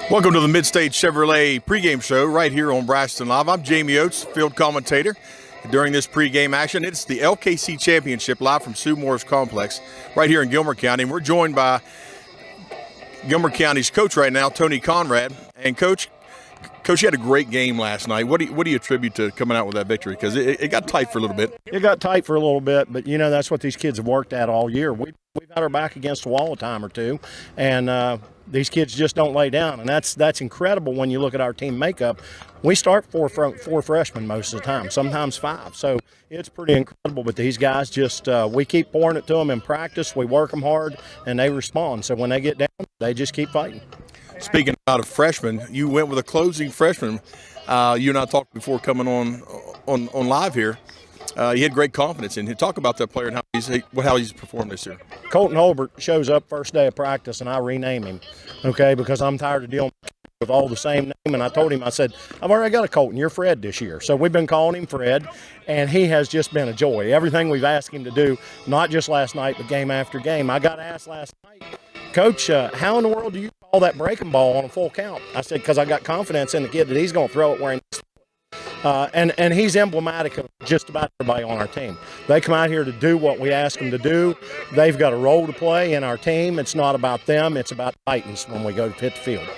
Welcome to the Mid State Chevrolet pregame show right here on Braxton Live. I'm Jamie Oates, field commentator. During this pregame action, it's the LKC Championship live from Sue Morris Complex right here in Gilmer County. And we're joined by Gilmer County's coach right now, Tony Conrad. And Coach, you had a great game last night. What do you attribute to coming out with that victory? Because it got tight for a little bit. It got tight for a little bit, but, you know, that's what these kids have worked at all year. We've had our back against the wall a time or two, and these kids just don't lay down, and that's incredible when you look at our team makeup. We start four freshmen most of the time, sometimes five, so it's pretty incredible. But these guys just we keep pouring it to them in practice. We work them hard, and they respond. So when they get down, they just keep fighting. Speaking about a freshman, you went with a closing freshman. You and I talked before coming on live here. He had great confidence in him. Talk about that player and how he's performed this year. Colton Holbert shows up first day of practice, and I rename him, okay, because I'm tired of dealing with all the same name. And I told him, I said, I've already got a Colton. You're Fred this year. So we've been calling him Fred, and he has just been a joy. Everything we've asked him to do, not just last night, but game after game. I got asked last night, Coach, how in the world do you call that breaking ball on a full count? I said, because I got confidence in the kid that he's going to throw it where he needs to. And he's emblematic of just about everybody on our team. They come out here to do what we ask them to do. They've got a role to play in our team. It's not about them. It's about Titans when we go to hit the field.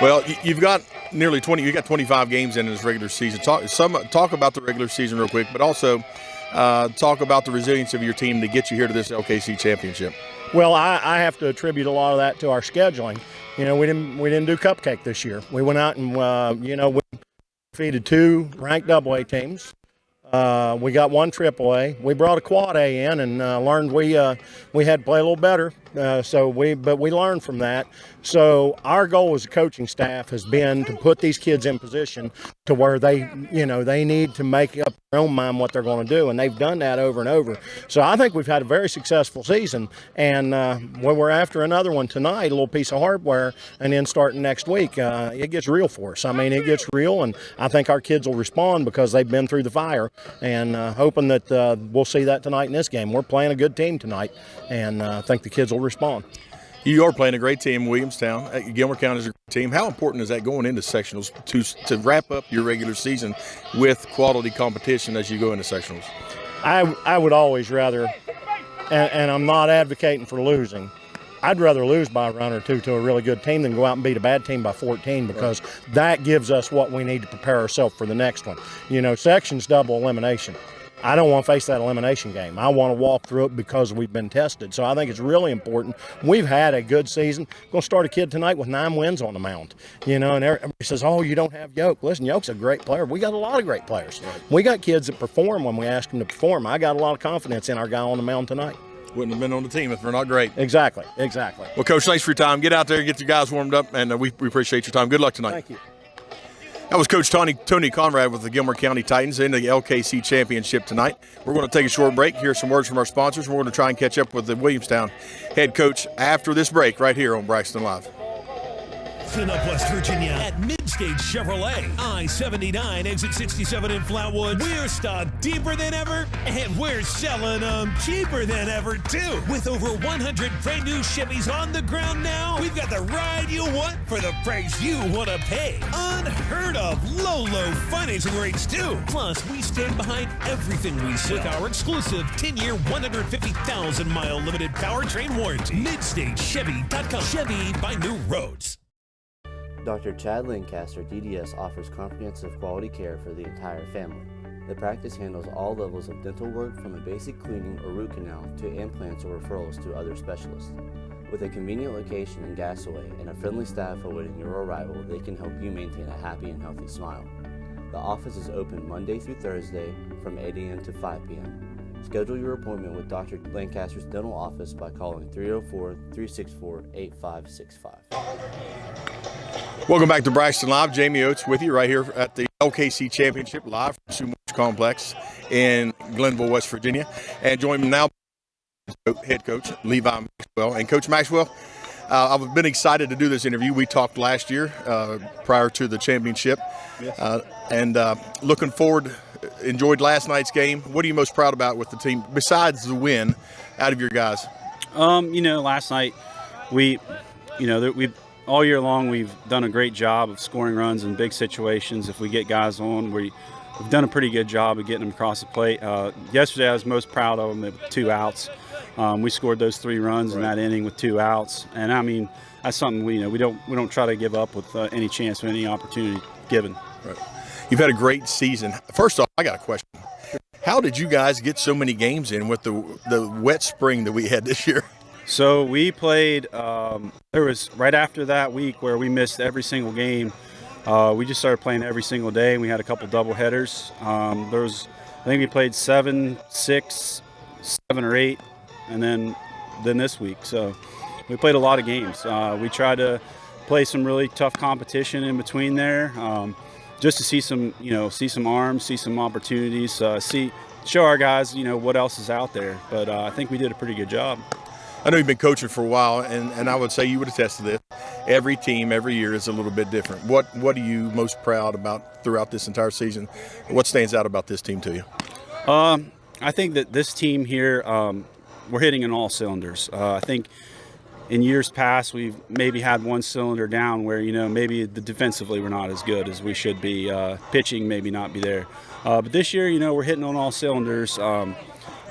Well, you've got nearly 20. You got 25 games in this regular season. Talk about the regular season real quick, but also talk about the resilience of your team to get you here to this LKC championship. Well, I have to attribute a lot of that to our scheduling. You know, we didn't do cupcake this year. We went out and we defeated two ranked AA teams. We got one AAA. We brought a quad A in and learned we had to play a little better. But we learned from that. So our goal as a coaching staff has been to put these kids in position to where they need to make up their own mind what they're going to do, and they've done that over and over. So I think we've had a very successful season, and when we're after another one tonight, a little piece of hardware, and then starting next week, it gets real for us. I mean, it gets real, and I think our kids will respond because they've been through the fire, and hoping that we'll see that tonight in this game. We're playing a good team tonight, and I think the kids will respond. You are playing a great team, Williamstown. Gilmer County is a great team. How important is that going into sectionals to wrap up your regular season with quality competition as you go into sectionals? I would always rather, and I'm not advocating for losing, I'd rather lose by a run or two to a really good team than go out and beat a bad team by 14, because that gives us what we need to prepare ourselves for the next one. You know, section's double elimination. I don't want to face that elimination game. I want to walk through it because we've been tested. So I think it's really important. We've had a good season. We're going to start a kid tonight with 9 wins on the mound. You know, and everybody says, oh, you don't have Yoke. Listen, Yoke's a great player. We got a lot of great players. We got kids that perform when we ask them to perform. I got a lot of confidence in our guy on the mound tonight. Wouldn't have been on the team if they're not great. Exactly. Well, Coach, thanks for your time. Get out there and get your guys warmed up, and we appreciate your time. Good luck tonight. Thank you. That was Coach Tony Conrad with the Gilmer County Titans in the LKC Championship tonight. We're going to take a short break, hear some words from our sponsors, and we're going to try and catch up with the Williamstown head coach after this break right here on Braxton Live. In up West Virginia at Mid State Chevrolet, I-79, exit 67 in Flatwood. We're stocked deeper than ever, and we're selling them cheaper than ever, too. With over 100 brand new Chevys on the ground now, we've got the ride you want for the price you want to pay. Unheard of low financing rates, too. Plus, we stand behind everything we sell with our exclusive 10-year, 150,000-mile limited powertrain warranty. MidStateChevy.com. Chevy by New Roads. Dr. Chad Lancaster, DDS, offers comprehensive quality care for the entire family. The practice handles all levels of dental work, from a basic cleaning or root canal to implants or referrals to other specialists. With a convenient location in Gassaway and a friendly staff awaiting your arrival, they can help you maintain a happy and healthy smile. The office is open Monday through Thursday from 8 a.m. to 5 p.m. Schedule your appointment with Dr. Lancaster's dental office by calling 304-364-8565. Welcome back to Braxton Live. Jamie Oates with you right here at the LKC Championship live from Sue Morris Complex in Glenville, West Virginia. And join me now, head coach Levi Maxwell. And Coach Maxwell, I've been excited to do this interview. We talked last year prior to the championship. Yes. And looking forward, enjoyed last night's game. What are you most proud about with the team besides the win out of your guys? Last night we all year long we've done a great job of scoring runs in big situations. If we get guys on, we've done a pretty good job of getting them across the plate. Yesterday I was most proud of them with 2 outs. We scored those 3 runs in that inning with 2 outs, and I mean that's something we don't try to give up with any chance or any opportunity given. Right. You've had a great season. First off, I got a question. How did you guys get so many games in with the wet spring that we had this year? So we played, there was right after that week where we missed every single game. We just started playing every single day, and we had a couple double headers. I think we played 7, 6, 7 or 8, and then this week. So we played a lot of games. We tried to play some really tough competition in between there, just to see some arms, see some opportunities, show our guys, what else is out there. But I think we did a pretty good job. I know you've been coaching for a while, and I would say you would attest to this. Every team, every year is a little bit different. What are you most proud about throughout this entire season? What stands out about this team to you? I think that this team here, we're hitting in all cylinders. I think in years past we've maybe had one cylinder down where, maybe defensively we're not as good as we should be. Pitching maybe not be there. But this year, we're hitting on all cylinders.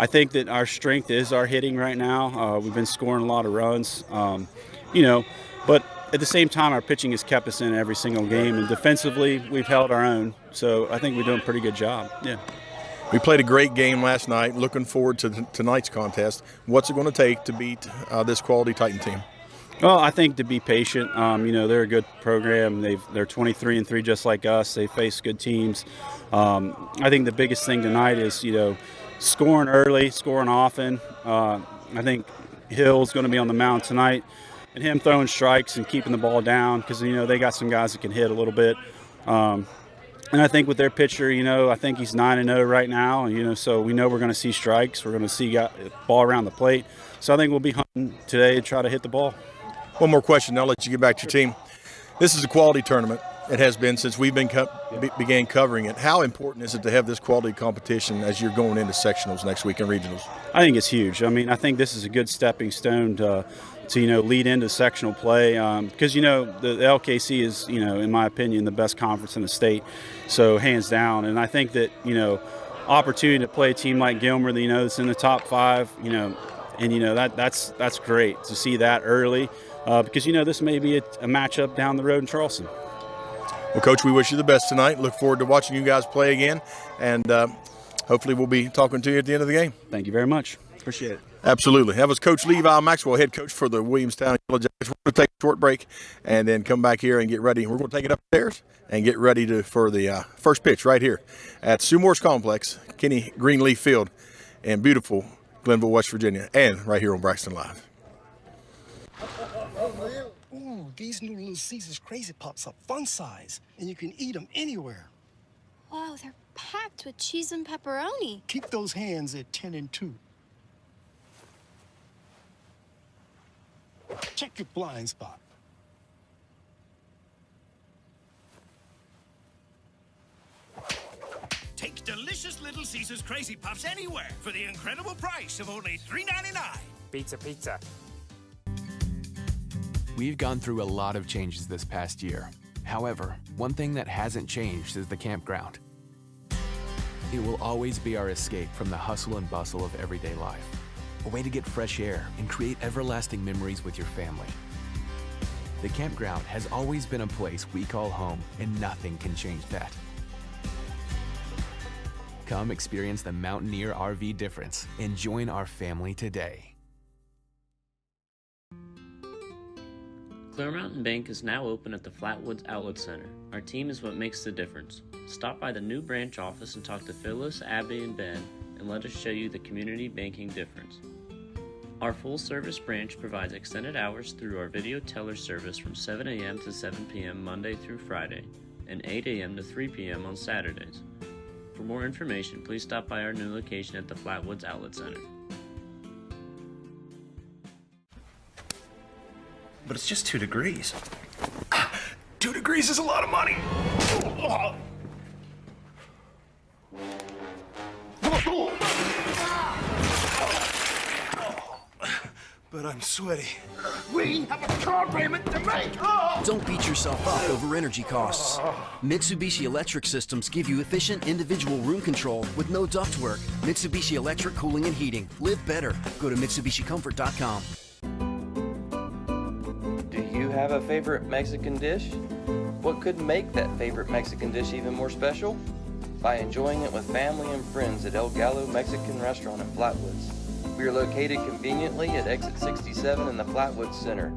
I think that our strength is our hitting right now. We've been scoring a lot of runs, but at the same time, our pitching has kept us in every single game, and defensively, we've held our own. So I think we're doing a pretty good job. Yeah. We played a great game last night. Looking forward to tonight's contest. What's it going to take to beat this quality Titan team? Well, I think to be patient. They're a good program. They're 23-3 just like us. They face good teams. I think the biggest thing tonight is, scoring early, scoring often. I think Hill's going to be on the mound tonight, and him throwing strikes and keeping the ball down because, they got some guys that can hit a little bit. And I think with their pitcher, I think he's 9-0 right now, so we know we're going to see strikes. We're going to see ball around the plate. So I think we'll be hunting today to try to hit the ball. One more question, I'll let you get back to your team. This is a quality tournament. It has been since we've began covering it. How important is it to have this quality competition as you're going into sectionals next week and regionals? I think it's huge. I think this is a good stepping stone to lead into sectional play because, the LKC is, in my opinion, the best conference in the state, so hands down. And I think that, opportunity to play a team like Gilmer, that's in the top 5, that's great to see that early because, this may be a matchup down the road in Charleston. Well, Coach, we wish you the best tonight. Look forward to watching you guys play again, and hopefully we'll be talking to you at the end of the game. Thank you very much. Appreciate it. Absolutely. That was Coach Levi Maxwell, head coach for the Williamstown Yellow Jackets. We're going to take a short break and then come back here and get ready. We're going to take it upstairs and get ready for the first pitch right here at Sue Morse Complex, Kenny Greenleaf Field in beautiful Glenville, West Virginia, and right here on Braxton Live. Ooh, these new Little Caesars Crazy Pops are fun size, and you can eat them anywhere. Wow, they're packed with cheese and pepperoni. Keep those hands at 10 and 2. Check your blind spot. Take delicious Little Caesars Crazy Puffs anywhere for the incredible price of only $3.99. Pizza. We've gone through a lot of changes this past year. However, one thing that hasn't changed is the campground. It will always be our escape from the hustle and bustle of everyday life. A way to get fresh air and create everlasting memories with your family. The campground has always been a place we call home, and nothing can change that. Come experience the Mountaineer RV difference and join our family today. Clear Mountain Bank is now open at the Flatwoods Outlet Center. Our team is what makes the difference. Stop by the new branch office and talk to Phyllis, Abby, and Ben, and let us show you the community banking difference. Our full-service branch provides extended hours through our video teller service from 7 a.m. to 7 p.m. Monday through Friday, and 8 a.m. to 3 p.m. on Saturdays. For more information, please stop by our new location at the Flatwoods Outlet Center. But it's just 2 degrees. 2 degrees is a lot of money. But I'm sweaty. We have a car payment to make. Oh! Don't beat yourself up over energy costs. Mitsubishi Electric Systems give you efficient individual room control with no ductwork. Mitsubishi Electric Cooling and Heating. Live better. Go to MitsubishiComfort.com. Do you have a favorite Mexican dish? What could make that favorite Mexican dish even more special? By enjoying it with family and friends at El Gallo Mexican Restaurant in Flatwoods. We are located conveniently at exit 67 in the Flatwoods Center.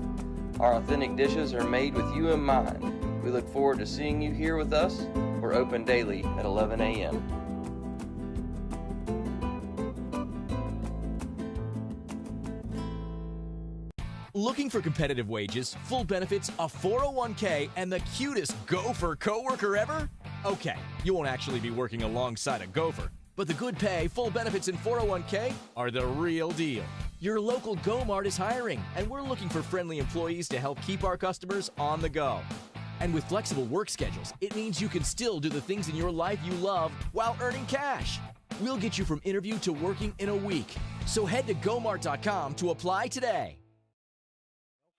Our authentic dishes are made with you in mind. We look forward to seeing you here with us. We're open daily at 11 a.m. Looking for competitive wages, full benefits, a 401k, and the cutest gopher coworker ever? Okay, you won't actually be working alongside a gopher, but the good pay, full benefits, and 401k are the real deal. Your local Go-Mart is hiring, and we're looking for friendly employees to help keep our customers on the go. And with flexible work schedules, it means you can still do the things in your life you love while earning cash. We'll get you from interview to working in a week. So head to gomart.com to apply today.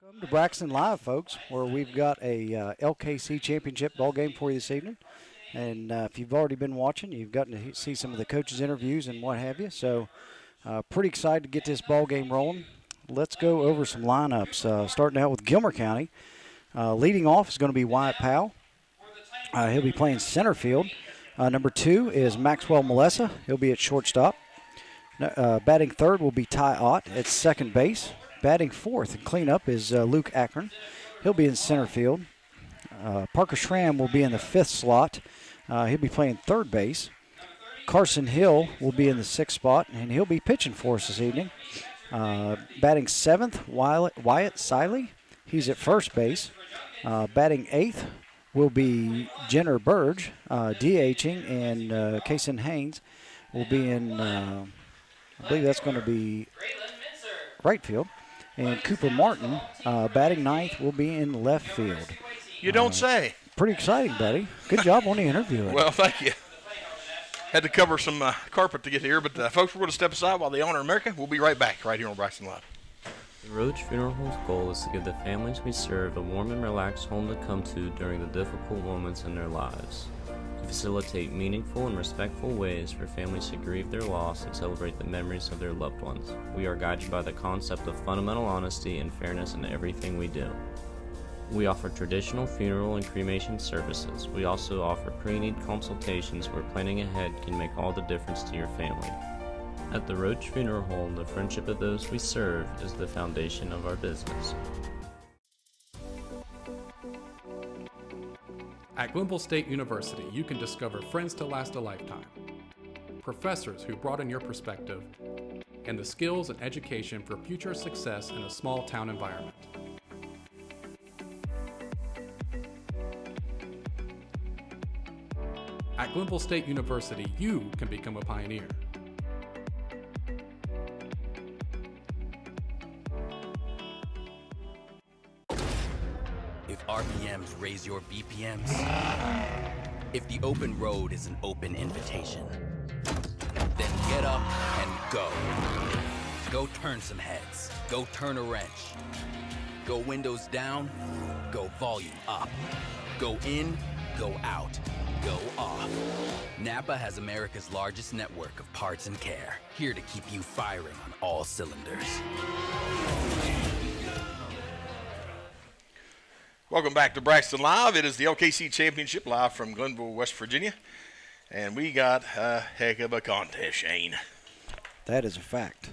Welcome to Braxton Live, folks, where we've got a LKC Championship ball game for you this evening. And if you've already been watching, you've gotten to see some of the coaches' interviews and what have you. So pretty excited to get this ball game rolling. Let's go over some lineups. Starting out with Gilmer County. Leading off is going to be Wyatt Powell. He'll be playing center field. Number 2 is Maxwell Melissa. He'll be at shortstop. Batting third will be Ty Ott at second base. Batting fourth and cleanup is Luke Akron. He'll be in center field. Parker Schramm will be in the 5th slot. He'll be playing third base. Carson Hill will be in the 6th spot, and he'll be pitching for us this evening. Batting 7th, Wyatt Siley. He's at first base. Batting 8th will be Jenner Burge, DHing, and Kason Haynes will be in, I believe that's going to be right field. And Cooper Martin, batting 9th, will be in left field. You don't say. Pretty exciting, buddy. Good job on the interview. Well, thank you. Had to cover some carpet to get here, but folks, we're going to step aside while they honor America. We'll be right back right here on Braxton Live. The Roach Funeral Home's goal is to give the families we serve a warm and relaxed home to come to during the difficult moments in their lives. To facilitate meaningful and respectful ways for families to grieve their loss and celebrate the memories of their loved ones. We are guided by the concept of fundamental honesty and fairness in everything we do. We offer traditional funeral and cremation services. We also offer pre-need consultations where planning ahead can make all the difference to your family. At the Roach Funeral Home, the friendship of those we serve is the foundation of our business. At Glenville State University, you can discover friends to last a lifetime, professors who broaden your perspective, and the skills and education for future success in a small town environment. At Glenville State University, you can become a pioneer. If RPMs raise your BPMs, if the open road is an open invitation, then get up and go. Go turn some heads. Go turn a wrench. Go windows down. Go volume up. Go in. Go out. Go off. NAPA has America's largest network of parts and care, here to keep you firing on all cylinders. Welcome back to Braxton Live. It is the LKC Championship live from Glenville, West Virginia. And we got a heck of a contest, Shane. That is a fact.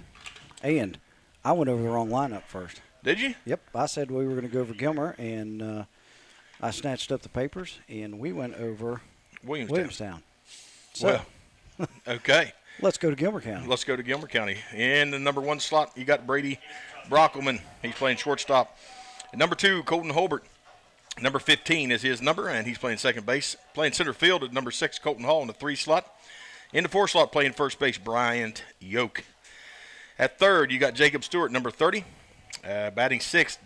And I went over the wrong lineup first. Did you? Yep. I said we were going to go over Gilmer, and I snatched up the papers, and we went over Williamstown. So, well, okay. Let's go to Gilmer County. Let's go to Gilmer County. In the number 1 slot, you got Brady Brockelman. He's playing shortstop. At number 2, Colton Holbert. Number 15 is his number, and he's playing second base. Playing center field at number 6, Colton Hall in the 3 slot. In the 4 slot, playing first base, Bryant Yoke. At third, you got Jacob Stewart, number 30. Batting 6th,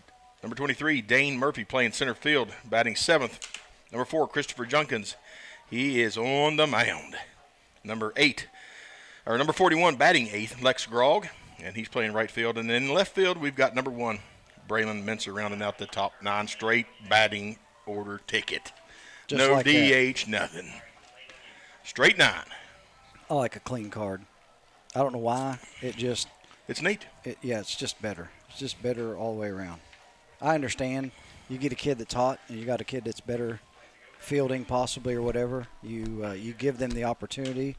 number 23, Dane Murphy playing center field. Batting 7th, number 4, Christopher Junkins. He is on the mound. Number 41, batting 8th, Lex Grogg, and he's playing right field. And in left field, we've got number 1, Braylon Mincer rounding out the top 9 straight batting order ticket. Just no like DH, nothing. Straight 9. I like a clean card. I don't know why. It's neat. Yeah, it's just better. It's just better all the way around. I understand. You get a kid that's hot, and you got a kid that's better fielding possibly or whatever. You give them the opportunity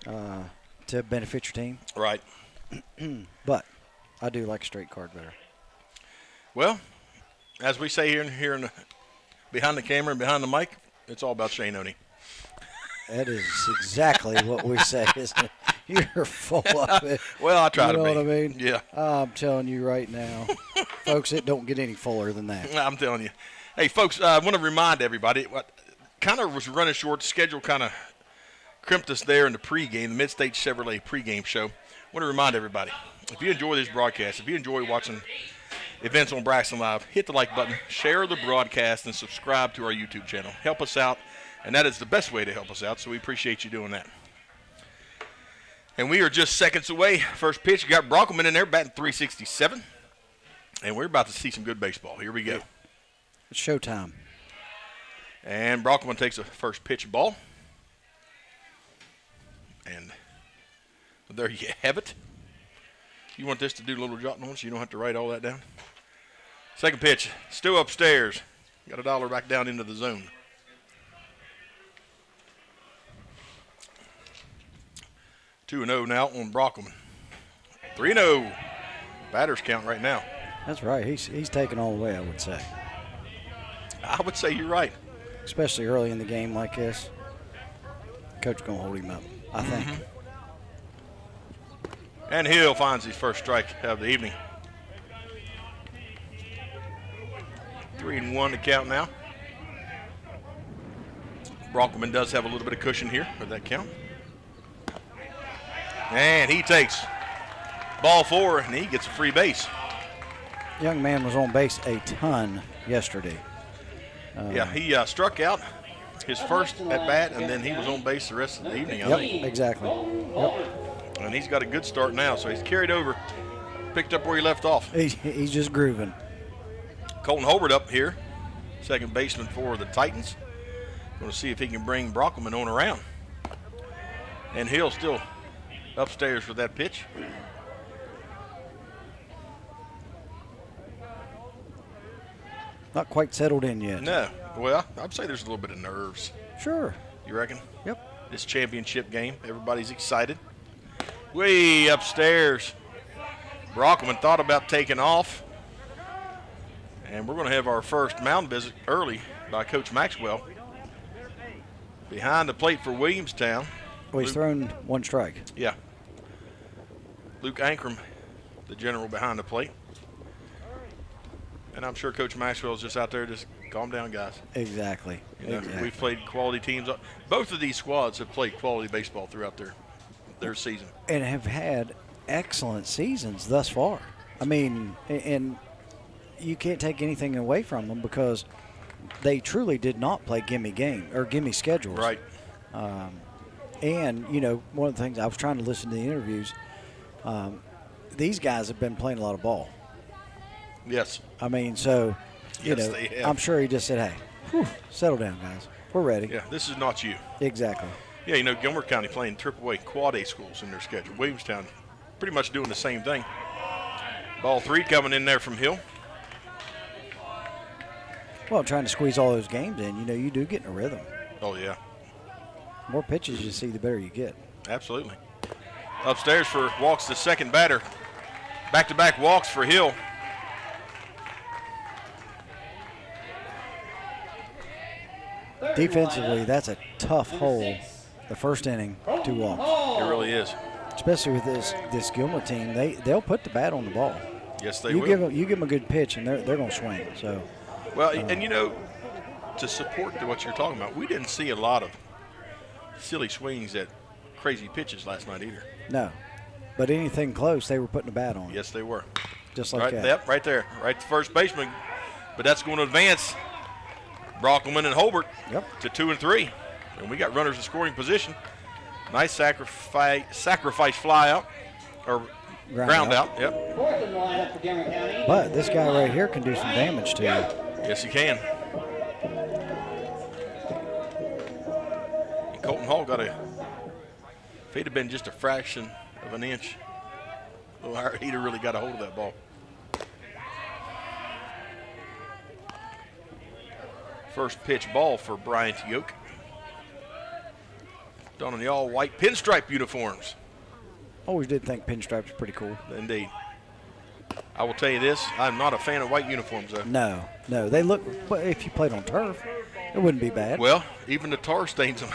to benefit your team. Right. But I do like a straight card better. Well, as we say here in the, behind the camera and behind the mic, it's all about Shane Oney. That is exactly what we say, isn't it? You're full of it. Well, I try to be. You know what I mean? Yeah. I'm telling you right now. Folks, it don't get any fuller than that. I'm telling you. Hey, folks, I want to remind everybody, what kind of was running short, schedule kind of crimped us there in the pregame, the Mid State Chevrolet pregame show. I want to remind everybody, if you enjoy this broadcast, if you enjoy watching events on Braxton Live, hit the like button, share the broadcast, and subscribe to our YouTube channel. Help us out, and that is the best way to help us out, so we appreciate you doing that. And we are just seconds away. First pitch, you got Brockelman in there batting .367. And we're about to see some good baseball. Here we go. It's showtime. And Brockelman takes a first pitch ball. And there you have it. You want this to do little jot notes, you don't have to write all that down. Second pitch, still upstairs. Got $1 back down into the zone. 2-0 now on Brockelman. 3-0. Batters count right now. That's right. He's taking all the way, I would say. I would say you're right. Especially early in the game like this. Coach going to hold him up, I think. And Hill finds his first strike of the evening. 3-1 to count now. Brockelman does have a little bit of cushion here for that count. And he takes ball 4, and he gets a free base. Young man was on base a ton yesterday. Yeah, he struck out his first at bat, and then he was on base the rest of the evening, I think. Yep, exactly. Yep. And he's got a good start now, so he's carried over, picked up where he left off. He's just grooving. Colton Holbert up here, second baseman for the Titans. Going to see if he can bring Brockelman on around. And Hill still upstairs for that pitch. Not quite settled in yet. No. Well, I'd say there's a little bit of nerves. Sure. You reckon? Yep. This championship game, everybody's excited. Way upstairs. Brockelman thought about taking off. And we're going to have our first mound visit early by Coach Maxwell. Behind the plate for Williamstown. Well, he's thrown one strike. Yeah. Luke Ankrum, the general behind the plate. And I'm sure Coach Maxwell's just out there, just calm down, guys. Exactly. You know, exactly. We've played quality teams. Both of these squads have played quality baseball throughout their season. And have had excellent seasons thus far. I mean, and you can't take anything away from them because they truly did not play gimme game or gimme schedules. Right. And, you know, one of the things I was trying to listen to the interviews, these guys have been playing a lot of ball. Yes. I mean, so, you know, I'm sure he just said, hey, whew, settle down, guys. We're ready. Yeah, this is not you. Exactly. Yeah, you know, Gilmer County playing AAA quad A schools in their schedule. Williamstown pretty much doing the same thing. Ball 3 coming in there from Hill. Well, trying to squeeze all those games in, you know, you do get in a rhythm. Oh, yeah. The more pitches you see, the better you get. Absolutely. Upstairs for walks the second batter. Back-to-back walks for Hill. Defensively, that's a tough hole, the first inning, 2 walks. It really is. Especially with this Gilmer team, they'll put the bat on the ball. Yes, they will. You give them a good pitch, and they're going to swing. So, well, and you know, to support what you're talking about, we didn't see a lot of silly swings at crazy pitches last night either. No, but anything close, they were putting the bat on. Yes, they were. Just like right, that. Yep, right there, right to first baseman. But that's going to advance Brockelman and Holbert to 2 and 3, and we got runners in scoring position. Nice sacrifice fly out, or Ground out, yep. But this guy right here can do some damage to you. Yes, he can. And Colton Hall got if he'd have been just a fraction of an inch, he'd have really got a hold of that ball. First pitch ball for Bryant Yoke. Done in the all-white pinstripe uniforms. Always did think pinstripes were pretty cool. Indeed. I will tell you this, I'm not a fan of white uniforms, though. No. They look, well, if you played on turf, it wouldn't be bad. Well, even the tar stains them.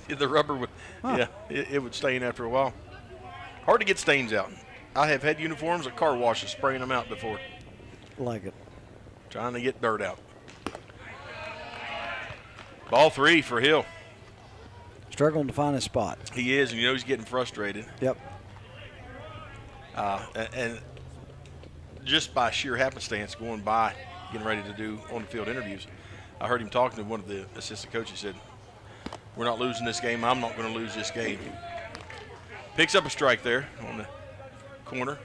The rubber would, it would stain after a while. Hard to get stains out. I have had uniforms at car washes spraying them out before. Like it. Trying to get dirt out. Ball 3 for Hill. Struggling to find his spot. He is, and he's getting frustrated. Yep. And just by sheer happenstance, going by, getting ready to do on-the-field interviews, I heard him talking to one of the assistant coaches. He said, "We're not losing this game. I'm not going to lose this game." Picks up a strike there on the corner.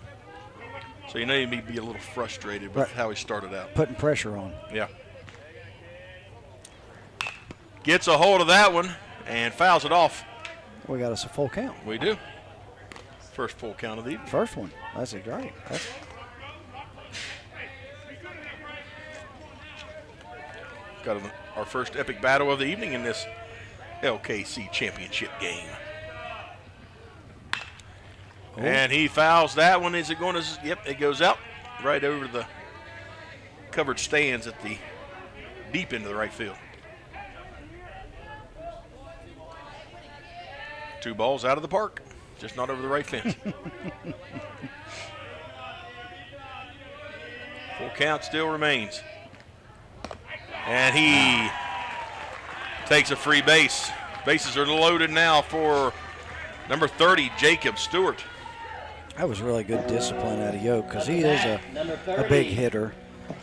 So he may be a little frustrated with how he started out. Putting pressure on. Yeah. Gets a hold of that one and fouls it off. We got us a full count. We do. First full count of the evening. First one. That's great. Got our first epic battle of the evening in this LKC Championship game. Oh. And he fouls that one. Is it going to? Yep, it goes out right over the covered stands at the deep end of the right field. 2 balls out of the park, just not over the right fence. Full count still remains. And he takes a free base. Bases are loaded now for number 30, Jacob Stewart. That was really good discipline out of Yoke because he is a big hitter.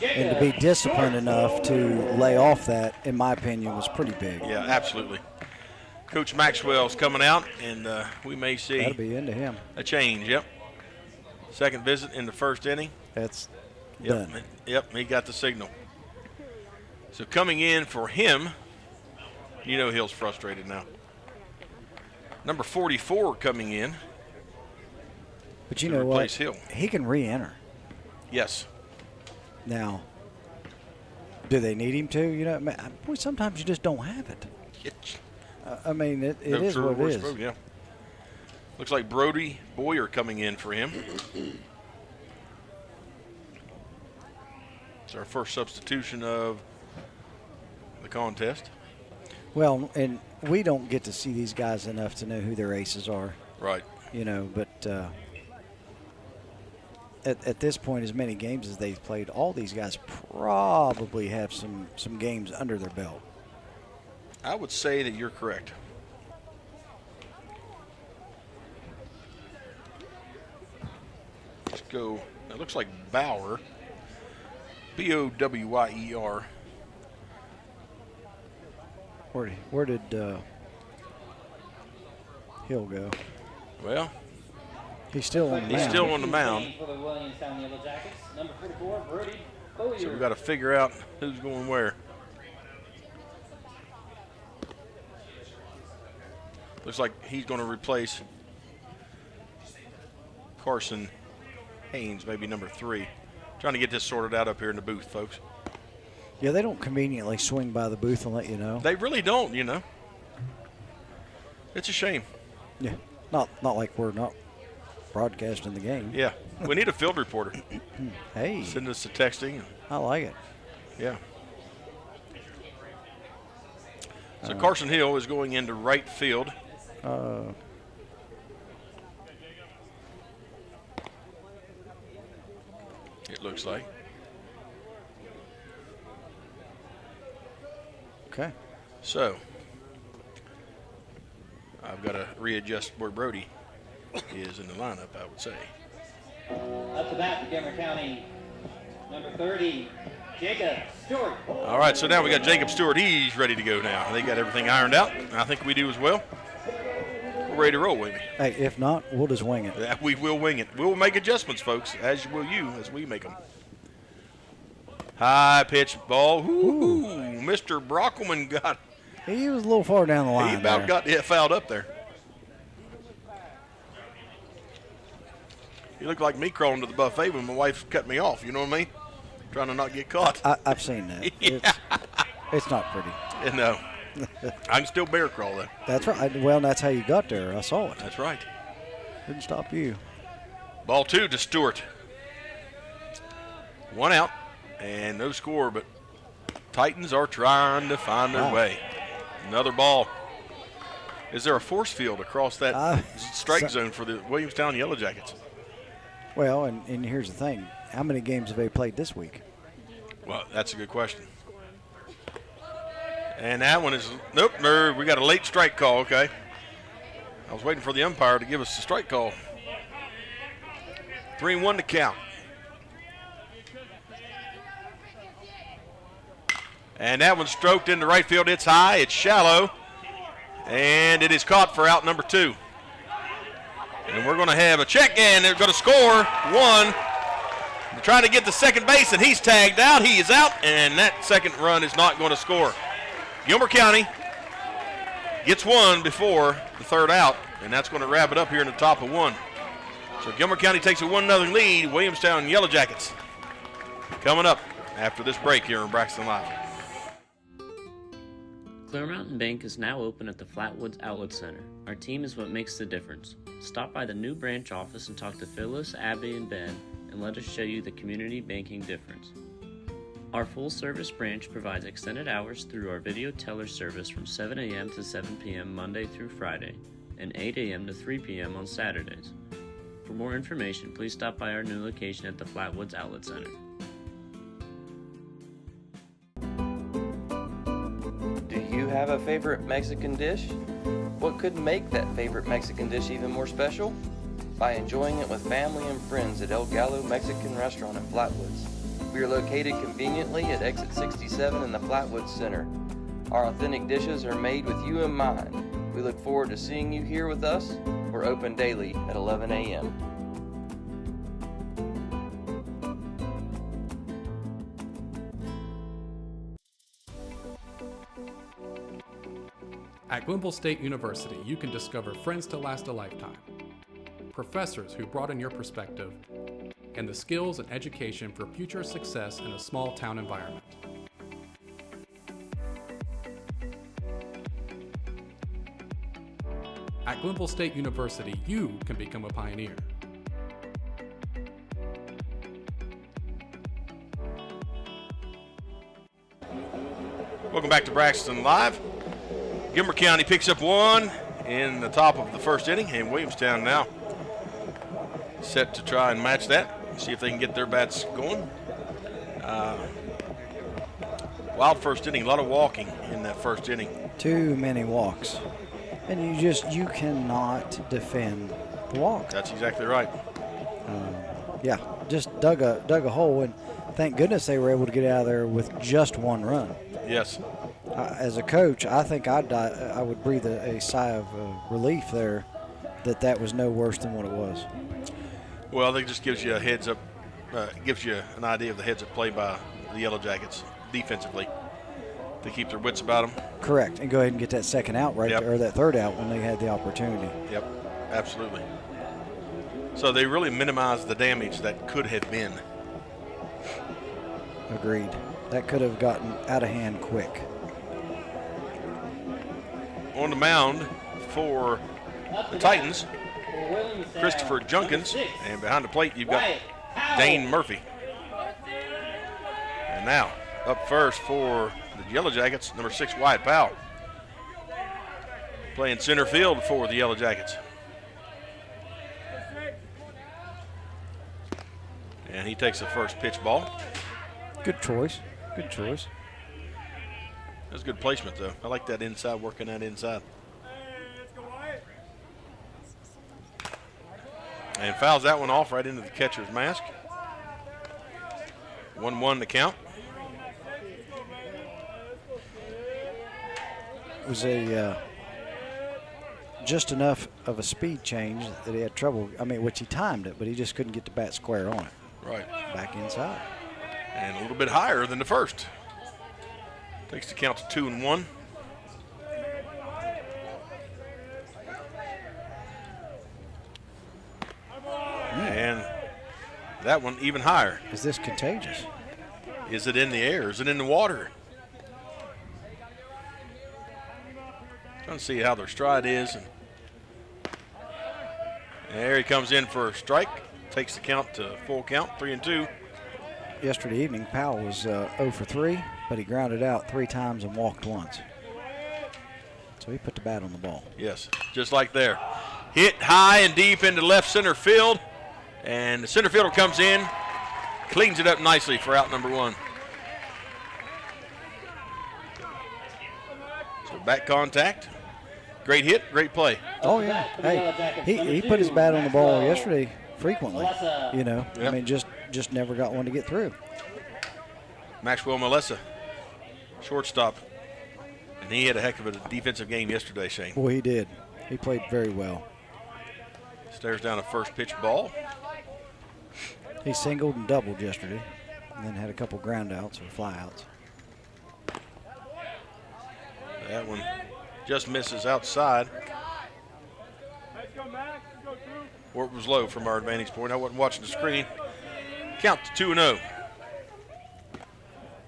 And to be disciplined enough to lay off that, in my opinion, was pretty big. Yeah, absolutely. Coach Maxwell's coming out, and we may see that'll be into him. A change, yep. Second visit in the first inning. That's done. Yep, he got the signal. So coming in for him, Hill's frustrated now. Number 44 coming in. But you know what? Hill. He can re-enter. Yes. Now, do they need him to? Sometimes you just don't have it. I mean, it is what it is. Yeah. Looks like Brody Boyer coming in for him. It's our first substitution of the contest. Well, and we don't get to see these guys enough to know who their aces are. Right. But at this point, as many games as they've played, all these guys probably have some games under their belt. I would say that you're correct. Let's go. It looks like Bauer. B-O-W-Y-E-R. Where did Hill go? Well, he's still on the mound. He's still on the mound. So we've got to figure out who's going where. Looks like he's going to replace Carson Haynes, maybe number 3. Trying to get this sorted out up here in the booth, folks. Yeah, they don't conveniently swing by the booth and let you know. They really don't, It's a shame. Yeah, not like we're not broadcasting the game. Yeah, we need a field reporter. Hey. Send us a texting. I like it. Yeah. So Carson Hill is going into right field. It looks like. Okay. So I've got to readjust where Brody is in the lineup, I would say. Up to bat for Gilmer County, number 30, Jacob Stewart. All right, so now we got Jacob Stewart. He's ready to go now. They got everything ironed out. I think we do as well. we're ready to roll, won't we? Hey, if not, we'll just wing it. Yeah, we will wing it. We'll make adjustments, folks, as will you, as we make them. High pitch ball. Ooh. Mr. Brockelman got. He was a little far down the line. He about got fouled up there. He looked like me crawling to the buffet when my wife cut me off. You know what I mean? Trying to not get caught. I've seen that. Yeah. It's not pretty. No. I can still bear crawl, though. That's right. Well, that's how you got there. I saw it. That's right. Didn't stop you. Ball 2 to Stewart. 1 out and no score, but Titans are trying to find their way. Another ball. Is there a force field across that strike zone for the Williamstown Yellow Jackets? Well, and here's the thing. How many games have they played this week? Well, that's a good question. And that one is, nope, no, we got a late strike call, okay. I was waiting for the umpire to give us the strike call. 3-1 to count. And that one's stroked into right field. It's high, it's shallow, and it is caught for out number 2. And we're going to have a check, and they're going to score 1. They're trying to get to second base, and he's tagged out. He is out, and that second run is not going to score. Gilmer County gets 1 before the third out, and that's going to wrap it up here in the top of 1. So Gilmer County takes a 1-0 lead. Williamstown Yellow Jackets coming up after this break here in Braxton Live. Clear Mountain Bank is now open at the Flatwoods Outlet Center. Our team is what makes the difference. Stop by the new branch office and talk to Phyllis, Abby, and Ben, and let us show you the community banking difference. Our full-service branch provides extended hours through our video teller service from 7 a.m. to 7 p.m. Monday through Friday, and 8 a.m. to 3 p.m. on Saturdays. For more information, please stop by our new location at the Flatwoods Outlet Center. Do you have a favorite Mexican dish? What could make that favorite Mexican dish even more special? By enjoying it with family and friends at Gallo Mexican Restaurant in Flatwoods. We are located conveniently at exit 67 in the Flatwoods Center. Our authentic dishes are made with you in mind. We look forward to seeing you here with us. We're open daily at 11 a.m. At Glenville State University, you can discover friends to last a lifetime, professors who broaden your perspective, and the skills and education for future success in a small town environment. At Glenville State University, you can become a pioneer. Welcome back to Braxton Live. Gilmer County picks up 1 in the top of the first inning, and Williamstown now set to try and match that, see if they can get their bats going. Wild first inning, a lot of walking in that first inning. Too many walks. And you cannot defend the walk. That's exactly right. Yeah, just dug a hole, and thank goodness they were able to get out of there with just 1 run. Yes. As a coach, I think I would breathe a sigh of relief there that was no worse than what it was. Well, it just gives you a heads up, gives you an idea of the heads up play by the Yellow Jackets defensively to keep their wits about them. Correct, and go ahead and get that second out or that third out when they had the opportunity. Yep, absolutely. So they really minimized the damage that could have been. Agreed. That could have gotten out of hand quick. On the mound for the Titans, Christopher Junkins, and behind the plate you've got Dane Murphy. And now up first for the Yellow Jackets, number 6 Wyatt Powell, playing center field for the Yellow Jackets. And he takes the first pitch ball. Good choice. Good choice. That's good placement, though. I like that inside, working that inside. And fouls that one off right into the catcher's mask. 1-1 the count. It was a just enough of a speed change that he had trouble. I mean, which he timed it, but he just couldn't get the bat square on it. Right. Back inside. And a little bit higher than the first. Takes the count to 2-1. And that one even higher. Is this contagious? Is it in the air? Is it in the water? Trying to see how their stride is. And there he comes in for a strike. Takes the count to full count, 3-2. Yesterday evening, Powell was 0 for 3, but he grounded out 3 times and walked once. So he put the bat on the ball. Yes, just like there. Hit high and deep into left center field. And the center fielder comes in, cleans it up nicely for out number 1. So back contact. Great hit, great play. Oh, yeah. Hey, he put his bat on the ball yesterday frequently. You know, Yep. I mean, just never got one to get through. Maxwell Melissa, shortstop. And he had a heck of a defensive game yesterday, Shane. Boy, he did. He played very well. Stares down a first pitch ball. He singled and doubled yesterday, and then had a couple ground outs or fly outs. That one just misses outside. Or it was low from our advantage point. I wasn't watching the screen. Count to 2-0.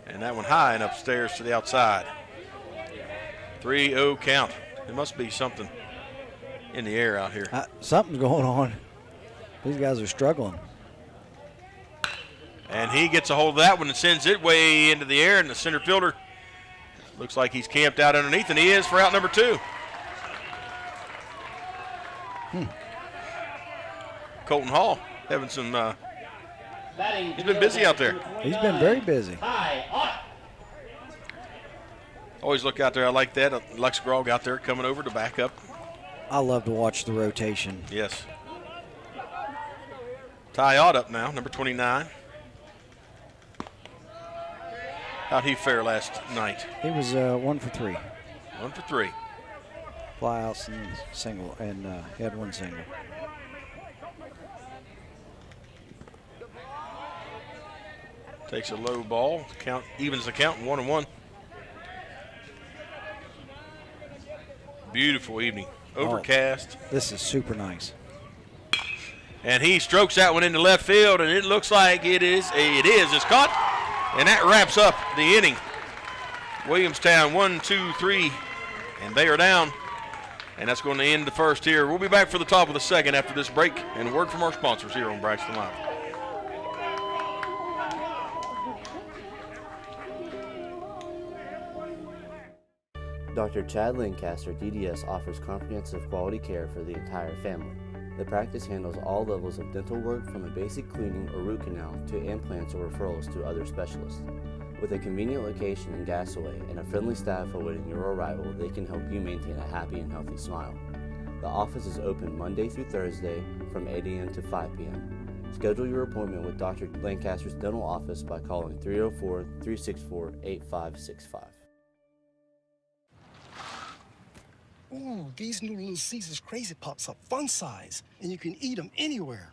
And that one high and upstairs to the outside. 3-0 count. There must be something in the air out here. Something's going on. These guys are struggling. And he gets a hold of that one and sends it way into the air, and the center fielder looks like he's camped out underneath, and he is for out number 2. Colton Hall having some, he's been busy out there. He's been very busy. Always look out there. I like that. Lex Grog out there coming over to back up. I love to watch the rotation. Yes. Ty Ott up now, number 29. How'd he fare last night? He was 1 for 3. 1 for 3. Flyouts and single, and he had 1 single. Takes a low ball. Count evens the count, 1-1. Beautiful evening. Overcast. Oh, this is super nice. And he strokes that one into left field, and it looks like it is. It's caught, and that wraps up the inning. Williamstown 1, 2, 3, and they are down. And that's going to end the first here. We'll be back for the top of the second after this break and a word from our sponsors here on Braxton Live. Dr. Chad Lancaster, DDS, offers comprehensive quality care for the entire family. The practice handles all levels of dental work, from a basic cleaning or root canal to implants or referrals to other specialists. With a convenient location in Gassaway and a friendly staff awaiting your arrival, they can help you maintain a happy and healthy smile. The office is open Monday through Thursday from 8 a.m. to 5 p.m. Schedule your appointment with Dr. Lancaster's dental office by calling 304-364-8565. Ooh, these new Little Caesars Crazy Pups are fun size, and you can eat them anywhere.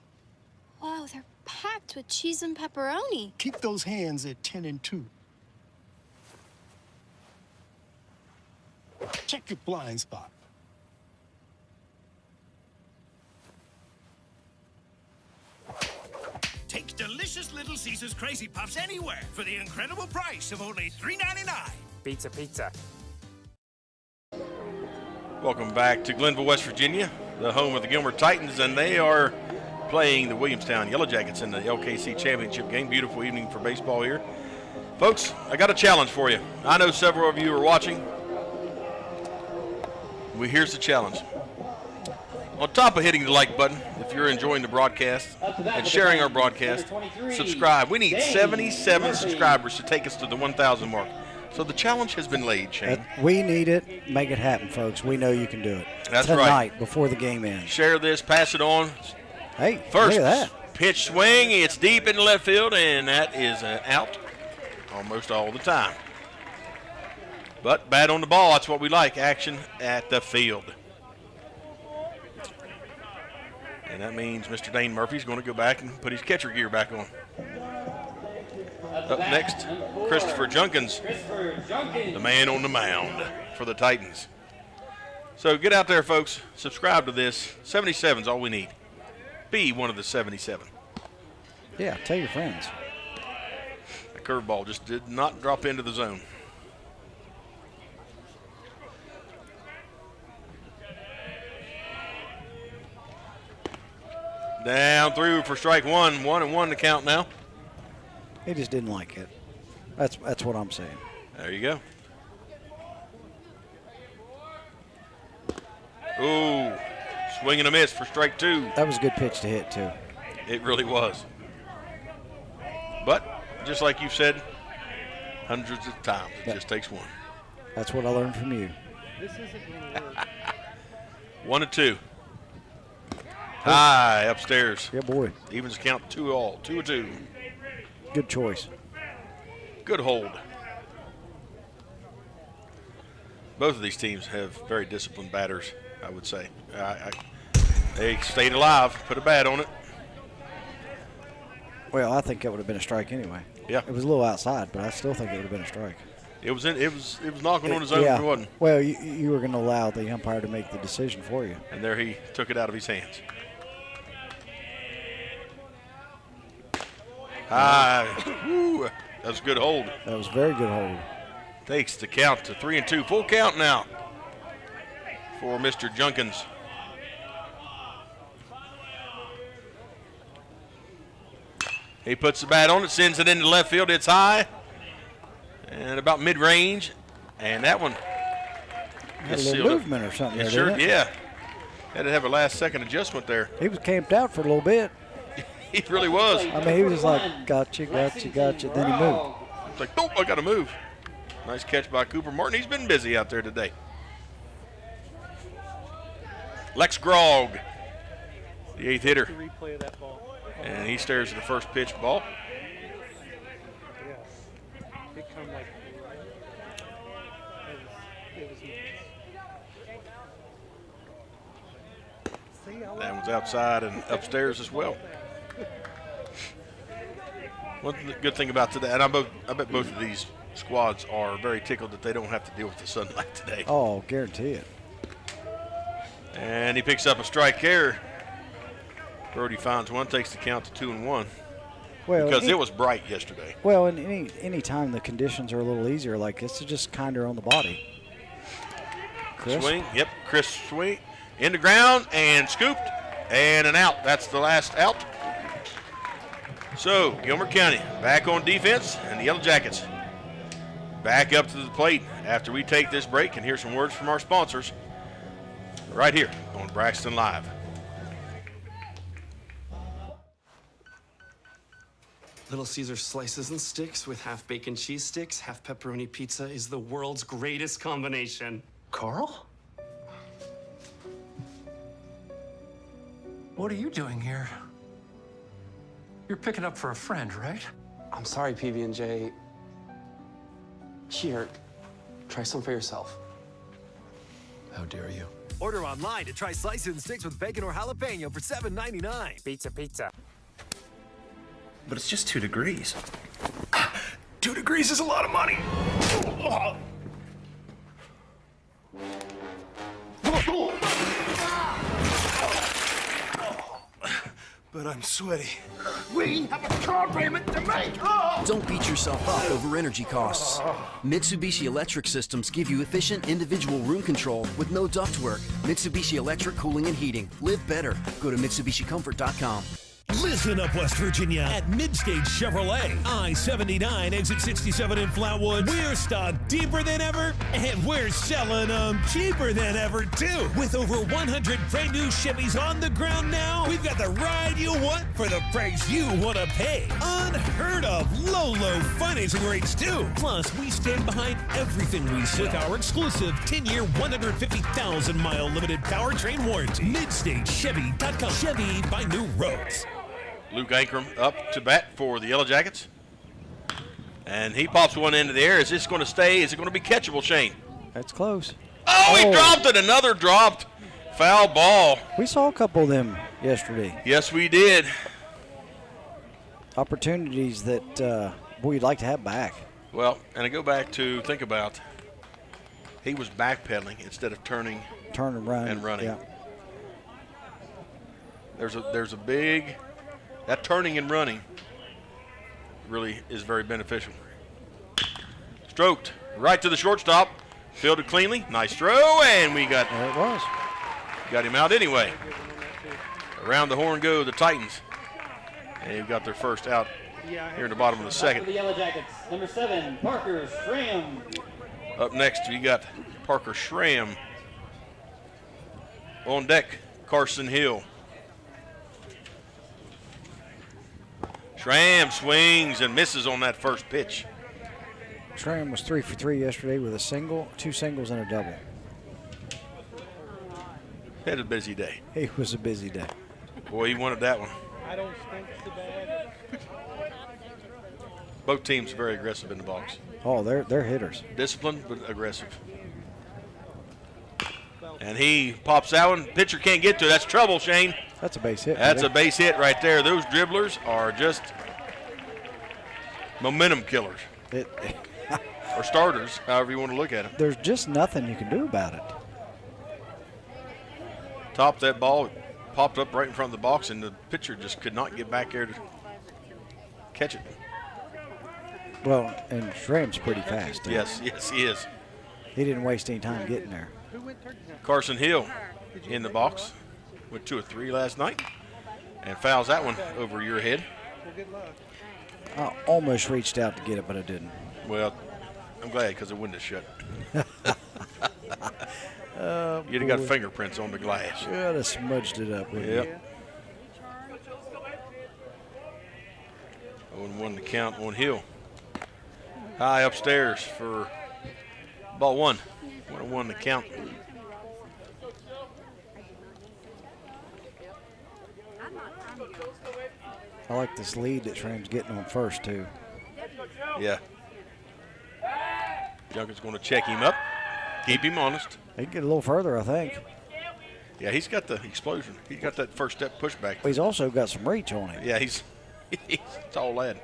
Wow, they're packed with cheese and pepperoni. Keep those hands at 10 and 2. Check your blind spot. Take delicious Little Caesars Crazy Puffs anywhere for the incredible price of only $3.99. Pizza. Welcome back to Glenville, West Virginia, the home of the Gilmer Titans, and they are playing the Williamstown Yellow Jackets in the LKC Championship game. Beautiful evening for baseball here. Folks, I got a challenge for you. I know several of you are watching. Here's the challenge. On top of hitting the like button, if you're enjoying the broadcast and sharing our broadcast, subscribe. We need 77 subscribers to take us to the 1,000 mark. So the challenge has been laid, Shane. We need it. Make it happen, folks. We know you can do it. That's Tonight, right. Before the game ends. Share this, pass it on. Hey, first look at that. Pitch swing, it's deep in the left field, and that is an out almost all the time. But bat on the ball, that's what we like, action at the field. And that means Mr. Dane Murphy's going to go back and put his catcher gear back on. Up next, Christopher Junkins, the man on the mound for the Titans. So get out there, folks. Subscribe to this. 77's all we need. Be one of the 77. Yeah, tell your friends. The curveball just did not drop into the zone. Down through for strike one. 1-1 to count now. He just didn't like it. That's what I'm saying. There you go. Ooh, swing and a miss for strike two. That was a good pitch to hit, too. It really was. But, just like you've said hundreds of times, it just takes one. That's what I learned from you. 1-2. High upstairs. Yeah, boy. Evens count 2-all. 2-2. Good choice. Good hold. Both of these teams have very disciplined batters, I would say. They stayed alive, put a bat on it. Well, I think that would have been a strike anyway. Yeah. It was a little outside, but I still think it would have been a strike. It was knocking on his own if it wasn't. Well, you were going to allow the umpire to make the decision for you. And there he took it out of his hands. Woo, that was a good hold. That was a very good hold. Takes the count to 3-2. Full count now for Mr. Junkins. He puts the bat on it, sends it into left field. It's high and about mid-range. And that one Had a little movement or something there, didn't it? Yeah. Had to have a last-second adjustment there. He was camped out for a little bit. He really was. I mean, he was just like, gotcha. Then he moved. It's like, nope, I got to move. Nice catch by Cooper Martin. He's been busy out there today. Lex Grogg, the 8th hitter. Replay of that ball. And he stares at the first pitch ball. Yeah. It come like it was That one's outside and upstairs as well. One good thing about today, and I bet both of these squads are very tickled that they don't have to deal with the sunlight today. Oh, guarantee it. And he picks up a strike there. Brody finds one, takes the count to 2-1. Well, because it was bright yesterday. Well, and any time the conditions are a little easier like this, it's just kinder on the body. Chris? Swing, yep, Chris swing. In the ground and scooped and an out. That's the last out. So Gilmer County back on defense and the Yellow Jackets back up to the plate after we take this break and hear some words from our sponsors right here on Braxton Live. Little Caesar slices and sticks with half bacon cheese sticks, half pepperoni pizza is the world's greatest combination. Carl? What are you doing here? You're picking up for a friend, right? I'm sorry, PB&J. Here, try some for yourself. How dare you? Order online to try slices and sticks with bacon or jalapeno for $7.99. Pizza. But it's just 2 degrees. 2 degrees is a lot of money. But I'm sweaty. We have a car payment to make! Don't beat yourself up over energy costs. Mitsubishi Electric Systems give you efficient individual room control with no ductwork. Mitsubishi Electric Cooling and Heating. Live better. Go to MitsubishiComfort.com. Listen up, West Virginia, at Mid State Chevrolet, I-79, exit 67 in Flatwood. We're stocked deeper than ever, and we're selling them cheaper than ever, too. With over 100 brand new Chevys on the ground now, we've got the ride you want for the price you want to pay. Unheard of low financing rates, too. Plus, we stand behind everything we say with our exclusive 10-year, 150,000-mile limited powertrain warranty. MidStateChevy.com. Chevy by New Roads. Luke Ankrum up to bat for the Yellow Jackets. And he pops one into the air. Is this going to stay? Is it going to be catchable, Shane? That's close. Oh, he dropped it. Another dropped foul ball. We saw a couple of them yesterday. Yes, we did. Opportunities that we'd like to have back. Well, and I go back to think about, he was backpedaling instead of turning and running. Yeah. There's a big, that turning and running really is very beneficial. Stroked right to the shortstop, fielded cleanly, nice throw, and we got there it was. Got him out anyway. Around the horn go the Titans, and they've got their first out here in the bottom of the second. The Yellow Jackets, number 7, Parker Schramm. Up next, we got Parker Schramm. On deck, Carson Hill. Schramm swings and misses on that first pitch. Schramm was 3 for 3 yesterday with a single, 2 singles, and a double. Had a busy day. It was a busy day. Boy, he wanted that one. I don't think so bad. Both teams very aggressive in the box. Oh, they're hitters. Disciplined but aggressive. And he pops that one. Pitcher can't get to it. That's trouble, Shane. That's a base hit. That's a base hit right there. Those dribblers are just momentum killers. Or starters, however you want to look at them. There's just nothing you can do about it. Topped that ball, popped up right in front of the box, and the pitcher just could not get back there to catch it. Well, and Schramm's pretty fast. Yes, he is. He didn't waste any time getting there. Carson Hill in the box. Went 2 or 3 last night and fouls that one over your head. I almost reached out to get it, but I didn't. Well, I'm glad because the window shut. Oh, You'd have got fingerprints on the glass. Should have smudged it up with you. Yep. 0-1 to count on Hill. High upstairs for ball 1. 1-1 to count. I like this lead that Schramm's getting on first, too. Yeah. Junkin's going to check him up, keep him honest. He can get a little further, I think. Yeah, he's got the explosion. He's got that first step pushback. But he's also got some reach on him. Yeah, he's a tall lad.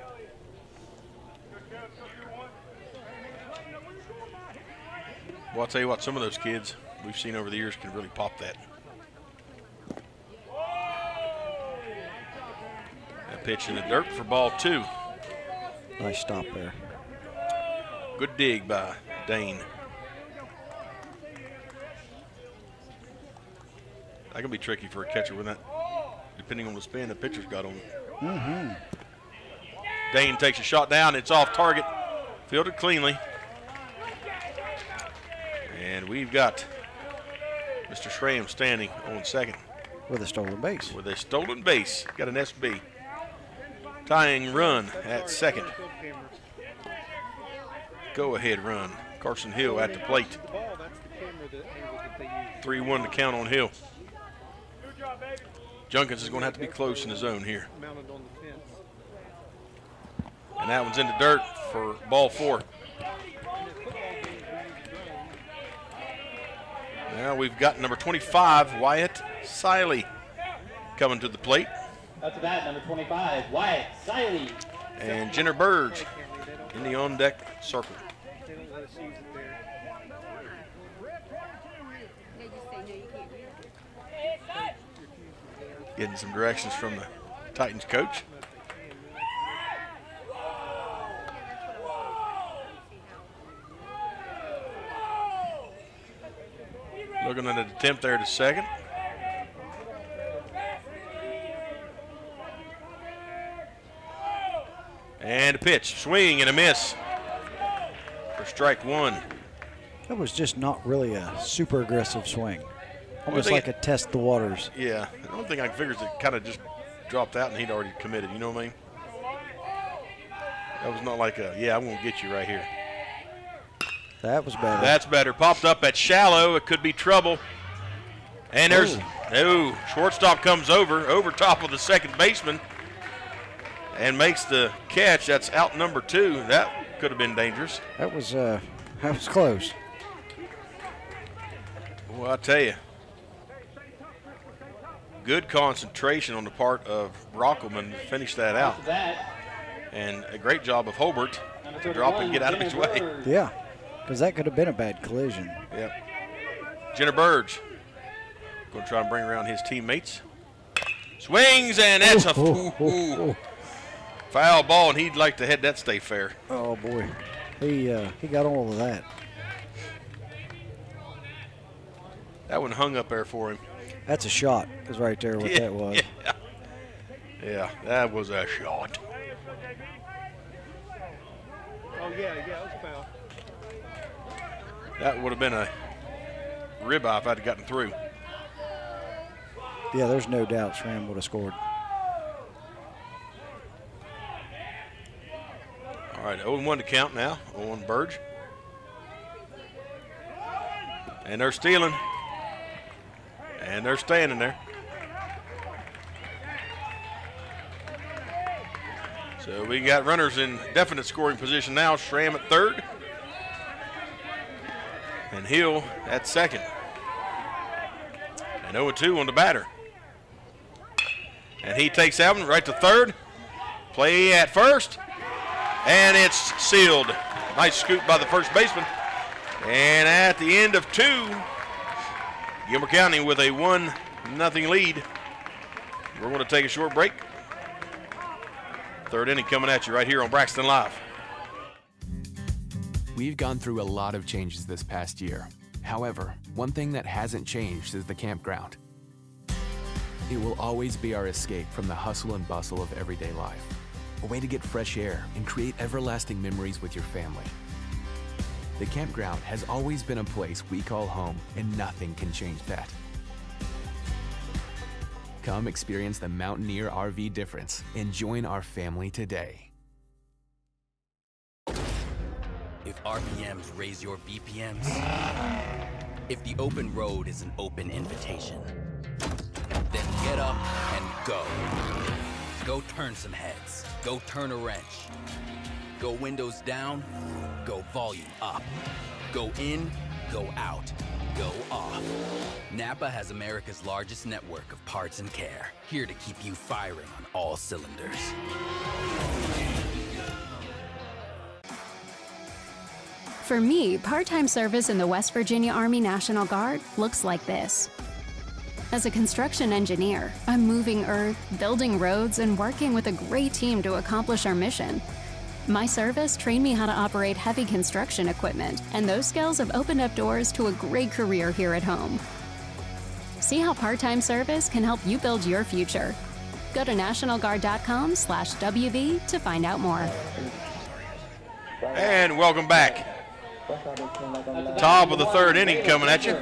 Well, I'll tell you what, some of those kids we've seen over the years can really pop that. That pitch in the dirt for ball 2. Nice stop there. Good dig by Dane. That can be tricky for a catcher with that, depending on the spin the pitcher's got on it. Mm-hmm. Dane takes a shot down. It's off target. Fielded cleanly. And we've got Mr. Schramm standing on second. With a stolen base. With a stolen base. Got an SB. Tying run at second. Go-ahead run. Carson Hill at the plate. 3-1 to count on Hill. Junkins is going to have to be close in the zone here. And that one's in the dirt for ball 4. Now we've got number 25, Wyatt Siley, coming to the plate. Up to bat, number 25, Wyatt Siley. And Jenner Burge in the on-deck circle. Getting some directions from the Titans coach. Looking at an attempt there to second. And a pitch, swing and a miss for strike 1. That was just not really a super aggressive swing. Almost like a test the waters. Yeah, I don't think I figured it kind of just dropped out and he'd already committed, you know what I mean? That was not like a, yeah, I'm going to get you right here. That was better. That's better. Popped up at shallow. It could be trouble. And there's, shortstop comes over top of the second baseman and makes the catch. That's out number 2. That could have been dangerous. That was close. Well, I tell you, Good concentration on the part of Brockelman to finish that out. And a great job of Hobart to drop and get out of his way. Yeah, because that could have been a bad collision. Yep. Jenner Burge going to try and bring around his teammates. Swings, and that's a foul ball, and he'd like to head that stay fair. Oh, boy. He got all of that. That one hung up there for him. That's a shot is right there what that was. Yeah, that was a shot. Oh, yeah, it was a foul. That would have been a ribeye if I'd have gotten through. Yeah, there's no doubt Schramm would have scored. All right, 0-1 to count now. 0-1 Burge. And they're stealing. And they're standing there. So we got runners in definite scoring position now. Schramm at third. And Hill at second. And 0-2 on the batter. And he takes that one right to third. Play at first. And it's sealed. Nice scoop by the first baseman. And at the end of 2, Gilmer County with a 1-0 lead. We're going to take a short break. Third inning coming at you right here on Braxton Live. We've gone through a lot of changes this past year. However, one thing that hasn't changed is the campground. It will always be our escape from the hustle and bustle of everyday life. A way to get fresh air and create everlasting memories with your family. The campground has always been a place we call home, and nothing can change that. Come experience the Mountaineer RV difference and join our family today. If RPMs raise your BPMs, if the open road is an open invitation, then get up and go. Go turn some heads. Go turn a wrench. Go windows down. Go volume up. Go in. Go out. Go off. NAPA has America's largest network of parts and care, here to keep you firing on all cylinders. For me, part-time service in the West Virginia Army National Guard looks like this. As a construction engineer, I'm moving earth, building roads, and working with a great team to accomplish our mission. My service trained me how to operate heavy construction equipment, and those skills have opened up doors to a great career here at home. See how part-time service can help you build your future. Go to nationalguard.com/WV to find out more. And welcome back. Top of the third inning coming at you.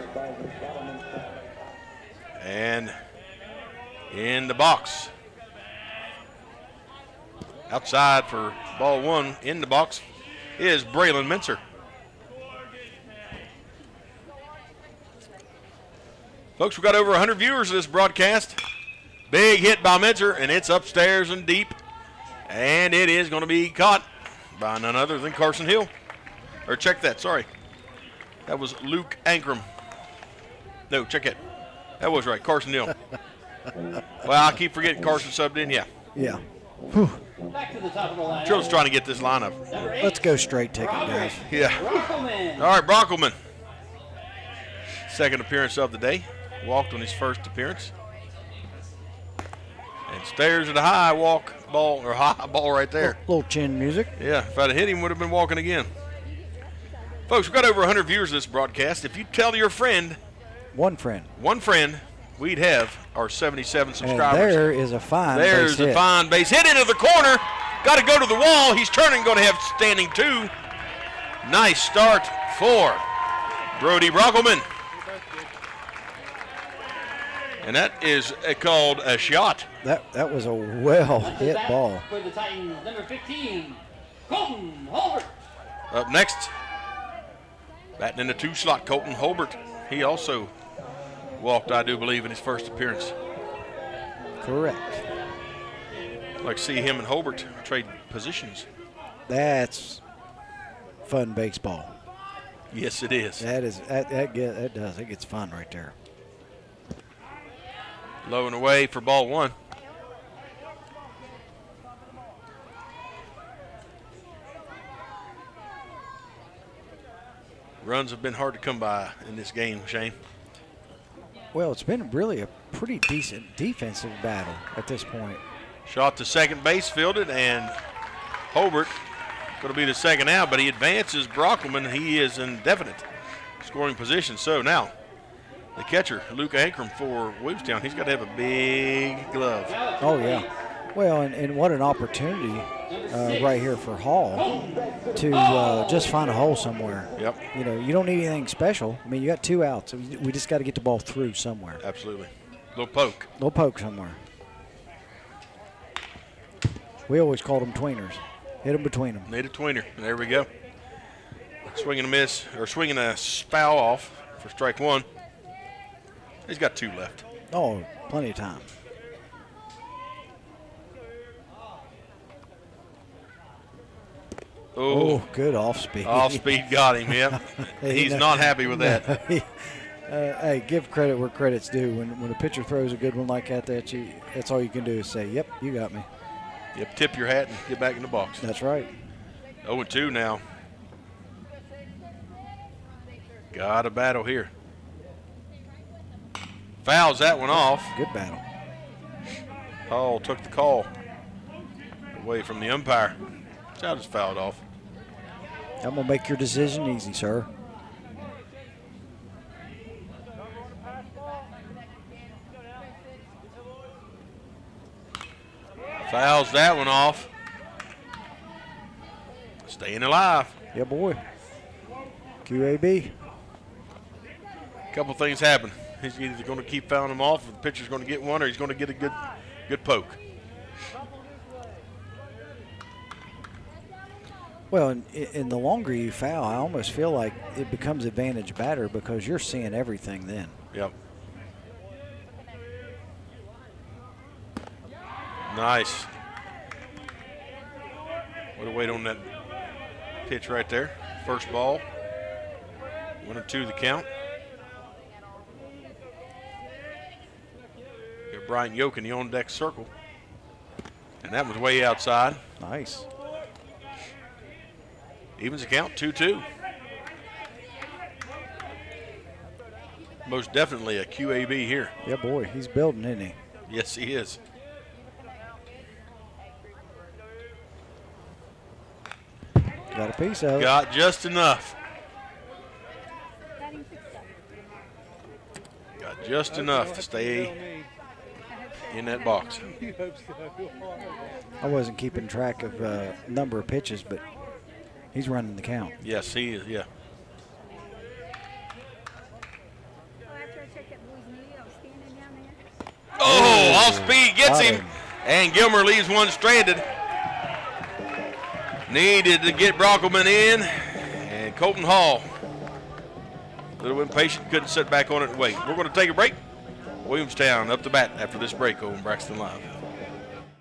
And in the box. Outside for ball one in the box is Braylon Mincer. Folks, we've got over 100 viewers of this broadcast. Big hit by Mincer, and it's upstairs and deep. And it is going to be caught by none other than Carson Hill. Or check that, sorry. That was Luke Ankrum. No, check it. That was right, Carson Hill. Well, I keep forgetting Carson subbed in, yeah. Yeah. Back to the top of the line. Joe's trying to get this lineup. Let's go straight ticket, guys. Yeah. All right, Brockelman. Second appearance of the day. Walked on his first appearance. And stares at a high ball right there. Little chin music. Yeah, if I'd have hit him, would have been walking again. Folks, we've got over 100 viewers of this broadcast. If you tell your friend. One friend, we'd have our 77 subscribers. And there is a fine There's base a hit. fine base hit into the corner. Got to go to the wall. He's turning, going to have standing 2. Nice start for Brody Brockelman. And that is called a shot. That was a well-hit ball. For the Titans, number 15, Colton Holbert. Up next, batting in the 2 slot, Colton Holbert. He also walked, I do believe, in his first appearance. Correct. I'd like to see him and Holbert trade positions. That's fun baseball. Yes, it is. That does. It gets fun right there. Low and away for ball one. Runs have been hard to come by in this game, Shane. Well, it's been really a pretty decent defensive battle at this point. Shot to second base, fielded, and Holbert going to be the second out, but he advances Brockelman. He is in definite scoring position. So now the catcher, Luke Ankrum for Williamstown, he's got to have a big glove. Oh, yeah. Well, and what an opportunity right here for Hall to just find a hole somewhere. Yep. You know, you don't need anything special. I mean, you got 2 outs. So we just got to get the ball through somewhere. Absolutely. Little poke. Little poke somewhere. We always called them tweeners. Hit them between them. Need a tweener. There we go. Swing and a miss, or swinging a foul off for strike one. He's got 2 left. Oh, plenty of time. Oh, good off speed. Off speed got him, yep. He's not happy with that. Hey, give credit where credit's due. When a pitcher throws a good one like that, that's all you can do is say, yep, you got me. Yep, tip your hat and get back in the box. That's right. 0-2 now. Got a battle here. Fouls that one off. Good battle. Hall took the call away from the umpire. That was fouled off. I'm going to make your decision easy, sir. Fouls that one off. Staying alive. Yeah, boy. QAB. A couple things happen. He's either going to keep fouling them off, or the pitcher's going to get one, or he's going to get a good poke. Well, and the longer you foul, I almost feel like it becomes advantage batter because you're seeing everything then. Yep. Nice. What a wait on that pitch right there. First ball. 1-2 the count. Got Brian Yoke in the on-deck circle. And that was way outside. Nice. Evens the count, 2-2. Most definitely a QAB here. Yeah, boy, he's building, isn't he? Yes, he is. Got a piece of it. Got just enough. Got just enough to stay in that box. I wasn't keeping track of number of pitches, but he's running the count. Yes, he is, yeah. Oh, off speed gets him. And Gilmer leaves one stranded. Needed to get Brockelman in. And Colton Hall, a little impatient, couldn't sit back on it and wait. We're going to take a break. Williamstown up to bat after this break on Braxton Live.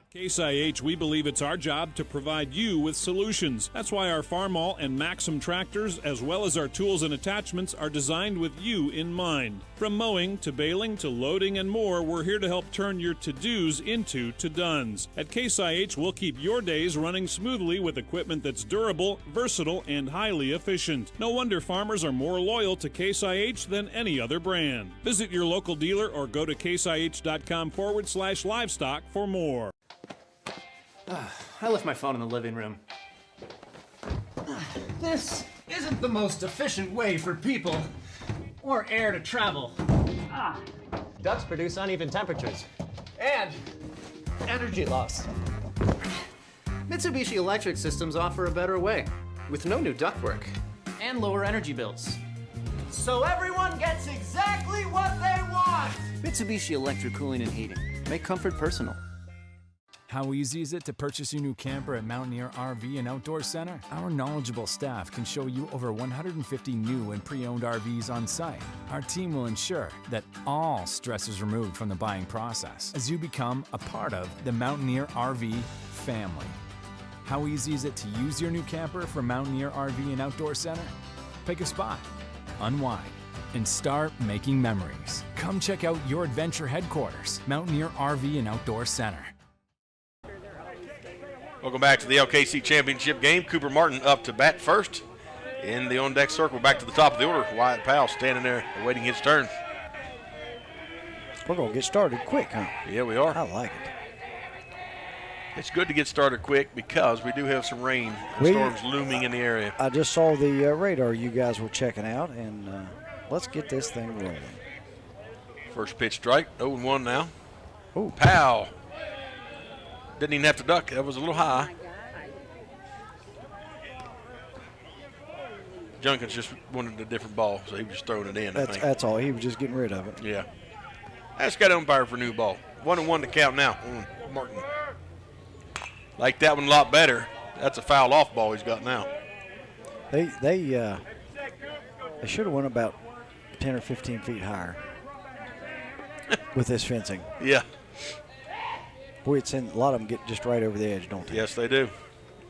Case IH, we believe it's our job to provide you with solutions. That's why our Farmall and Maxim tractors, as well as our tools and attachments, are designed with you in mind. From mowing to baling to loading and more, we're here to help turn your to-dos into to-dones. At Case IH, we'll keep your days running smoothly with equipment that's durable, versatile, and highly efficient. No wonder farmers are more loyal to Case IH than any other brand. Visit your local dealer or go to caseih.com/livestock for more. I left my phone in the living room. This isn't the most efficient way for people or air to travel. Ducts produce uneven temperatures and energy loss. Mitsubishi electric systems offer a better way with no new ductwork and lower energy bills. So everyone gets exactly what they want! Mitsubishi Electric Cooling and Heating. Make comfort personal. How easy is it to purchase your new camper at Mountaineer RV and Outdoor Center? Our knowledgeable staff can show you over 150 new and pre-owned RVs on site. Our team will ensure that all stress is removed from the buying process as you become a part of the Mountaineer RV family. How easy is it to use your new camper from Mountaineer RV and Outdoor Center? Pick a spot, unwind, and start making memories. Come check out your adventure headquarters, Mountaineer RV and Outdoor Center. Welcome back to the LKC Championship game. Cooper Martin up to bat first. In the on-deck circle, back to the top of the order. Wyatt Powell standing there awaiting his turn. We're going to get started quick, huh? Yeah, we are. I like it. It's good to get started quick because we do have some rain and storms looming in the area. I just saw the radar you guys were checking out, and let's get this thing rolling. First pitch strike, 0-1 now. Ooh. Powell. Didn't even have to duck. That was a little high. Junkins just wanted a different ball, so he was just throwing it in, I think. That's all. He was just getting rid of it. Yeah. That's got umpire for new ball. 1-1 to count now. Martin. Like that one a lot better. That's a foul off ball he's got now. They should have went about 10 or 15 feet higher with this fencing. Yeah. Boy, a lot of them get just right over the edge, don't they? Yes, they do.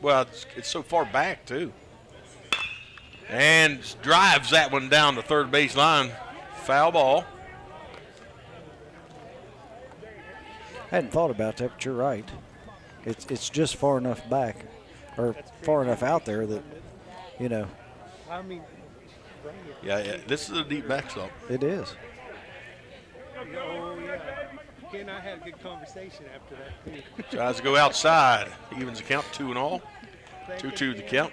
Well, it's so far back, too. And drives that one down the third base line. Foul ball. I hadn't thought about that, but you're right. It's just far enough back, or far enough out there that, you know. I mean, yeah, this is a deep backstop. It is. Oh, yeah. He and I had a good conversation after that, too. Tries to go outside. Evens the count, 2-0. 2-2 the count.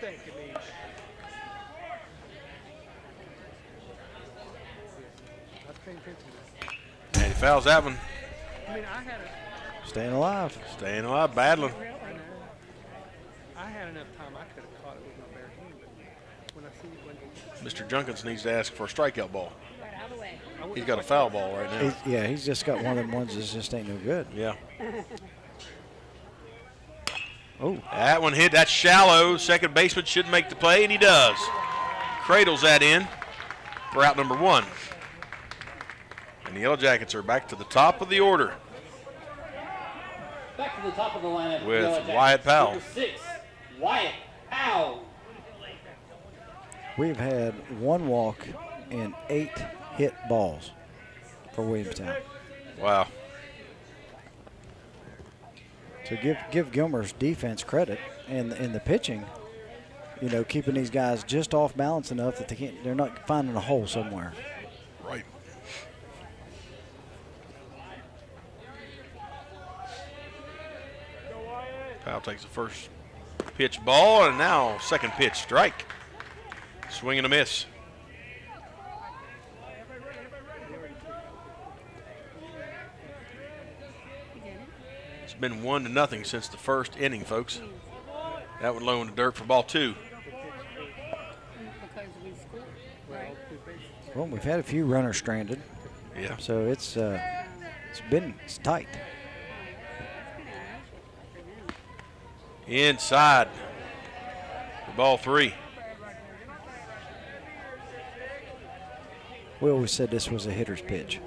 And he fouls that one. I mean, Staying alive. Staying alive, battling. I had enough time. I could have caught it with my bare hand, but when I see it, Mr. Junkins needs to ask for a strikeout ball. He's got a foul ball right now. He's just got one of them ones that just ain't no good. Yeah. Oh. That one hit. That's shallow. Second baseman should make the play, and he does. Cradles that in for out number 1. And the Yellow Jackets are back to the top of the order. Back to the top of the lineup with Wyatt Powell. Number 6, Wyatt Powell. We've had 1 walk and 8 hit balls for Williamstown. Wow. So give Gilmer's defense credit and the pitching, you know, keeping these guys just off balance enough that they're not finding a hole somewhere. Right. Powell takes the first pitch ball, and now second pitch strike. Swing and a miss. It's been 1-0 since the first inning, folks. That one low in the dirt for ball 2. Well, we've had a few runners stranded. Yeah. So it's tight. Inside for ball 3. We always said this was a hitter's pitch.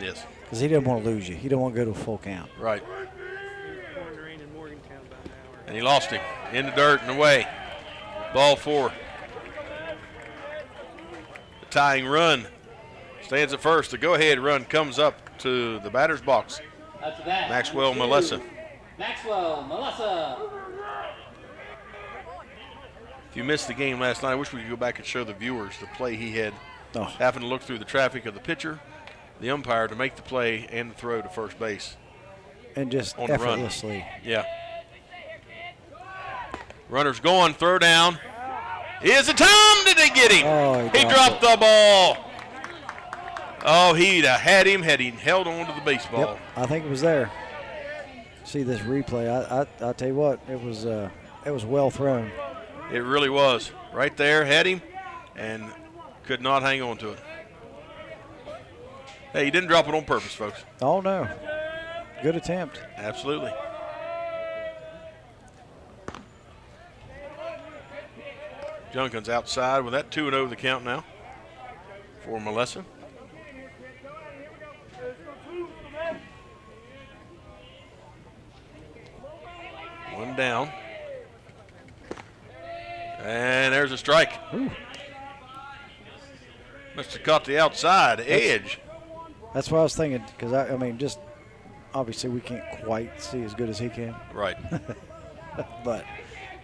Yes. Because he didn't want to lose you. He didn't want to go to a full count. Right. And he lost him in the dirt and away. Ball 4. The tying run stands at first. The go-ahead run comes up to the batter's box. After that, Maxwell Melissa. Maxwell Melissa. If you missed the game last night, I wish we could go back and show the viewers the play he had, having to look through the traffic of the pitcher, the umpire to make the play and the throw to first base. And just on effortlessly. Yeah. Runner's going, throw down. Is it time? Did they get him? Oh, he dropped the ball. Oh, he'd have had him had he held on to the baseball. Yep, I think it was there. See this replay. I tell you what, it was well thrown. It really was. Right there, had him, and could not hang on to it. Hey, he didn't drop it on purpose, folks. Oh, no. Good attempt. Absolutely. Junkins outside with that 2-0 the count now for Melissa. One down. And there's a strike. Ooh. Must have caught the outside edge. That's what I was thinking, because, I mean, just obviously we can't quite see as good as he can. Right. But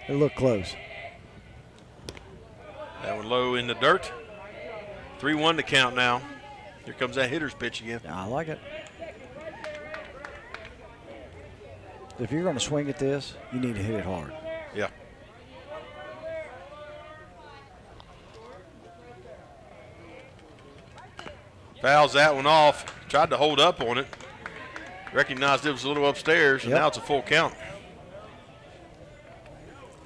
it looked close. That one low in the dirt. 3-1 to count now. Here comes that hitter's pitch again. I like it. If you're going to swing at this, you need to hit it hard. Yeah. Fouls that one off. Tried to hold up on it. Recognized it was a little upstairs, and now it's a full count.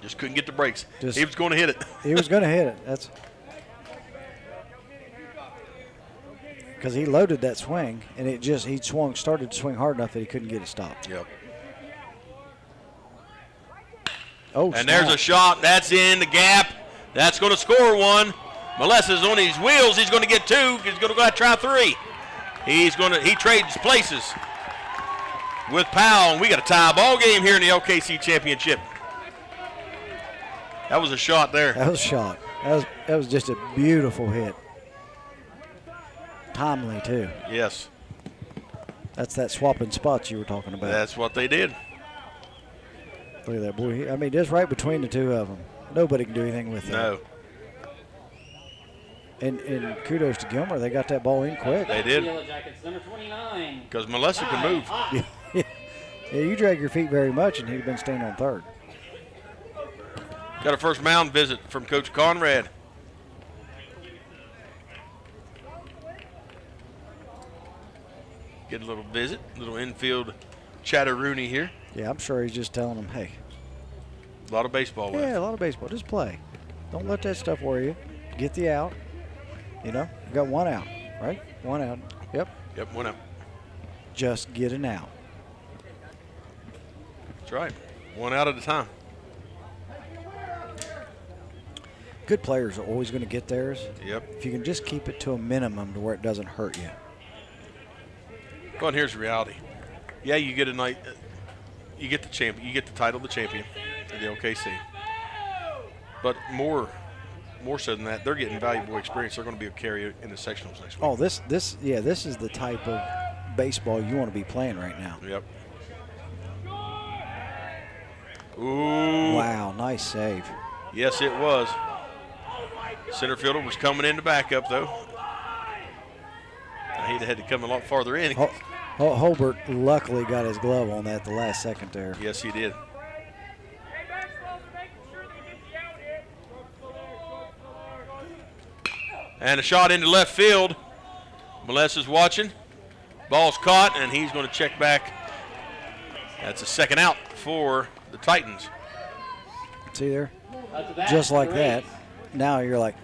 Just couldn't get the brakes. He was going to hit it. He was going to hit it. That's because he loaded that swing, and he started to swing hard enough that he couldn't get it stopped. Yep. Oh, and there's a shot. That's in the gap. That's going to score one. Molesa's on his wheels. He's going to get two. He's going to go out and try three. He trades places with Powell, and we got a tie ball game here in the LKC Championship. That was a shot there. That was a shot. That was just a beautiful hit. Timely, too. Yes. That's that swapping spots you were talking about. That's what they did. Look at that, boy. I mean, just right between the two of them. Nobody can do anything with that. No. And kudos to Gilmer. They got that ball in quick. They did. Because Melissa can move. Yeah, you drag your feet very much, and he'd have been staying on third. Got a first mound visit from Coach Conrad. Get a little visit, a little infield chatteroony here. Yeah, I'm sure he's just telling them, hey. A lot of baseball left. Yeah, a lot of baseball. Just play. Don't let that stuff worry you. Get the out. You know, you got one out, right? One out. Yep. Yep, one out. Just get an out. That's right. One out at a time. Good players are always going to get theirs. Yep. If you can just keep it to a minimum to where it doesn't hurt you. Well, and here's the reality. Yeah, you get a night. You get the champion. You get the title of the champion of the LKC. But more so than that, they're getting valuable experience. They're going to be a carrier in the sectionals next week. Oh, this is the type of baseball you want to be playing right now. Yep. Ooh. Wow, nice save. Yes, it was. Center fielder was coming in to back up, though. He'd had to come a lot farther in. Holbert luckily got his glove on that the last second there. Yes, he did. And a shot into left field. Molesa's watching. Ball's caught, and he's going to check back. That's a second out for the Titans. See there? Just like that. Now you're like,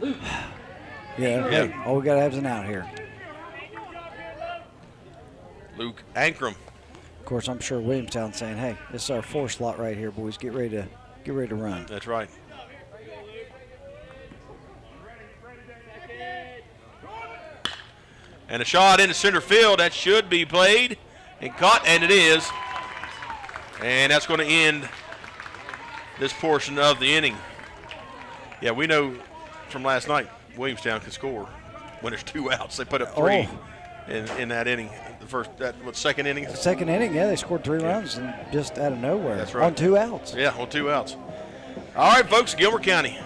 yeah, hey, all we got to have is an out here. Luke Ankrum. Of course, I'm sure Williamstown's saying, hey, this is our 4 slot right here, boys. Get ready to run. That's right. And a shot into center field. That should be played and caught, and it is. And that's going to end this portion of the inning. Yeah, we know from last night, Williamstown can score when there's 2 outs. They put up 3 in that inning. Second inning? Second inning, yeah, they scored 3 runs and just out of nowhere. That's right. On 2 outs. Yeah, on 2 outs. All right, folks, Gilmer County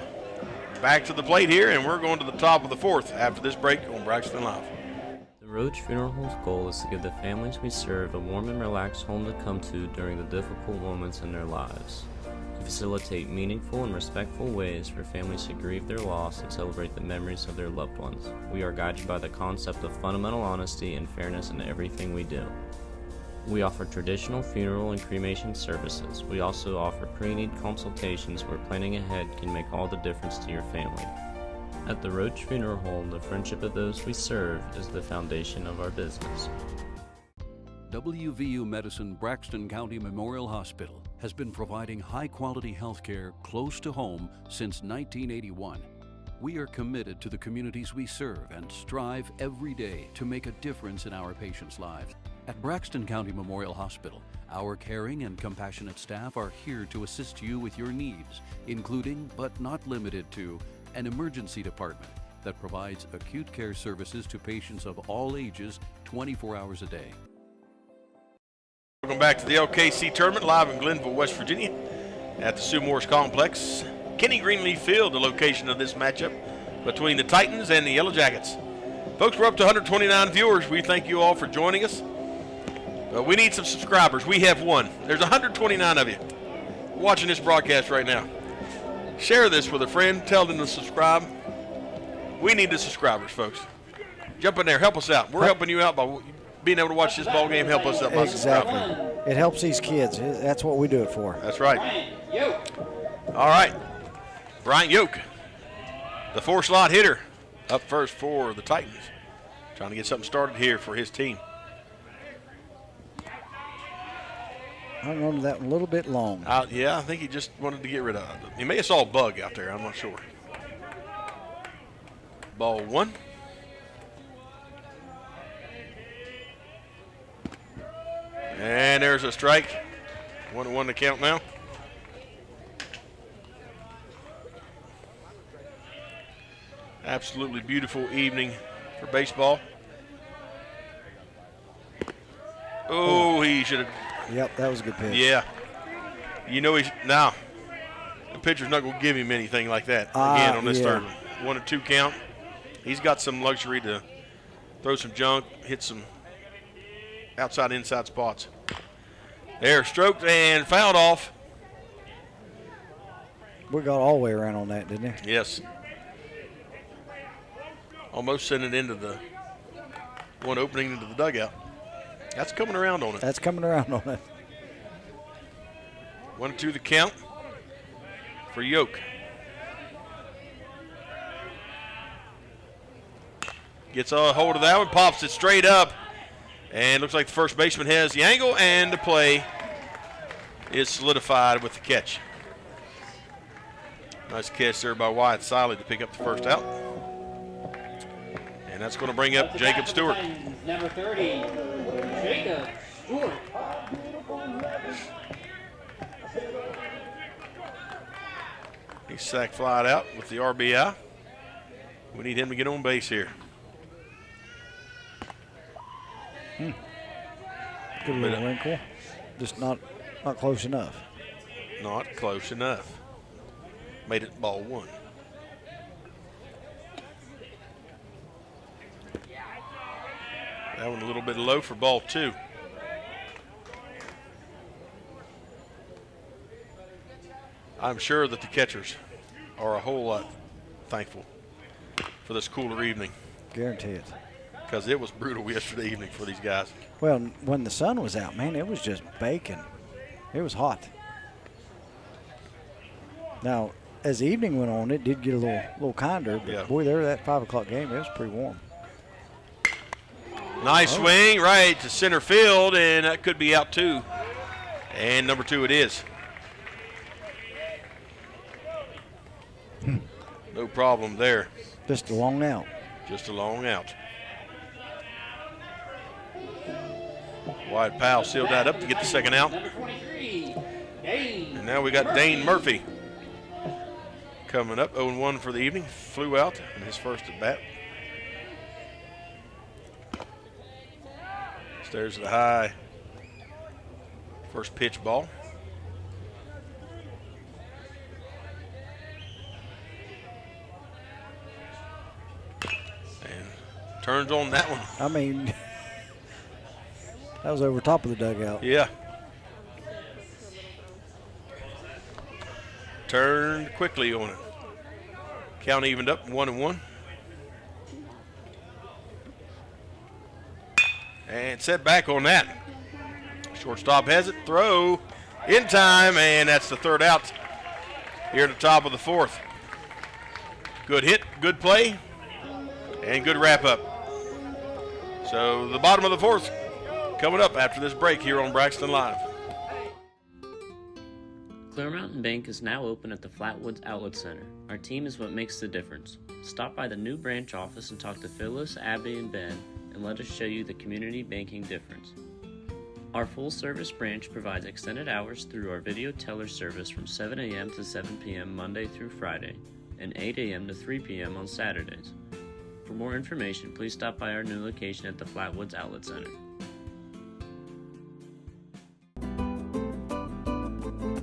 back to the plate here, and we're going to the top of the 4th after this break on Braxton Live. The Roach Funeral Home's goal is to give the families we serve a warm and relaxed home to come to during the difficult moments in their lives. To facilitate meaningful and respectful ways for families to grieve their loss and celebrate the memories of their loved ones. We are guided by the concept of fundamental honesty and fairness in everything we do. We offer traditional funeral and cremation services. We also offer pre-need consultations where planning ahead can make all the difference to your family. At the Roach Funeral Home, the friendship of those we serve is the foundation of our business. WVU Medicine Braxton County Memorial Hospital has been providing high-quality health care close to home since 1981. We are committed to the communities we serve and strive every day to make a difference in our patients' lives. At Braxton County Memorial Hospital, our caring and compassionate staff are here to assist you with your needs, including but not limited to an emergency department, that provides acute care services to patients of all ages 24 hours a day. Welcome back to the LKC Tournament, live in Glenville, West Virginia, at the Sue Morris Complex. Kenny Greenleaf Field, the location of this matchup between the Titans and the Yellow Jackets. Folks, we're up to 129 viewers. We thank you all for joining us. We need some subscribers. We have one. There's 129 of you watching this broadcast right now. Share this with a friend. Tell them to subscribe. We need the subscribers, folks. Jump in there. Help us out. We're helping you out by being able to watch this ball game. Help us out by subscribing. Exactly. It helps these kids. That's what we do it for. That's right. All right. Bryant Yoke, the 4-slot hitter, up first for the Titans. Trying to get something started here for his team. Hung on to that one a little bit long. Yeah, I think he just wanted to get rid of it. He may have saw a bug out there. I'm not sure. Ball 1. And there's a strike. 1-1 to count now. Absolutely beautiful evening for baseball. Oh, he should have. Yep, that was a good pitch. Yeah. You know, now, the pitcher's not going to give him anything like that again on this third one. 1-2 count. He's got some luxury to throw some junk, hit some outside, inside spots. There, stroked and fouled off. We got all the way around on that, didn't we? Yes. Almost sent it into the one opening into the dugout. That's coming around on it. That's coming around on it. 1-2 the count for Yoke. Gets a hold of that one, pops it straight up, and looks like the first baseman has the angle, and the play is solidified with the catch. Nice catch there by Wyatt Siley to pick up the first out. And that's going to bring up Jacob Stewart. Number 30, Jacob Stewart. He sack flied out with the RBI. We need him to get on base here. Good little wrinkle. Just not close enough. Not close enough. Made it ball 1. That one a little bit low for ball 2. I'm sure that the catchers are a whole lot thankful for this cooler evening. Guarantee it. Because it was brutal yesterday evening for these guys. Well, when the sun was out, man, it was just baking. It was hot. Now, as the evening went on, it did get a little kinder. But boy, there that 5 o'clock game, it was pretty warm. Nice swing right to center field, and that could be out too. And number 2 it is. No problem there. Just a long out. Just a long out. Wyatt Powell sealed that up to get the second out. And now we got Dane Murphy coming up. 0-1 for the evening. Flew out in his first at bat. Stairs to the high. First pitch ball. And turns on that one. I mean, that was over top of the dugout. Yeah. Turned quickly on it. Count evened up 1-1. And set back on that. Shortstop has it. Throw in time, and that's the third out here at the top of the 4th. Good hit, good play, and good wrap up. So the bottom of the 4th coming up after this break here on Braxton Live. Clear Mountain Bank is now open at the Flatwoods Outlet Center. Our team is what makes the difference. Stop by the new branch office and talk to Phyllis, Abby, and Ben, and let us show you the community banking difference. Our full-service branch provides extended hours through our video teller service from 7 a.m. to 7 p.m. Monday through Friday, and 8 a.m. to 3 p.m. on Saturdays. For more information, please stop by our new location at the Flatwoods Outlet Center.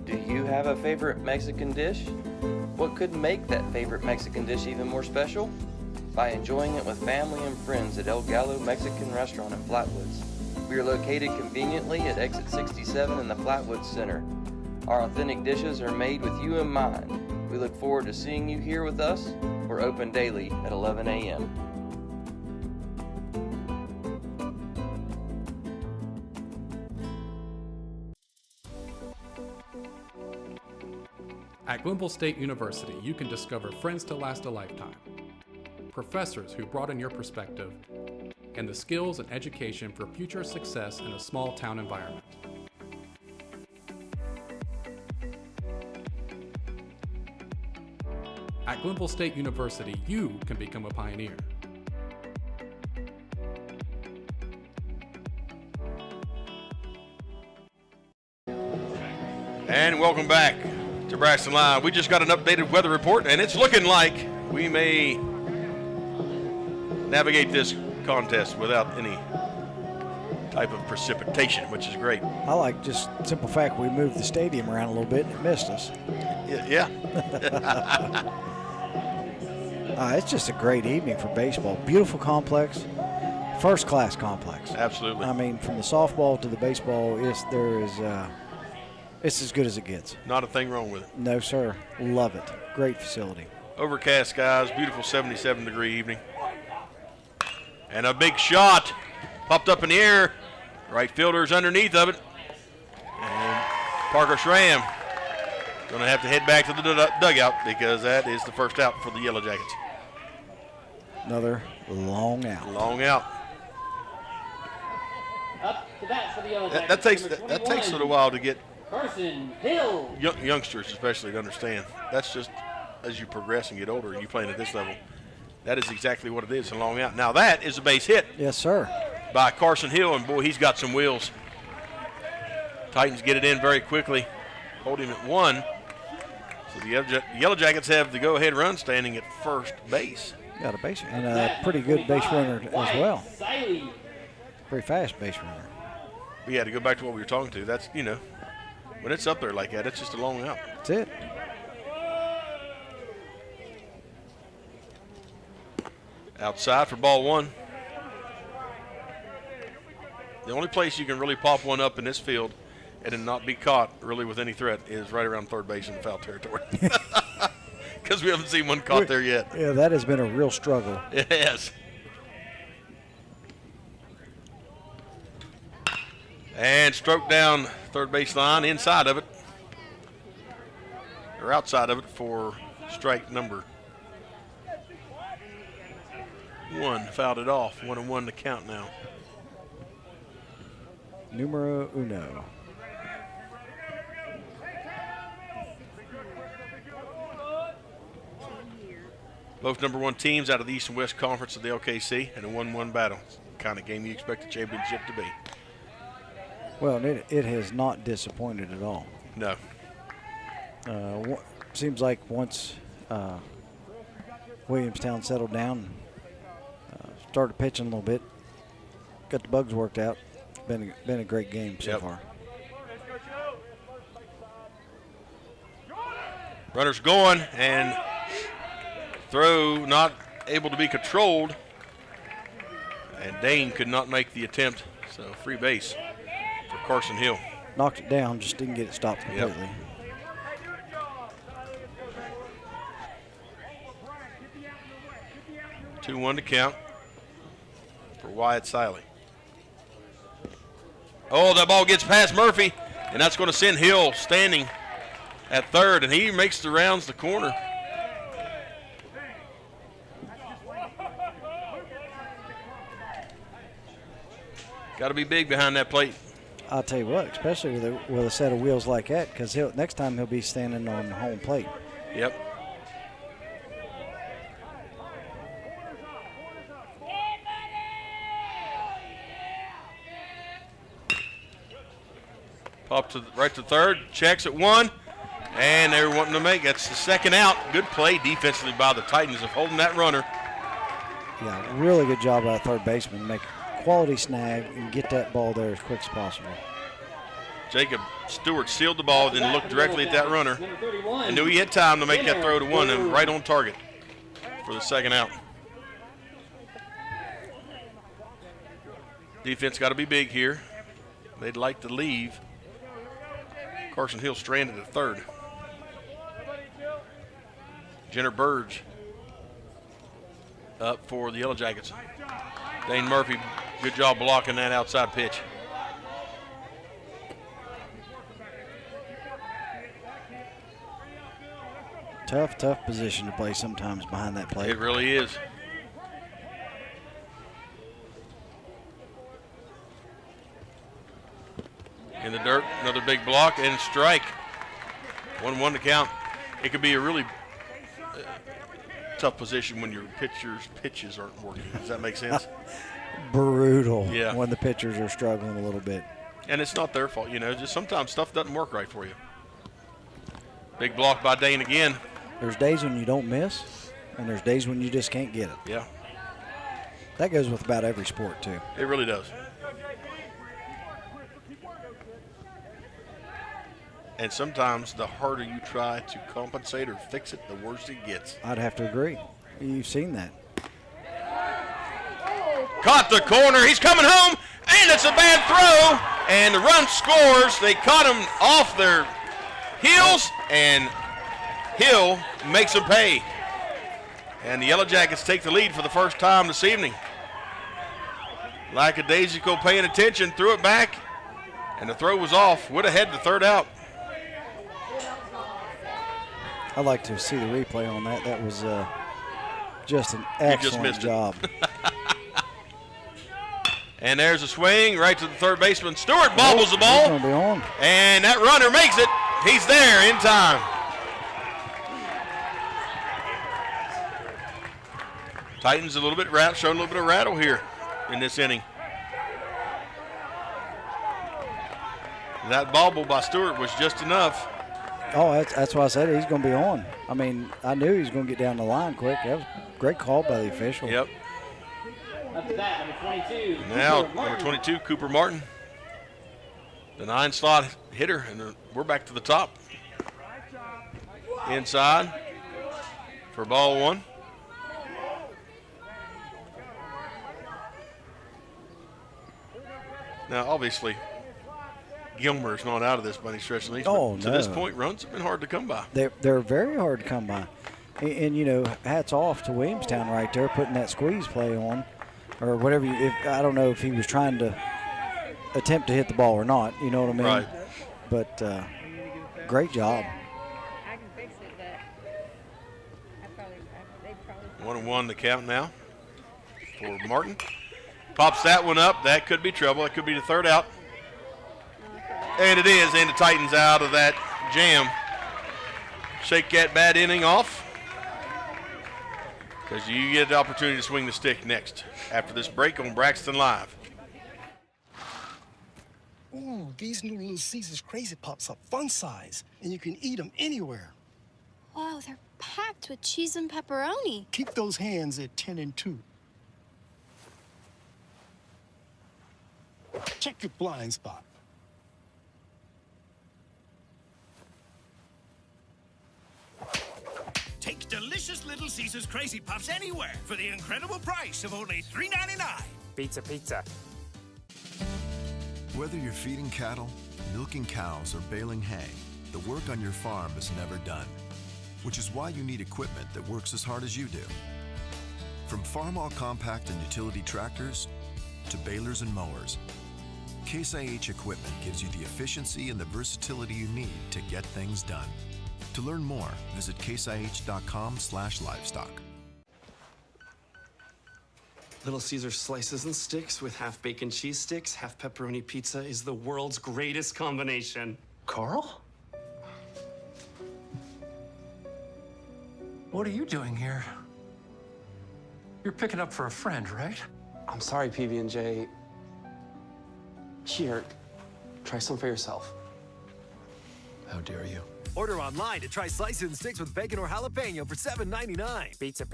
Do you have a favorite Mexican dish? What could make that favorite Mexican dish even more special? By enjoying it with family and friends at El Gallo Mexican Restaurant in Flatwoods. We are located conveniently at exit 67 in the Flatwoods Center. Our authentic dishes are made with you in mind. We look forward to seeing you here with us. We're open daily at 11 a.m. At Glenville State University, you can discover friends to last a lifetime, professors who broaden your perspective, and the skills and education for future success in a small town environment. At Glenville State University, you can become a pioneer. And welcome back to Braxton Live. We just got an updated weather report, and it's looking like we may navigate this contest without any type of precipitation, which is great. I like just simple fact we moved the stadium around a little bit and it missed us. Yeah. It's just a great evening for baseball. Beautiful complex, first class complex. Absolutely. I mean, from the softball to the baseball, it's as good as it gets. Not a thing wrong with it. No, sir. Love it. Great facility. Overcast skies, beautiful 77-degree evening. And a big shot popped up in the air. Right fielder's underneath of it. And Parker Schramm going to have to head back to the dugout because that is the first out for the Yellow Jackets. Another long out. Long out. Up to bat for the Yellow Jackets. That takes a little while to get Carson Hill. youngsters especially to understand. That's just as you progress and get older and you playing at this level. That is exactly what it is, a long out. Now that is a base hit. Yes, sir. By Carson Hill, and boy, he's got some wheels. Titans get it in very quickly. Hold him at 1. So the Yellow Jackets have the go-ahead run standing at first base. Got a base and a pretty good base runner as well. Pretty fast base runner. But yeah, to go back to what we were talking to, that's, when it's up there like that, it's just a long out. That's it. Outside for ball 1. The only place you can really pop one up in this field and then not be caught really with any threat is right around third base in the foul territory. Because we haven't seen one caught there yet. Yeah, that has been a real struggle. Yes. And stroke down third base line, inside of it. Or outside of it for strike number 1. Fouled it off. 1-1 to count now. Numero uno. Both number 1 teams out of the East and West Conference of the LKC in a 1-1 battle. It's the kind of game you expect a championship to be. Well, it has not disappointed at all. No. Seems like once Williamstown settled down, started pitching a little bit, got the bugs worked out. Been a great game so far. Runners going, and throw not able to be controlled. And Dane could not make the attempt, so free base for Carson Hill. Knocked it down, just didn't get it stopped completely. 2-1 to count for Wyatt Siley. Oh, that ball gets past Murphy, and that's going to send Hill standing at third, and he makes the rounds the corner. Got to be big behind that plate. I'll tell you what, especially with a set of wheels like that, because next time he'll be standing on home plate. Yep. Pop to right to third, checks at 1, and they were wanting to make. That's the second out. Good play defensively by the Titans of holding that runner. Yeah, really good job by the third baseman to make a quality snag and get that ball there as quick as possible. Jacob Stewart sealed the ball, then looked directly at that runner and knew he had time to make that throw to one and right on target for the second out. Defense got to be big here. They'd like to leave Carson Hill stranded at third. Jenner Burge up for the Yellow Jackets. Dane Murphy, good job blocking that outside pitch. Tough position to play sometimes behind that plate. It really is. In the dirt, another big block and strike. 1-1 to count. It could be a really tough position when your pitches aren't working. Does that make sense? Brutal Yeah. when the pitchers are struggling a little bit. And it's not their fault, you know, just sometimes stuff doesn't work right for you. Big block by Dane again. There's days when you don't miss, and there's days when you just can't get it. Yeah. That goes with about every sport, too. It really does. And sometimes the harder you try to compensate or fix it, the worse it gets. I'd have to agree. You've seen that. Caught the corner. He's coming home, and it's a bad throw. And the run scores. They caught him off their heels, and Hill makes them pay. And the Yellow Jackets take the lead for the first time this evening. Lackadaisical paying attention, threw it back, and the throw was off. Would have had the third out. I'd like to see the replay on that. That was just an excellent job. And there's a swing right to the third baseman. Stewart bobbles the ball. He's gonna be on. And that runner makes it. He's there in time. Titans a little bit showing a little bit of rattle here in this inning. That bobble by Stewart was just enough. Oh, that's why I said he's going to be on. I mean, I knew he was going to get down the line quick. That was a great call by the official. Yep. Up to that, number 22. Now, number 22, Cooper Martin. The 9-slot hitter, and we're back to the top. Inside for ball one. Now, obviously, Gilmer's not out of this by any stretch of the leash. Oh, to this point, runs have been hard to come by. They're very hard to come by. And, you know, hats off to Williamstown right there putting that squeeze play on or whatever. I don't know if he was trying to attempt to hit the ball or not. You know what I mean? Right. But great job. 1-1 the count now for Martin. Pops that one up. That could be trouble. That could be the third out. And it is. And the Titans out of that jam. Shake that bad inning off, because you get the opportunity to swing the stick next after this break on Braxton Live. Ooh, these new Little Caesars Crazy Pops are fun size, and you can eat them anywhere. Wow, they're packed with cheese and pepperoni. Keep those hands at 10 and 2. Check your blind spot. Take delicious Little Caesars Crazy Puffs anywhere for the incredible price of only $3.99. Pizza. Whether you're feeding cattle, milking cows, or baling hay, the work on your farm is never done, which is why you need equipment that works as hard as you do. From Farmall compact and utility tractors to balers and mowers, Case IH equipment gives you the efficiency and the versatility you need to get things done. To learn more, visit caseih.com/livestock. Little Caesar slices and sticks with half bacon cheese sticks, half pepperoni pizza is the world's greatest combination. Carl? What are you doing here? You're picking up for a friend, right? I'm sorry, PB&J. Here, try some for yourself. How dare you? Order online to try slices and sticks with bacon or jalapeno for $7.99. Pizza.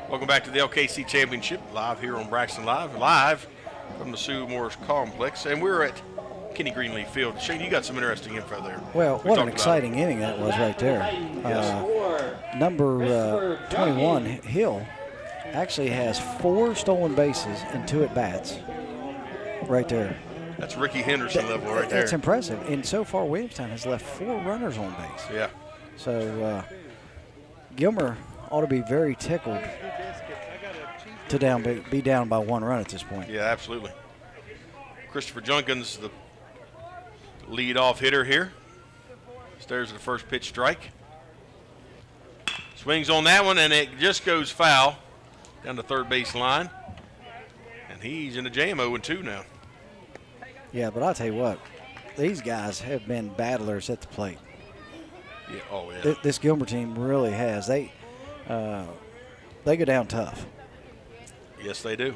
Welcome back to the LKC Championship, live here on Braxton live from the Sue Morris Complex, and we're at Kenny Greenleaf Field. Shane, you got some interesting info there. Well, what an exciting inning that was right there. Number 21, Hill, actually has 4 stolen bases and 2 at-bats right there. That's Ricky Henderson level right there. That's impressive. And so far, Williamstown has left 4 runners on base. Yeah. So Gilmer ought to be very tickled to be down by 1 run at this point. Yeah, absolutely. Christopher Junkins, the lead-off hitter here. Stares at the first pitch strike. Swings on that one, and it just goes foul down the third base line. And he's in the jam 0-2 now. Yeah, but I'll tell you what, these guys have been battlers at the plate. Yeah, oh yeah. This Gilmer team really has. They go down tough. Yes, they do.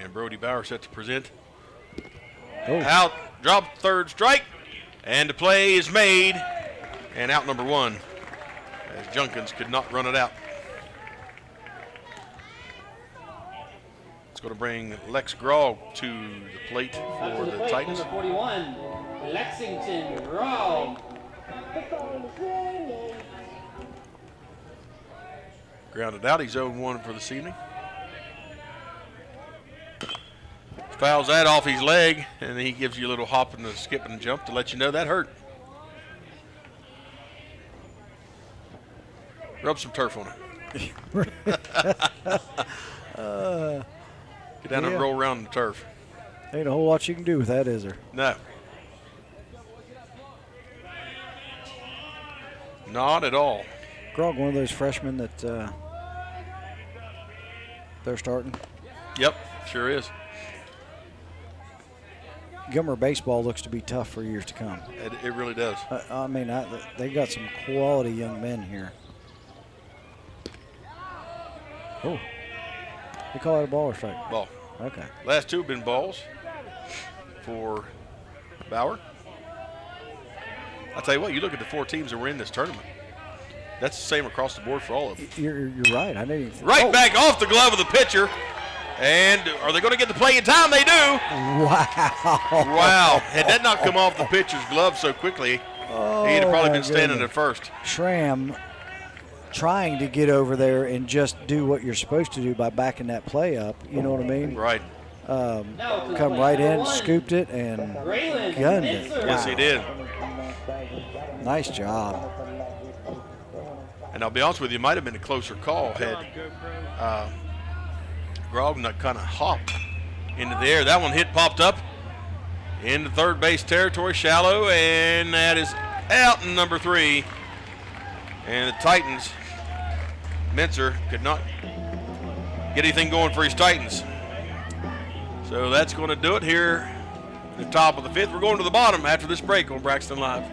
And Brody Bauer set to present. Oh. Out, drop third strike, and the play is made, and out number 1, as Junkins could not run it out. It's going to bring Lex Grog to the plate for the Titans. Number 41, Lexington Grog. Grounded out, he's 0-1 for this evening. Fouls that off his leg, and he gives you a little hop and a skip and jump to let you know that hurt. Rub some turf on it. Get down and roll around the turf. Ain't a whole lot you can do with that, is there? No. Not at all. Grog, one of those freshmen that they're starting. Yep, sure is. Gilmer baseball looks to be tough for years to come. It really does. I mean, they got some quality young men here. Oh, you call that a ball or strike? Ball. Okay. Last 2 have been balls for Bauer. I'll tell you what, you look at the 4 teams that were in this tournament. That's the same across the board for all of them. You're right. I didn't even right back off the glove of the pitcher. And are they going to get the play in time? They do. Wow. Wow. Had that not come off the pitcher's glove so quickly, he'd have probably been standing at first. Schramm trying to get over there and just do what you're supposed to do by backing that play up. You know what I mean? Right. Come right in, scooped it, and gunned it. Wow. Yes, he did. Nice job. And I'll be honest with you, it might have been a closer call had Grog not kind of hopped into the air. That one popped up into third base territory, shallow, and that is out in number 3. And the Titans, Mentzer could not get anything going for his Titans. So that's going to do it here at the top of the 5th. We're going to the bottom after this break on Braxton Live.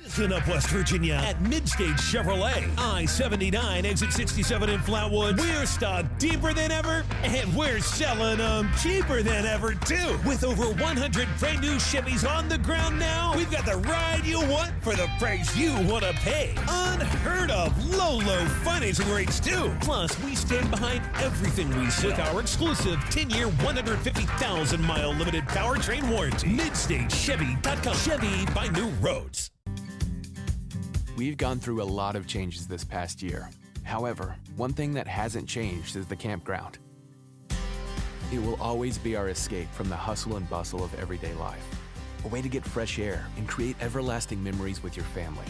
Listen up, West Virginia, at Mid State Chevrolet, I-79, exit 67 in Flatwood. We're stocked deeper than ever, and we're selling them cheaper than ever, too. With over 100 brand new Chevys on the ground now, we've got the ride you want for the price you want to pay. Unheard of low financing rates, too. Plus, we stand behind everything we say with our exclusive 10-year, 150,000-mile limited powertrain warranty. MidStateChevy.com. Chevy by New Roads. We've gone through a lot of changes this past year. However, one thing that hasn't changed is the campground. It will always be our escape from the hustle and bustle of everyday life. A way to get fresh air and create everlasting memories with your family.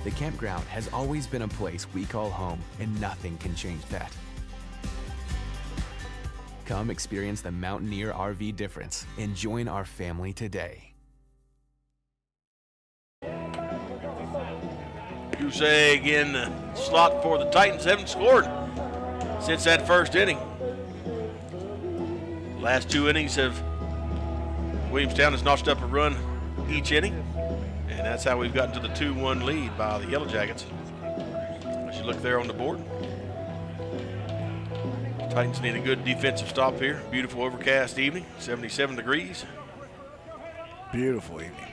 The campground has always been a place we call home, and nothing can change that. Come experience the Mountaineer RV difference and join our family today. Gusay in the slot for the Titans. Haven't scored since that first inning. Last 2 innings have Williamstown has notched up a run each inning, and that's how we've gotten to the 2-1 lead by the Yellow Jackets. As you look there on the board, Titans need a good defensive stop here. Beautiful overcast evening, 77 degrees. Beautiful evening.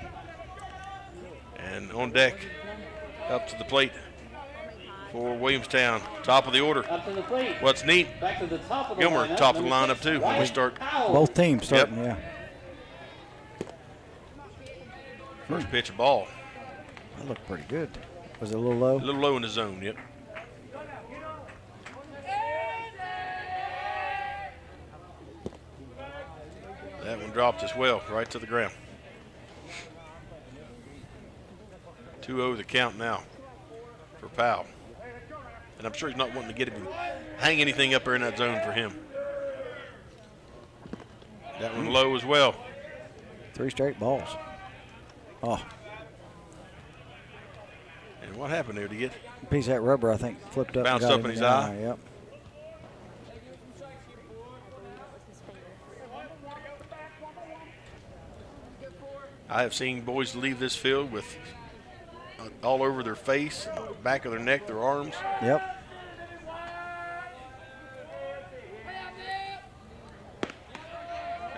And on deck, up to the plate for Williamstown, top of the order. Up to the plate. What's neat, Back to the top of the Gilmer lineup, top of the number lineup 6, too when we start. Both teams starting, yeah. First pitch of ball. That looked pretty good. Was it a little low? A little low in the zone, yep. That one dropped as well, right to the ground. 2-0 the count now for Powell. And I'm sure he's not wanting to get him, hang anything up there in that zone for him. That one low as well. 3 straight balls. Oh. And what happened there to get? A piece of that rubber, I think, flipped up. Bounced and got up him in his the eye? Yep. I have seen boys leave this field with all over their face, back of their neck, their arms. Yep.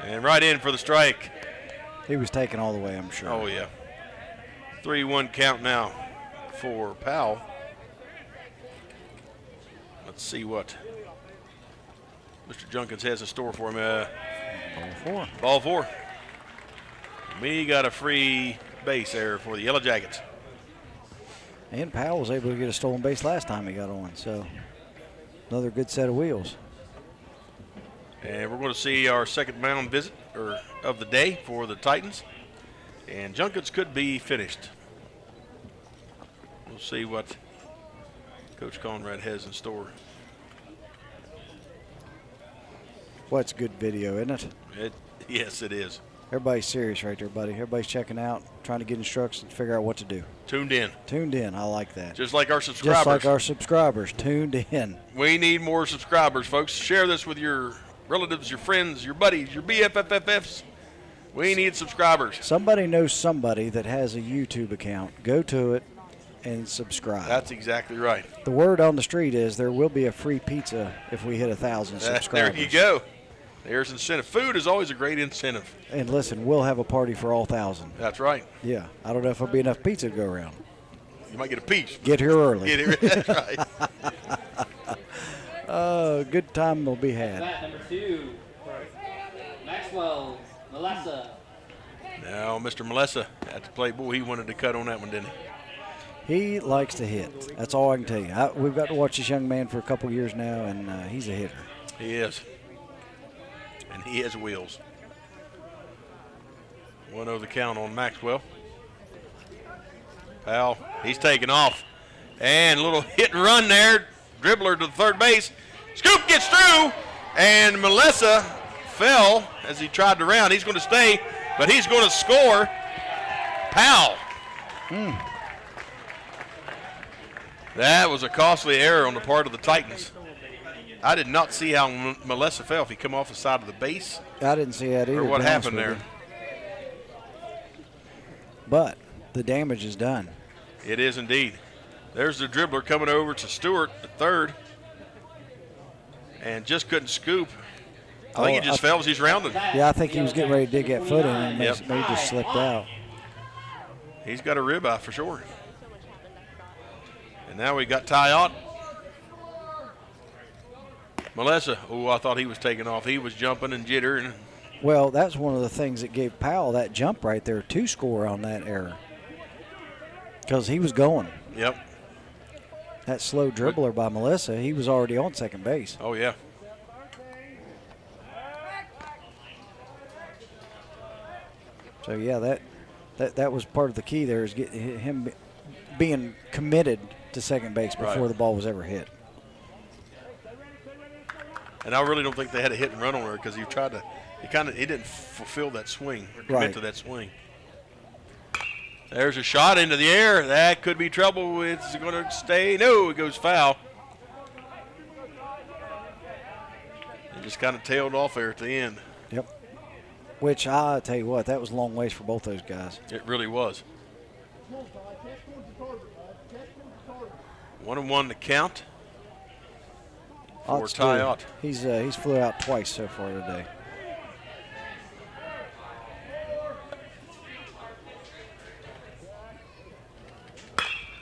And right in for the strike. He was taken all the way, I'm sure. Oh, yeah. 3-1 count now for Powell. Let's see what Mr. Junkins has in store for him. Ball 4. Ball 4. We got a free base there for the Yellow Jackets. And Powell was able to get a stolen base last time he got on, so another good set of wheels. And we're going to see our second mound visit of the day for the Titans. And Junkins could be finished. We'll see what Coach Conrad has in store. Well, it's good video, isn't it? Yes, it is. Everybody's serious right there, buddy. Everybody's checking out, trying to get instructions, figure out what to do. Tuned in. Tuned in. I like that. Just like our subscribers. Just like our subscribers. Tuned in. We need more subscribers, folks. Share this with your relatives, your friends, your buddies, your BFFFs. We need subscribers. Somebody knows somebody that has a YouTube account. Go to it and subscribe. That's exactly right. The word on the street is there will be a free pizza if we hit 1,000 subscribers. There you go. There's incentive. Food is always a great incentive. And listen, we'll have a party for all 1,000. That's right. Yeah. I don't know if there'll be enough pizza to go around. You might get a piece. Get here early. Get here. That's right. Good time will be had. Bat number 2, Maxwell, Melissa. Now, Mr. Melissa at the plate. Boy, he wanted to cut on that one, didn't he? He likes to hit. That's all I can tell you. We've got to watch this young man for a couple years now, and he's a hitter. He is. And he has wheels. 1-0 the count on Maxwell. Powell, he's taking off. And a little hit and run there. Dribbler to the third base. Scoop gets through. And Melissa fell as he tried to round. He's going to stay, but he's going to score. Powell. That was a costly error on the part of the Titans. I did not see how Melissa fell. If he come off the side of the base. I didn't see that either. Or what happened there. But the damage is done. It is indeed. There's the dribbler coming over to Stewart at third. And just couldn't scoop. I think he just fell as he's rounded. Yeah, I think he was getting ready to dig that foot in and maybe just slipped out. He's got a ribeye for sure. And now we got Tyott. Melissa, I thought he was taking off. He was jumping and jittering. Well, that's one of the things that gave Powell that jump right there to score on that error. Because he was going. Yep. That slow dribbler by Melissa, he was already on second base. Oh, yeah. So, yeah, that was part of the key there is him being committed to second base before the ball was ever hit. And I really don't think they had a hit and run on her because he tried to, he didn't fulfill that swing or commit to that swing. There's a shot into the air. That could be trouble. It's going to stay. No, it goes foul. It just kind of tailed off there at the end. Yep. Which, I tell you what, that was a long ways for both those guys. It really was. 1-1 to count for Tyott. He's flew out twice so far today.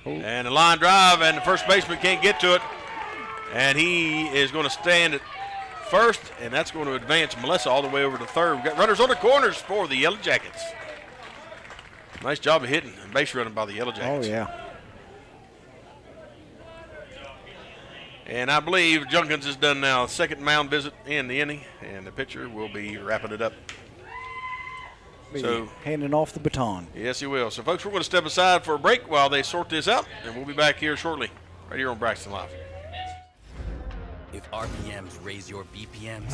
And the line drive, and the first baseman can't get to it. And he is going to stand at first, and that's going to advance Melissa all the way over to third. We've got runners on the corners for the Yellow Jackets. Nice job of hitting and base running by the Yellow Jackets. Oh, yeah. And I believe Junkins has done now second mound visit in the inning, and the pitcher will be wrapping it up. So handing off the baton. Yes, he will. So, folks, we're going to step aside for a break while they sort this out, and we'll be back here shortly, right here on Braxton Live. If RPMs raise your BPMs,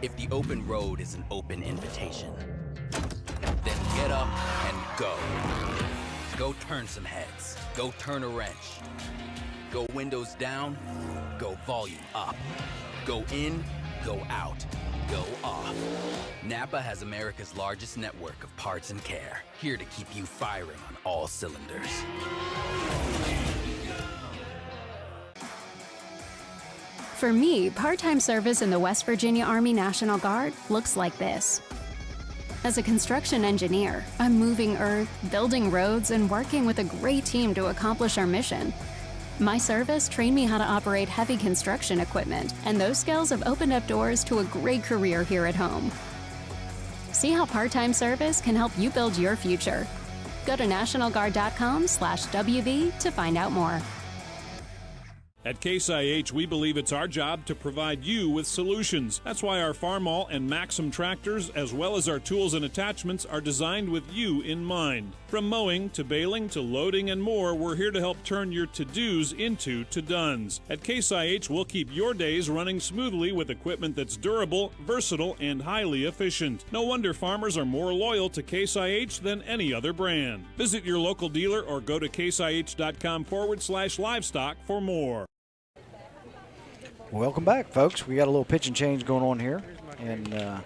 if the open road is an open invitation, then get up and go. Go turn some heads. Go turn a wrench. Go windows down. Go volume up. Go in. Go out. Go off. NAPA has America's largest network of parts and care, here to keep you firing on all cylinders. For me, part-time service in the West Virginia Army National Guard looks like this. As a construction engineer, I'm moving earth, building roads, and working with a great team to accomplish our mission. My service trained me how to operate heavy construction equipment, and those skills have opened up doors to a great career here at home. See how part-time service can help you build your future. Go to nationalguard.com/WV to find out more. At Case IH, we believe it's our job to provide you with solutions. That's why our Farmall and Maxim tractors, as well as our tools and attachments, are designed with you in mind. From mowing to baling to loading and more, we're here to help turn your to-dos into to-dones. At Case IH, we'll keep your days running smoothly with equipment that's durable, versatile, and highly efficient. No wonder farmers are more loyal to Case IH than any other brand. Visit your local dealer or go to caseih.com/livestock for more. Welcome back, folks. We got a little pitch and change going on here, and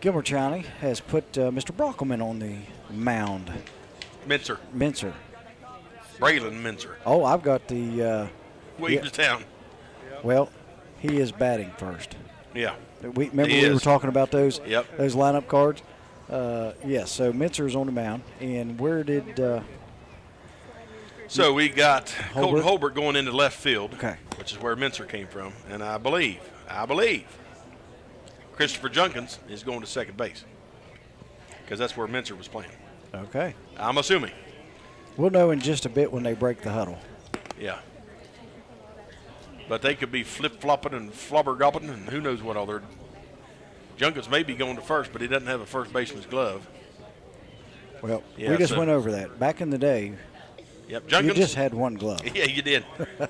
Gilmer County has put Mr. Brockelman on the mound. Mincer. Braylon Mincer. Oh, I've got the Williamstown. Well, he is batting first. Yeah. We were talking about those lineup cards. Yes, so Mincer's on the mound, and where did? So we got Colton Holbert going into left field, okay, which is where Mincer came from, and I believe Christopher Junkins is going to second base because that's where Mincer was playing. Okay. I'm assuming. We'll know in just a bit when they break the huddle. Yeah. But they could be flip-flopping and flubber-gobbing and who knows what all they're. Junkins may be going to first, but he doesn't have a first baseman's glove. Well, we just went over that. Back in the day, yep, Junkins, you just had one glove. Yeah, you did.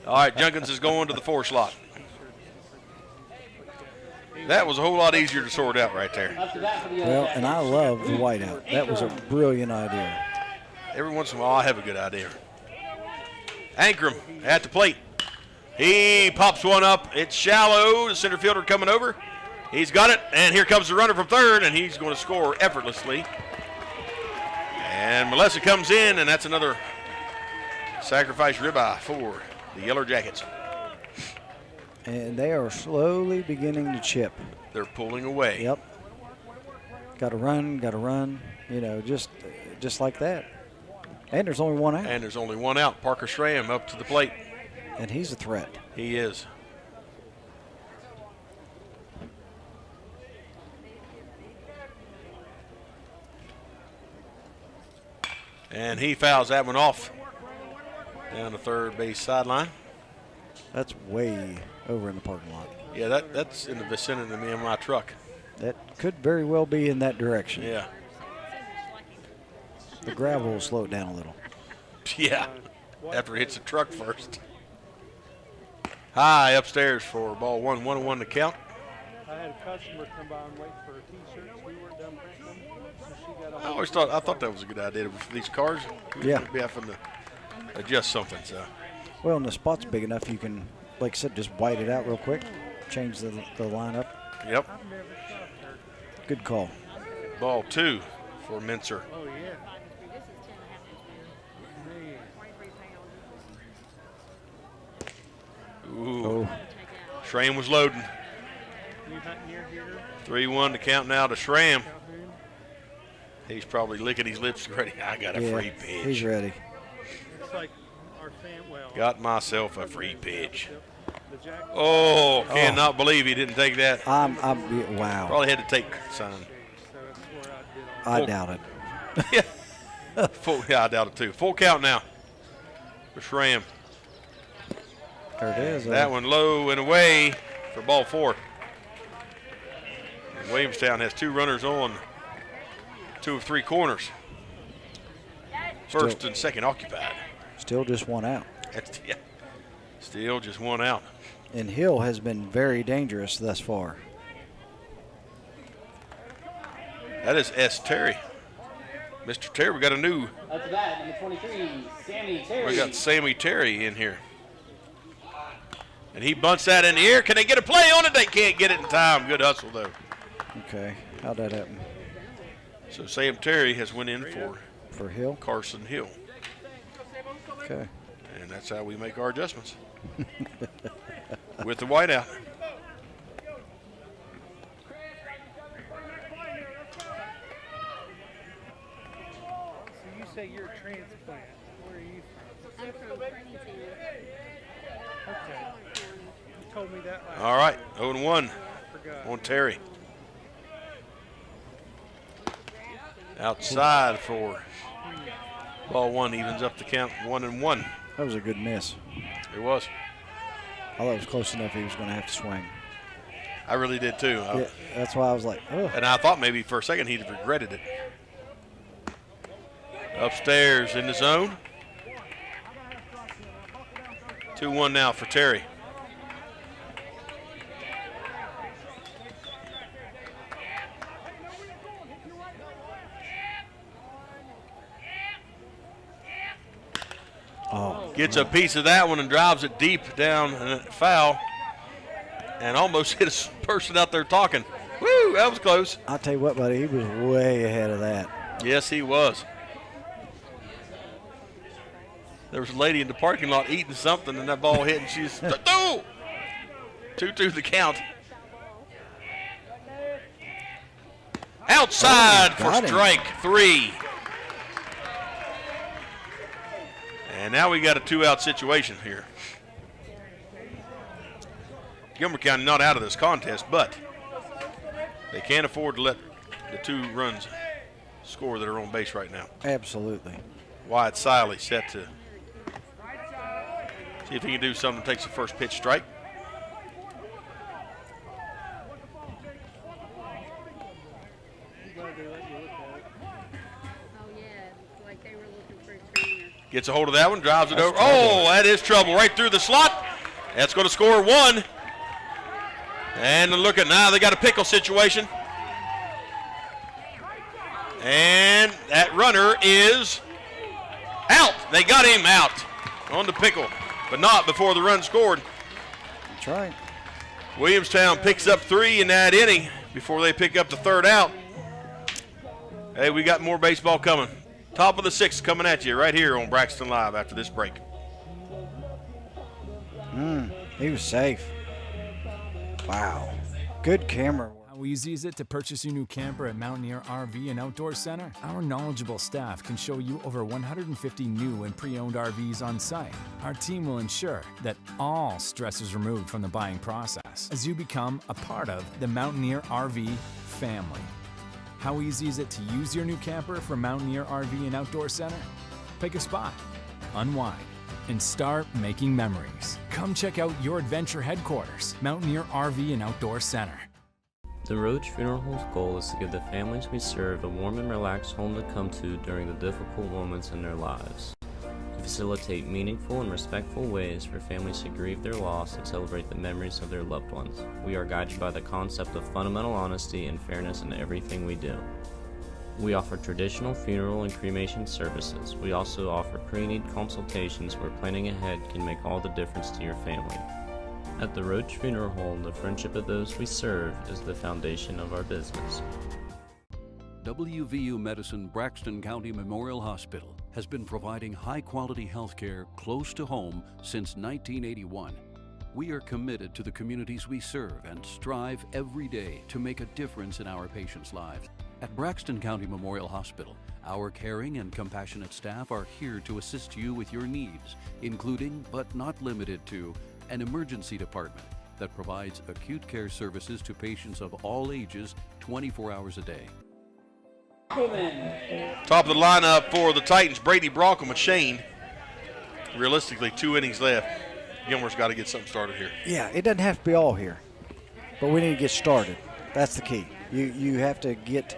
All right, Junkins is going to the 4 slot. That was a whole lot easier to sort out right there. Well, and I love the whiteout. That was a brilliant idea. Every once in a while, I have a good idea. Ankrum at the plate. He pops one up. It's shallow. The center fielder coming over. He's got it, and here comes the runner from third, and he's going to score effortlessly. And Melissa comes in, and that's another sacrifice ribeye for the Yellow Jackets. And they are slowly beginning to chip. They're pulling away. Yep. Got to run, you know, just like that. And there's only one out. Parker Schramm up to the plate. And he's a threat. He is. And he fouls that one off down the third base sideline. That's way over in the parking lot. Yeah, that's in the vicinity of me and my truck. That could very well be in that direction. Yeah. The gravel will slow it down a little. Yeah, after it hits the truck first. High upstairs for ball 1, 1-1 to count. I had a customer come by and wait for a T-shirt. We weren't done printing them, so she got I thought that was a good idea for these cars. Yeah. We'd be having to adjust something. So. Well, and the spot's big enough you can, like I said, just white it out real quick, change the lineup. Yep. Good call. Ball 2 for Mincer. Oh, yeah. Ooh. Oh. Schramm was loading. 3-1 to count now to Schramm. He's probably licking his lips ready. I got a free pitch. He's ready. looks like our well. Got myself a free pitch. Oh, cannot believe he didn't take that. Wow. Probably had to take sign. I doubt it. Yeah. Yeah, I doubt it too. Full count now for Schramm. There it is. That one low and away for ball 4. And Williamstown has 2 runners on 2 of 3 corners. First and second occupied. Still just 1 out. Yeah. Still just 1 out. And Hill has been very dangerous thus far. That is S. Terry. Mr. Terry, we got a new. Up to bat, number 23, Sammy Terry. We got Sammy Terry in here. And he bunts that in the air. Can they get a play on it? They can't get it in time. Good hustle, though. Okay. How'd that happen? So Sam Terry has went in for Hill? Carson Hill. Okay. And that's how we make our adjustments. With the whiteout. So you say you're a transplant. Where are you from? I'm from Braxton. Okay. You told me that last All right, 0-1 on Terry. Outside for ball 1, evens up the count 1-1. That was a good miss. It was. I thought it was close enough he was going to have to swing. I really did too. Yeah, that's why I was like, oh. And I thought maybe for a second he'd have regretted it. Upstairs in the zone. 2-1 now for Terry. Oh, gets a piece of that one and drives it deep down and foul. And almost hit a person out there talking. Woo, that was close. I'll tell you what, buddy, he was way ahead of that. Yes, he was. There was a lady in the parking lot eating something, and that ball hit, and she's, no! 2-2 the count. Outside for strike 3. And now we got a 2-out situation here. Gilmer County not out of this contest, but they can't afford to let the 2 runs score that are on base right now. Absolutely. Wyatt Siley set to see if he can do something, takes the first pitch strike. Gets a hold of that one, drives it over. Oh, that is trouble right through the slot. That's going to score 1. And look at now, they got a pickle situation. And that runner is out. They got him out on the pickle, but not before the run scored. That's right. Williamstown picks up 3 in that inning before they pick up the 3rd out. Hey, we got more baseball coming. Top of the 6th coming at you right here on Braxton Live after this break. He was safe. Wow. Good camera. How easy is it to purchase your new camper at Mountaineer RV and Outdoor Center? Our knowledgeable staff can show you over 150 new and pre-owned RVs on site. Our team will ensure that all stress is removed from the buying process as you become a part of the Mountaineer RV family. How easy is it to use your new camper from Mountaineer RV and Outdoor Center? Pick a spot, unwind, and start making memories. Come check out your adventure headquarters, Mountaineer RV and Outdoor Center. The Roach Funeral Home's goal is to give the families we serve a warm and relaxed home to come to during the difficult moments in their lives. We facilitate meaningful and respectful ways for families to grieve their loss and celebrate the memories of their loved ones. We are guided by the concept of fundamental honesty and fairness in everything we do. We offer traditional funeral and cremation services. We also offer pre-need consultations where planning ahead can make all the difference to your family. At the Roach Funeral Home, the friendship of those we serve is the foundation of our business. WVU Medicine Braxton County Memorial Hospital has been providing high-quality health care close to home since 1981. We are committed to the communities we serve and strive every day to make a difference in our patients' lives. At Braxton County Memorial Hospital, our caring and compassionate staff are here to assist you with your needs, including, but not limited to, an emergency department that provides acute care services to patients of all ages 24 hours a day. Top of the lineup for the Titans, Brady Brockham and Shane. Realistically, 2 innings left. Gilmer's got to get something started here. Yeah, it doesn't have to be all here, but we need to get started. That's the key. You have to get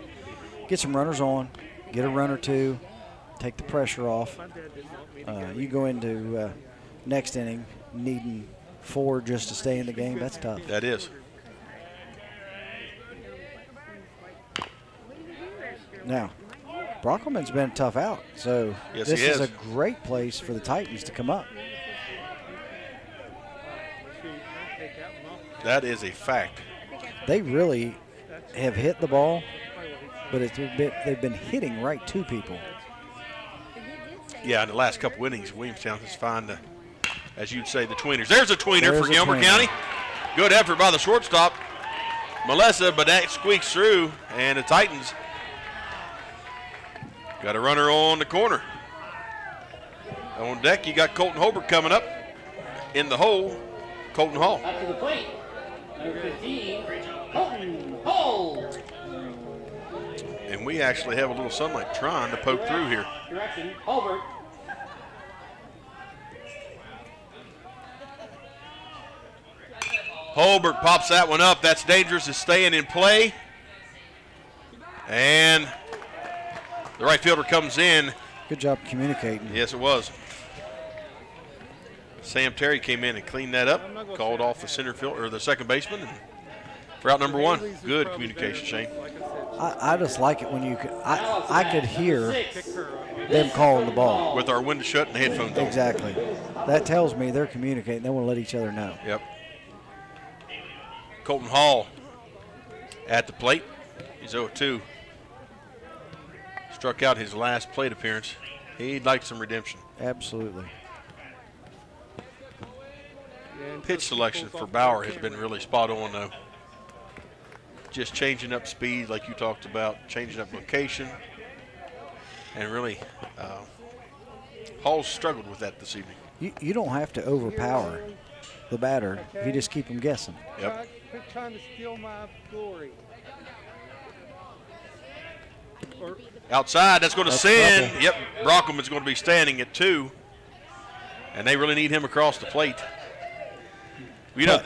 some runners on, get a run or two, take the pressure off. You go into next inning needing 4 just to stay in the game. That's tough. That is. Now, Brockleman's been a tough out, so yes, this is a great place for the Titans to come up. That is a fact. They really have hit the ball, but they've been hitting right to people. Yeah, in the last couple innings, Williamstown has found, as you'd say, the tweeners. There's a tweener for Gilmer County. Good effort by the shortstop, Melissa, but that squeaks through, and the Titans got a runner on the corner. On deck, you got Colton Holbert coming up. In the hole, Colton Hall. Up to the plate, number 15, Colton Hall. And we actually have a little sunlight trying to poke through here. Direction, Holbert. Holbert pops that one up. That's dangerous. It's staying in play. And the right fielder comes in. Good job communicating. Yes, it was. Sam Terry came in and cleaned that up, called off the center fielder or the second baseman for out number 1. Good communication, Shane. I just like it when you could. I could hear them calling the ball with our window shut and the headphones on. Exactly. That tells me they're communicating. They want to let each other know. Yep. Colton Hall at the plate. He's 0-2. Struck out his last plate appearance. He'd like some redemption. Absolutely. Pitch selection for Bauer has been really spot on, though. Just changing up speed, like you talked about, changing up location, and really, Hall's struggled with that this evening. You don't have to overpower the batter if you just keep them guessing. Yep. Quit trying to steal my glory. Outside, that's going to send. Trouble. Yep, Brockham is going to be standing at 2, and they really need him across the plate. You know,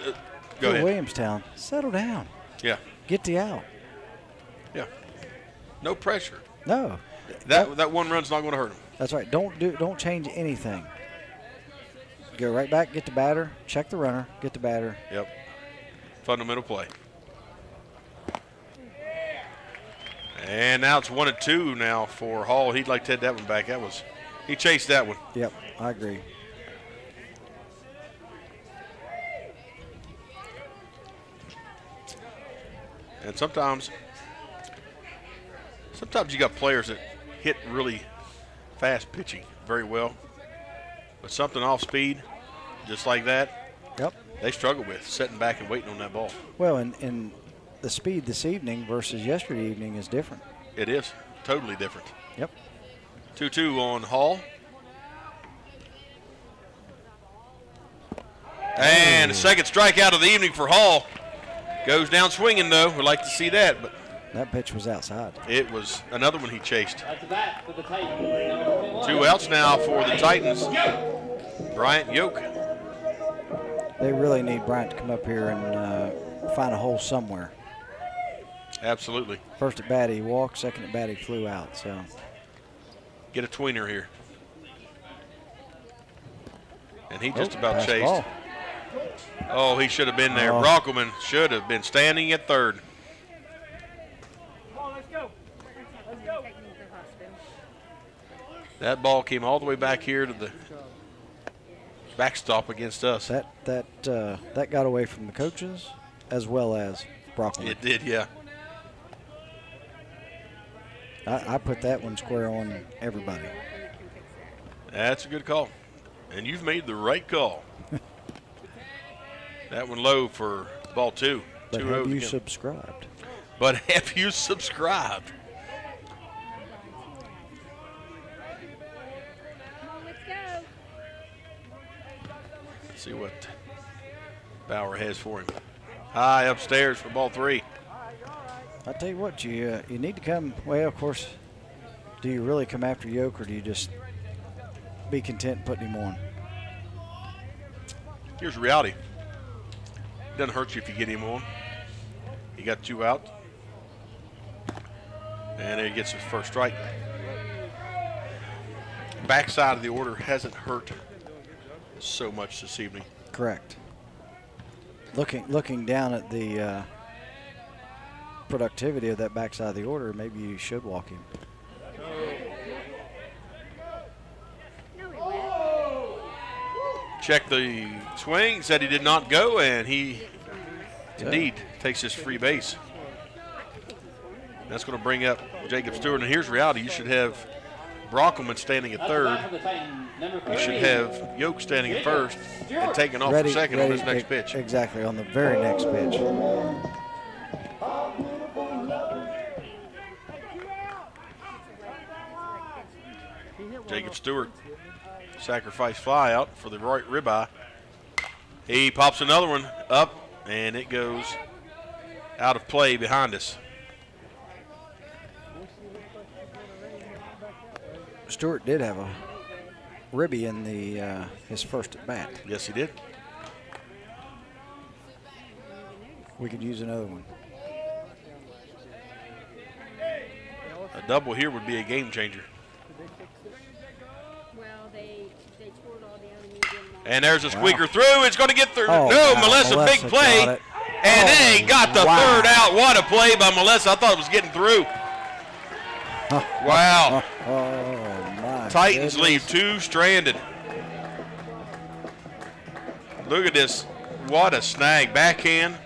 go ahead. Williamstown, settle down. Yeah. Get the out. Yeah. No pressure. No. That one run's not going to hurt him. That's right. Don't change anything. Go right back, get the batter, check the runner, get the batter. Yep. Fundamental play. And now it's 1-2 now for Hall. He'd like to head that one back. He chased that one. Yep, I agree. And sometimes you got players that hit really fast pitching very well, but something off speed, just like that, yep, they struggle with sitting back and waiting on that ball. Well, and the speed this evening versus yesterday evening is different. It is totally different. Yep. 2-2 on Hall. And the second strikeout of the evening for Hall. Goes down swinging, though. We'd like to see that, but that pitch was outside. It was another one he chased. That's a bat for the Titans. 2 outs now for the Titans. Bryant Yoke. They really need Bryant to come up here and find a hole somewhere. Absolutely. First at bat he walked, second at bat he flew out. So get a tweener here. And he just about chased. Ball. Oh, he should have been there. Brockelman should have been standing at third. Come on, let's go. Let's go. That ball came all the way back here to the backstop against us. That got away from the coaches as well as Brockelman. It did, yeah. I put that one square on everybody. That's a good call. And you've made the right call. That one low for ball 2. But have you subscribed? But have you subscribed? See what Bauer has for him. High upstairs for ball 3. I tell you what, you need to come. Well, of course, do you really come after Yoke, or do you just be content putting him on? Here's the reality. It doesn't hurt you if you get him on. He got 2 out. And there he gets his first strike. Backside of the order hasn't hurt so much this evening. Correct. Looking down at the productivity of that backside of the order, maybe you should walk him. Checked the swing, said he did not go, and he indeed takes his free base. That's going to bring up Jacob Stewart. And here's reality. You should have Brockelman standing at third. You should have Yoke standing at first and taking off for second on this next pitch. Exactly, on the very next pitch. Jacob Stewart, sacrifice fly out for the right ribeye. He pops another one up, and it goes out of play behind us. Stewart did have a ribby in the his first at bat. Yes, he did. We could use another one. A double here would be a game changer. And there's a squeaker through. It's going to get through. Oh, no, wow. Melissa, big play. And they got the third out. What a play by Melissa. I thought it was getting through. Wow. My Titans goodness. leave 2 stranded. Look at this. What a snag. Backhand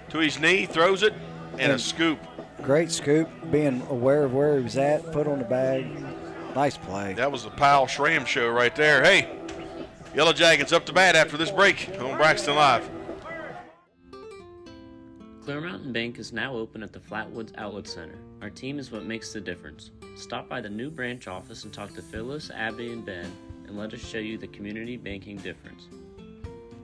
to his knee, throws it, and a scoop. Great scoop, being aware of where he was at, foot on the bag. Nice play. That was the Powell Schramm show right there. Hey, Yellow Jackets up to bat after this break on Braxton Live. Clear Mountain Bank is now open at the Flatwoods Outlet Center. Our team is what makes the difference. Stop by the new branch office and talk to Phyllis, Abby, and Ben, and let us show you the community banking difference.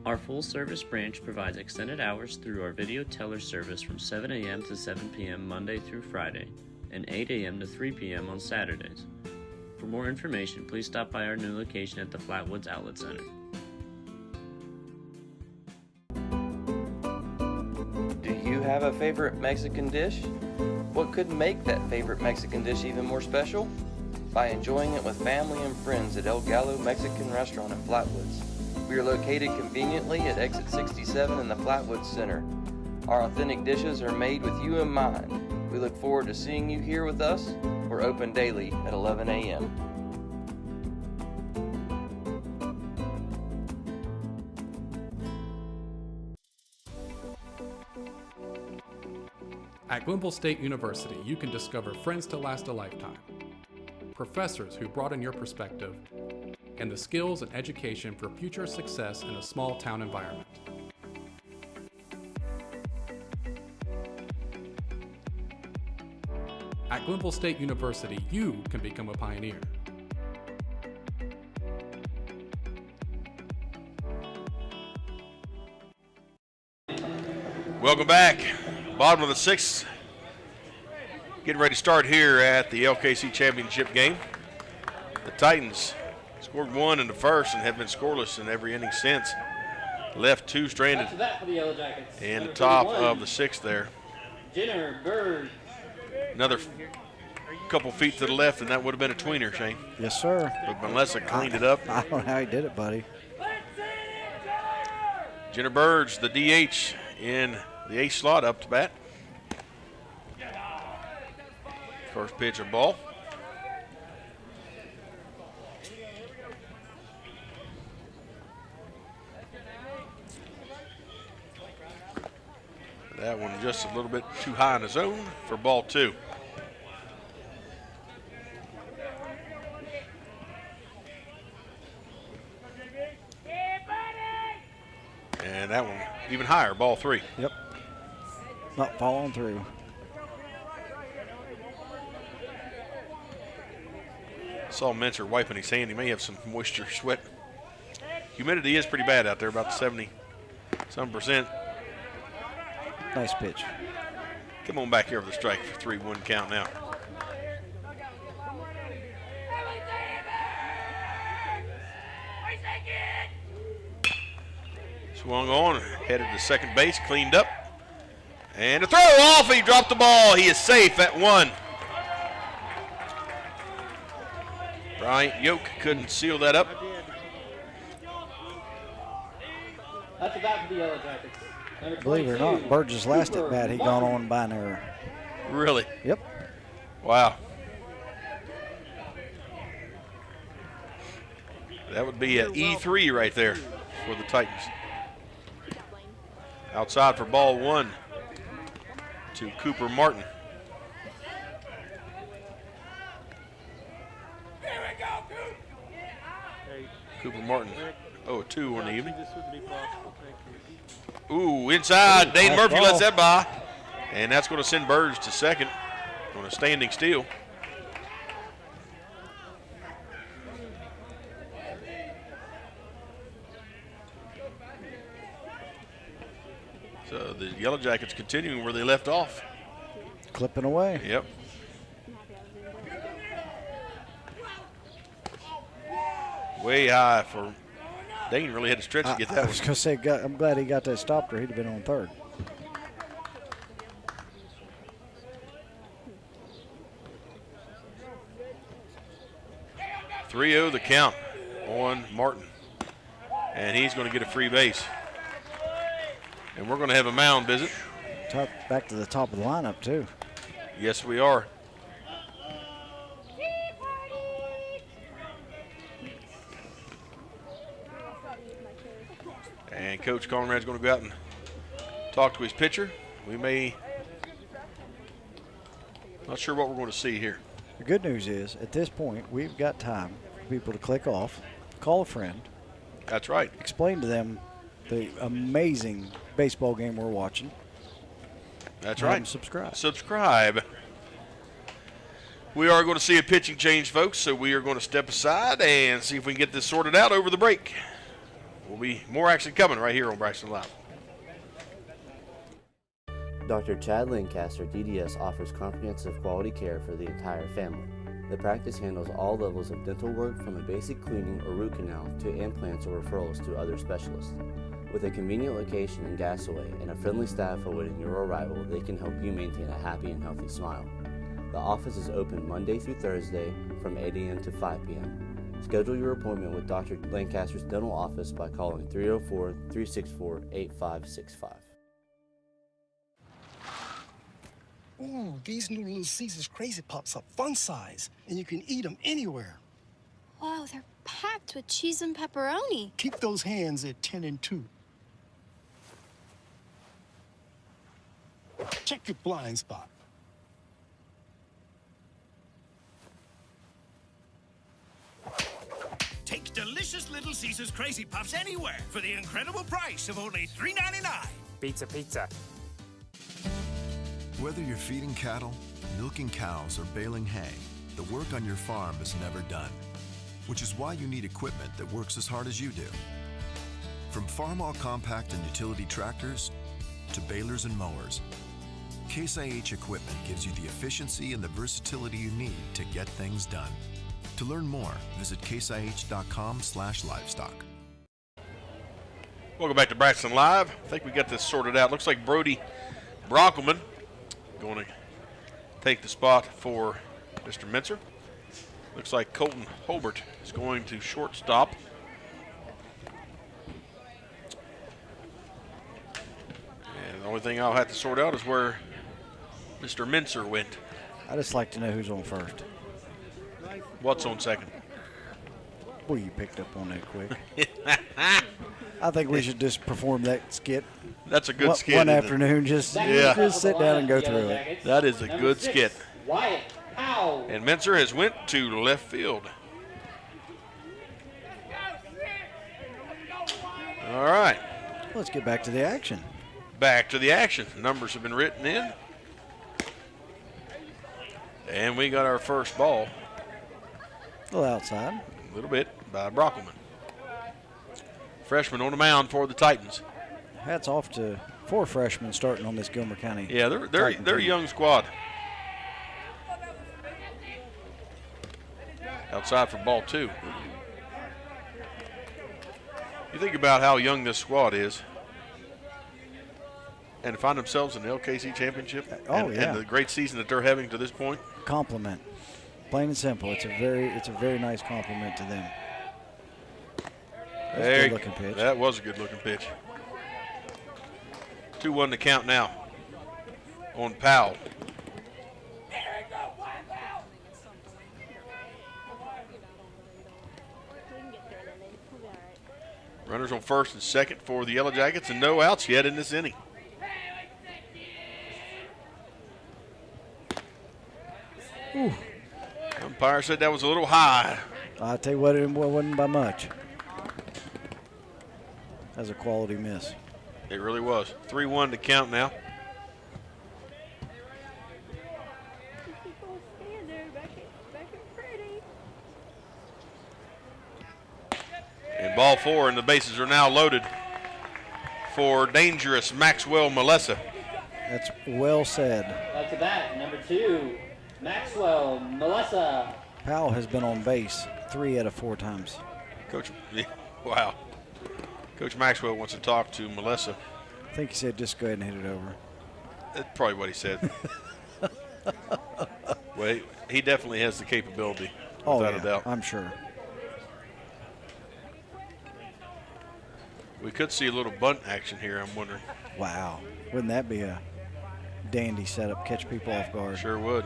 Our full-service branch provides extended hours through our video teller service from 7 a.m. to 7 p.m. Monday through Friday, and 8 a.m. to 3 p.m. on Saturdays. For more information, please stop by our new location at the Flatwoods Outlet Center. Do you have a favorite Mexican dish? What could make that favorite Mexican dish even more special? By enjoying it with family and friends at El Gallo Mexican Restaurant in Flatwoods. We are located conveniently at exit 67 in the Flatwoods Center. Our authentic dishes are made with you in mind. We look forward to seeing you here with us. We're open daily at 11 a.m. At Glenville State University, you can discover friends to last a lifetime, professors who broaden your perspective, and the skills and education for future success in a small town environment. At Glenville State University, you can become a pioneer. Welcome back. Bottom of the 6th. Getting ready to start here at the LKC Championship game. The Titans scored 1 in the first and have been scoreless in every inning since. Left 2 stranded in the top of the 6th there. Another couple feet to the left, and that would have been a tweener, Shane. Yes, sir. But Melissa cleaned it up. I don't know how he did it, buddy. Jenner Burge, the DH, in the 8th slot, up to bat. First pitch of ball. That one just a little bit too high in the zone for ball 2. And that one even higher, ball 3. Yep. Not falling through. Saw Mincer wiping his hand. He may have some moisture sweat. Humidity is pretty bad out there, about 70-some%. Nice pitch. Come on back here for the strike for 3-1 count now. Swung on, headed to second base, cleaned up. And a throw off, he dropped the ball. He is safe at 1. Bryant Yoke couldn't seal that up. That's about the Yellow Jackets. Believe it or not, Burgess' last at bat, he gone on by an error. Really? Yep. Wow. That would be an E3 right there for the Titans. Outside for ball 1 to Cooper Martin. Cooper Martin, 0-2 on the evening. Ooh, inside. Dane Murphy lets that by. And that's going to send Burge to second on a standing steal. So the Yellow Jackets continuing where they left off. Clipping away. Yep. Way high for Dane. Really had to stretch to get that I was going to say, I'm glad he got that stopped or he'd have been on third. .30 the count on Martin. And he's going to get a free base. And we're going to have a mound visit. Back to the top of the lineup, too. Yes, we are. And Coach Conrad's going to go out and talk to his pitcher. We may, not sure what we're going to see here. The good news is, at this point, we've got time for people to click off, call a friend. That's right. Explain to them the amazing baseball game we're watching. That's right. And subscribe. Subscribe. We are going to see a pitching change, folks, so we are going to step aside and see if we can get this sorted out over the break. Will be more action coming right here on Braxton Live. Dr. Chad Lancaster, DDS, offers comprehensive quality care for the entire family. The practice handles all levels of dental work, from a basic cleaning or root canal to implants or referrals to other specialists. With a convenient location in Gassaway and a friendly staff awaiting your arrival, they can help you maintain a happy and healthy smile. The office is open Monday through Thursday from 8 a.m. to 5 p.m. Schedule your appointment with Dr. Lancaster's dental office by calling 304-364-8565. Ooh, these new Little Caesars Crazy Pops are fun size, and you can eat them anywhere. Wow, they're packed with cheese and pepperoni. Keep those hands at 10 and 2. Check your blind spot. Take delicious Little Caesars Crazy Puffs anywhere for the incredible price of only $3.99. Pizza. Whether you're feeding cattle, milking cows, or baling hay, the work on your farm is never done, which is why you need equipment that works as hard as you do. From farm-all compact and utility tractors to balers and mowers, Case IH equipment gives you the efficiency and the versatility you need to get things done. To learn more, visit caseih.com/livestock. Welcome back to Braxton Live. I think we got this sorted out. Looks like Brody Bronkelman going to take the spot for Mr. Mincer. Looks like Colton Holbert is going to shortstop. And the only thing I'll have to sort out is where Mr. Mincer went. I just like to know who's on first. What's on second? Boy, you picked up on that quick. I think we should just perform that skit. That's a good skit. One afternoon, just sit down and go through it. That is a good skit. Wyatt Powell. And Mincer has went to left field. All right. Let's get back to the action. Back to the action. Numbers have been written in. And we got our first ball. A little outside. A little bit by Brockelman. freshman on the mound for the Titans. Hats off to 4 freshmen starting on this Gilmer County. Yeah, they're a young squad. Outside for ball 2. You think about how young this squad is, and to find themselves in the LKC Championship and the great season that they're having to this point. Compliment, plain and simple. It's a very nice compliment to them. That's a good-looking pitch. That was a good-looking pitch. 2-1 to count now on Powell. Runners on first and second for the Yellow Jackets, and no outs yet in this inning. Ooh. Umpire said that was a little high. I'll tell you what, it wasn't by much. That's a quality miss. It really was. 3-1 to count now. And ball 4, and the bases are now loaded for dangerous Maxwell Melissa. That's well said. Up to bat, number 2, Maxwell Melissa. Powell has been on base 3 out of 4 times. Coach, wow. Coach Maxwell wants to talk to Melissa. I think he said just go ahead and hit it over. That's probably what he said. Well, he definitely has the capability, without a doubt. I'm sure. We could see a little bunt action here, I'm wondering. Wow. Wouldn't that be a dandy setup? Catch people off guard. Sure would.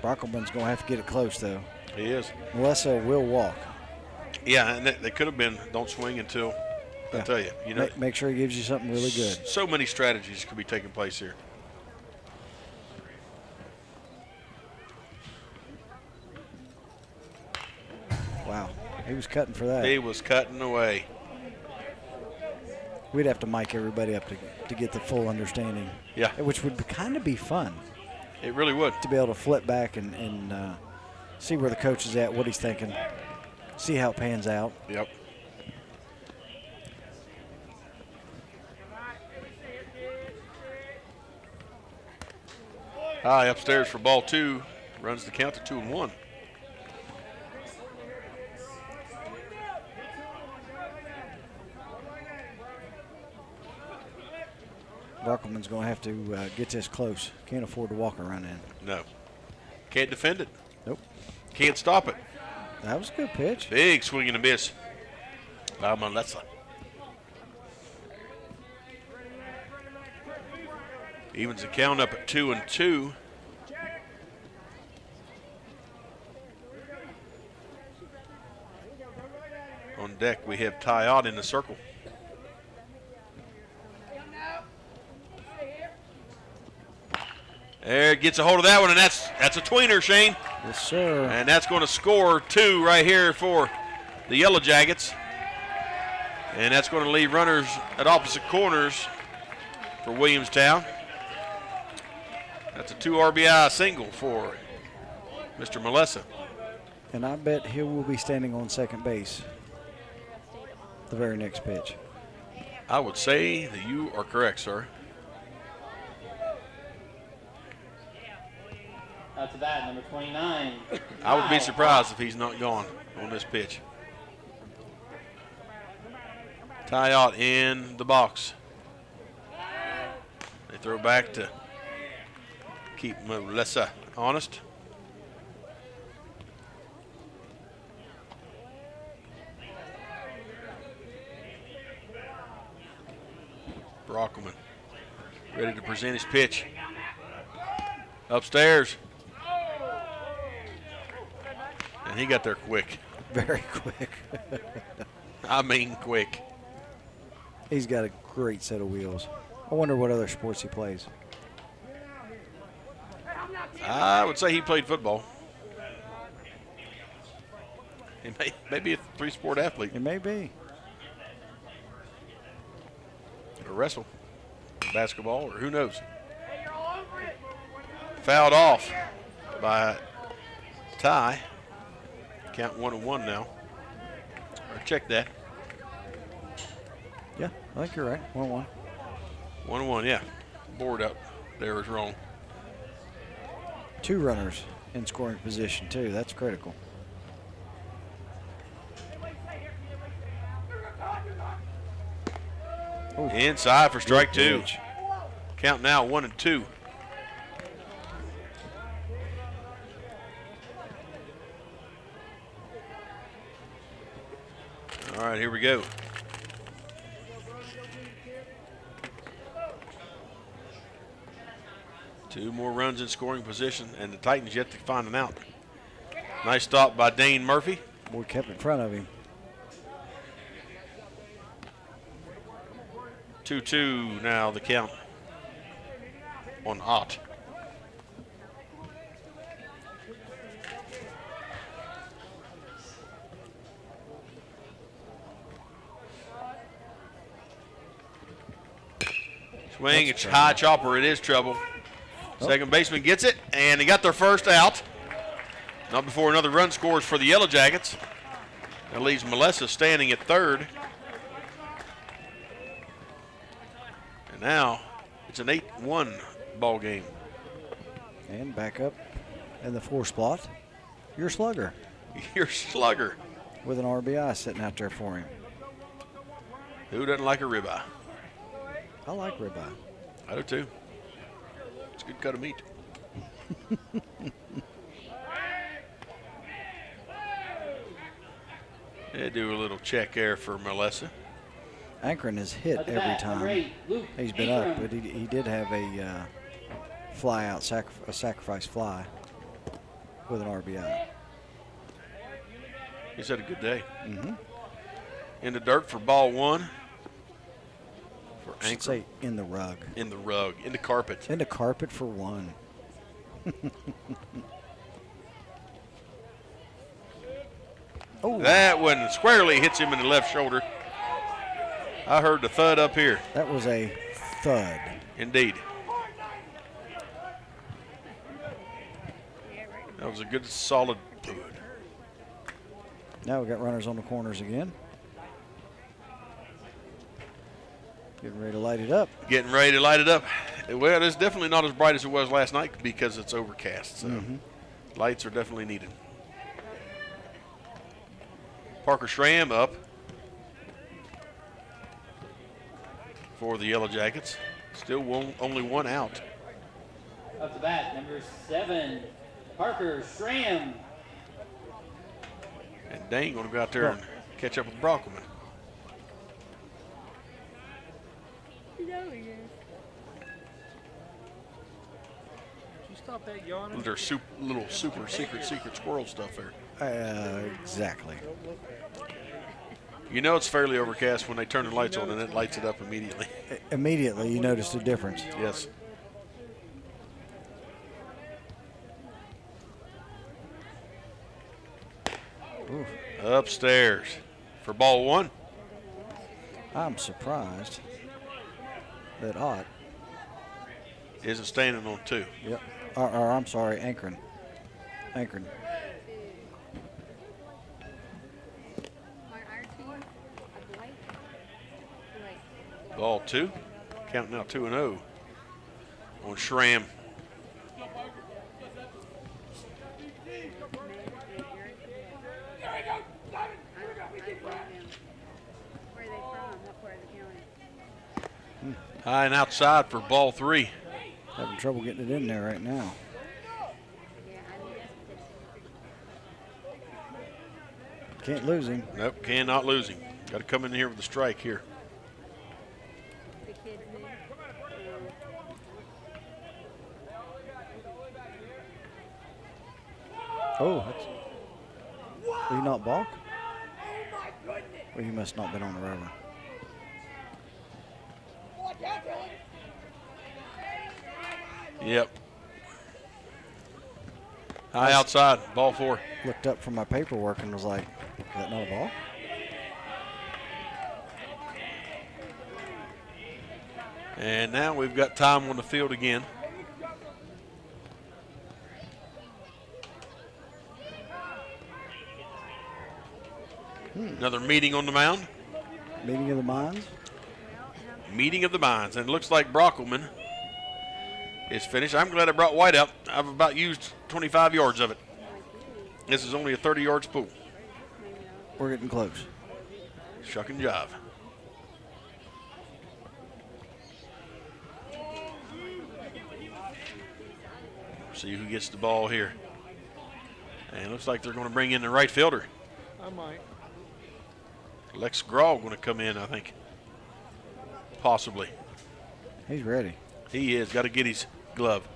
Brockelman's going to have to get it close, though. He is. Melissa will walk. Yeah, and they could have been don't swing until, I tell you. Make sure he gives you something really good. So many strategies could be taking place here. Wow. He was cutting for that. He was cutting away. We'd have to mic everybody up to get the full understanding. Yeah. Which would kind of be fun. It really would. To be able to flip back and see where the coach is at, what he's thinking, see how it pans out. Yep. High upstairs for ball 2. Runs the count to 2-1. Brockelman's going to have to get this close. Can't afford to walk around in. No. Can't defend it. Nope. Can't stop it. That was a good pitch. Big swing and a miss by Melissa. Evens the count up at 2-2. On deck, we have Ty Ott in the circle. There, gets a hold of that one, and that's a tweener, Shane. Yes, sir. And that's going to score 2 right here for the Yellow Jackets. And that's going to leave runners at opposite corners for Williamstown. That's a 2 RBI single for Mr. Melissa. And I bet he will be standing on second base the very next pitch. I would say that you are correct, sir. Up to bat, number 29. I would be surprised if he's not gone on this pitch. Ty Ott in the box. They throw back to keep Melissa honest. Brockelman ready to present his pitch. Upstairs. And he got there quick. Very quick. I mean quick. He's got a great set of wheels. I wonder what other sports he plays. I would say he played football. He may be a 3-sport athlete. It may be. Or wrestle. Basketball, or who knows. Fouled off by tie. Count 1-1 now. Or check that. Yeah, I think you're right. 1-1. 1-1, yeah. Board up there is wrong. 2 runners in scoring position, too. That's critical. Ooh. Inside for strike 2. Count now 1-2. All right, here we go. Two more runs in scoring position, and the Titans yet to find an out. Nice stop by Dane Murphy. Boy kept in front of him. 2-2 now the count on Ott. Swing, it's high chopper, it is trouble. Second baseman gets it, and they got their first out. Not before another run scores for the Yellow Jackets. That leaves Melissa standing at third. And now it's an 8-1 ball game. And back up in the 4 spot, your slugger. Your slugger. With an RBI sitting out there for him. Who doesn't like a ribeye? I like ribeye. I do too. It's a good cut of meat. They do a little check there for Melissa. Ankren has hit every time he's been up, but he did have a fly out, a sacrifice fly with an RBI. He's had a good day. Mm-hmm. In the dirt for ball 1. I should say in the rug. In the rug, in the carpet. In the carpet for 1. Oh, that one squarely hits him in the left shoulder. I heard the thud up here. That was a thud. Indeed. That was a good, solid thud. Now we got runners on the corners again. Getting ready to light it up. Getting ready to light it up. Well, it's definitely not as bright as it was last night because it's overcast. So lights are definitely needed. Parker Schramm up for the Yellow Jackets. Still only 1 out. Up to bat, number 7, Parker Schramm. And Dane going to go out there and catch up with Brockman. Stop that yawning. Their little super secret squirrel stuff there. Exactly. You know it's fairly overcast when they turn the lights on and it lights it up immediately. Immediately you notice the difference. Yes. Oof. Upstairs for ball 1. I'm surprised that Ott isn't standing on 2. Yep. Or I'm sorry, Ankren. Ball 2. Count now 2-0 on Schramm. High and outside for ball 3. Having trouble getting it in there right now. Can't lose him. Nope, cannot lose him. Got to come in here with a strike here. Oh, that's, did he not balk? Well, he must not have been on the rubber. Yep. High outside, ball 4. Looked up from my paperwork and was like, is that not a ball? And now we've got time on the field again. Another meeting on the mound. Meeting of the minds. Meeting of the minds. And it looks like Brockelman is finished. I'm glad I brought White out. I've about used 25 yards of it. This is only a 30 yards pool. We're getting close. Shuck and jive. See who gets the ball here. And it looks like they're going to bring in the right fielder. I might. Lex Grog going to come in, I think. Possibly. He's ready. He is. Got to get his glove.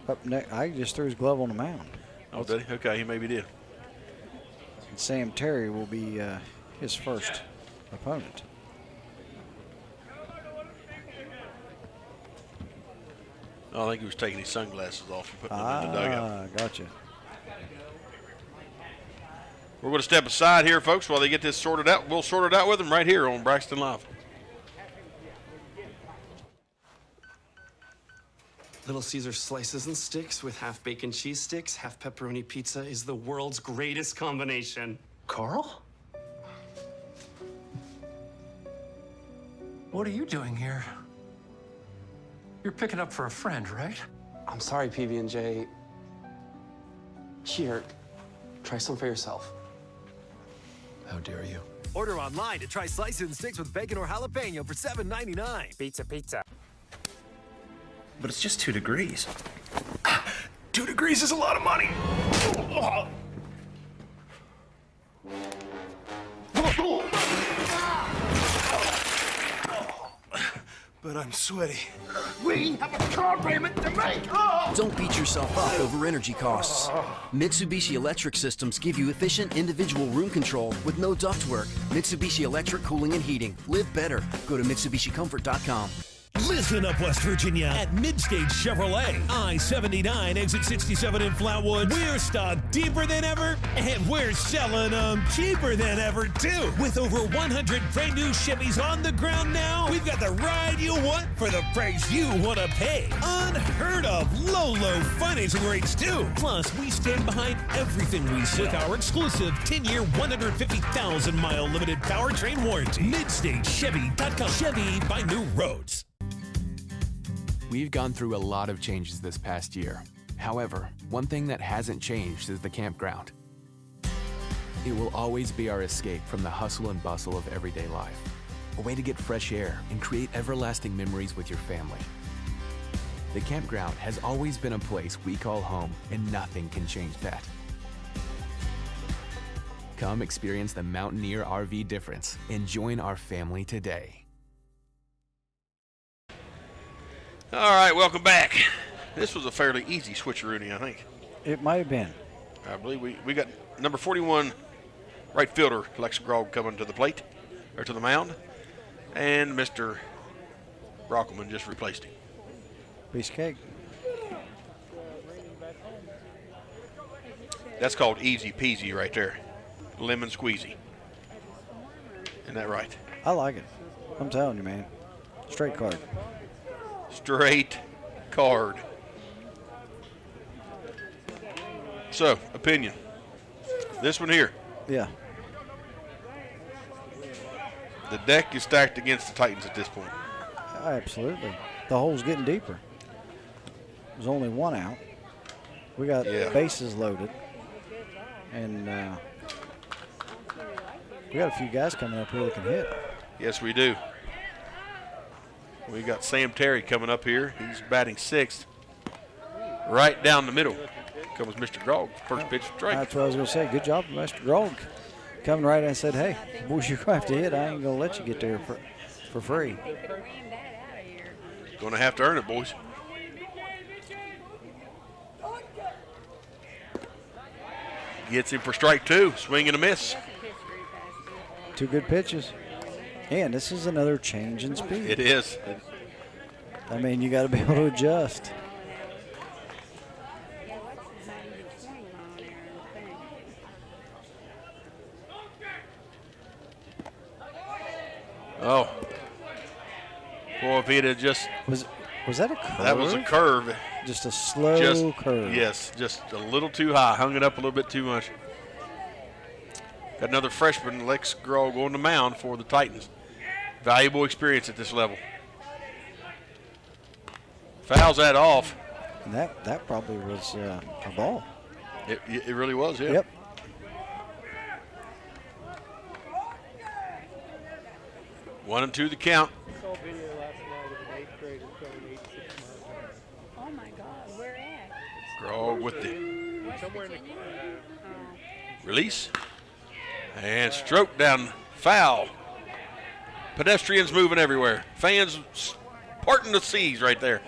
Up next, I just threw his glove on the mound. Oh, did he? Okay, he maybe did. And Sam Terry will be his first opponent. Oh, I think he was taking his sunglasses off and putting them in the dugout. Gotcha. We're going to step aside here, folks, while they get this sorted out. We'll sort it out with them right here on Braxton Live. Little Caesar slices and sticks with half bacon cheese sticks, half pepperoni pizza is the world's greatest combination. Carl? What are you doing here? You're picking up for a friend, right? I'm sorry, PB&J. Here, try some for yourself. How dare you? Order online to try slices and sticks with bacon or jalapeno for $7.99. Pizza. But it's just 2 degrees. 2 degrees is a lot of money. But I'm sweaty. We have a car payment to make. Don't beat yourself up over energy costs. Mitsubishi Electric Systems give you efficient individual room control with no ductwork. Mitsubishi Electric Cooling and Heating. Live better. Go to MitsubishiComfort.com. Listen up, West Virginia. At Mid State Chevrolet, I-79, exit 67 in Flatwood. We're stocked deeper than ever, and we're selling them cheaper than ever, too. With over 100 brand new Chevys on the ground now, we've got the ride you want for the price you want to pay. Unheard of low financing rates, too. Plus, we stand behind everything we say with our exclusive 10-year, 150,000-mile limited powertrain warranty. MidStateChevy.com. Chevy by New Roads. We've gone through a lot of changes this past year. However, one thing that hasn't changed is the campground. It will always be our escape from the hustle and bustle of everyday life. A way to get fresh air and create everlasting memories with your family. The campground has always been a place we call home, and nothing can change that. Come experience the Mountaineer RV difference and join our family today. All right, welcome back. This was a fairly easy switcheroonie, I think. It might have been. I believe we got number 41 right fielder Lex Grog coming to the plate, or to the mound, and Mr. Brockelman just replaced him. Piece of cake. That's called easy peasy right there. Lemon squeezy. Isn't that right? I like it. I'm telling you, man. Straight card. Straight card. So, opinion. This one here. Yeah. The deck is stacked against the Titans at this point. Absolutely. The hole's getting deeper. There's only one out. We got bases loaded. And we got a few guys coming up here that can hit. Yes, we do. We got Sam Terry coming up here. He's batting sixth. Right down the middle comes Mr. Grog. First pitch strike. That's what I was going to say. Good job, Mr. Grog. Coming right in and said, hey, boys, you're going to have to hit. I ain't going to let you get there for free. Going to have to earn it, boys. Gets him for strike two. Swing and a miss. Two good pitches. And this is another change in speed. It is. I mean, you got to be able to adjust. Oh. Boy, if he'd have just. Was that a curve? That was a curve. Just a slow curve. Yes, just a little too high. Hung it up a little bit too much. Got another freshman, Lex Grogg, on the mound for the Titans. Valuable experience at this level. Fouls that off. And that probably was a ball. It really was, yeah. Yep. One and two the count. I saw a video last night of an 8th grader throwing 86 miles an hour. Oh my God, where at? Grogg with the Somewhere in the release. And stroke down, foul. Pedestrians moving everywhere. Fans parting the seas right there.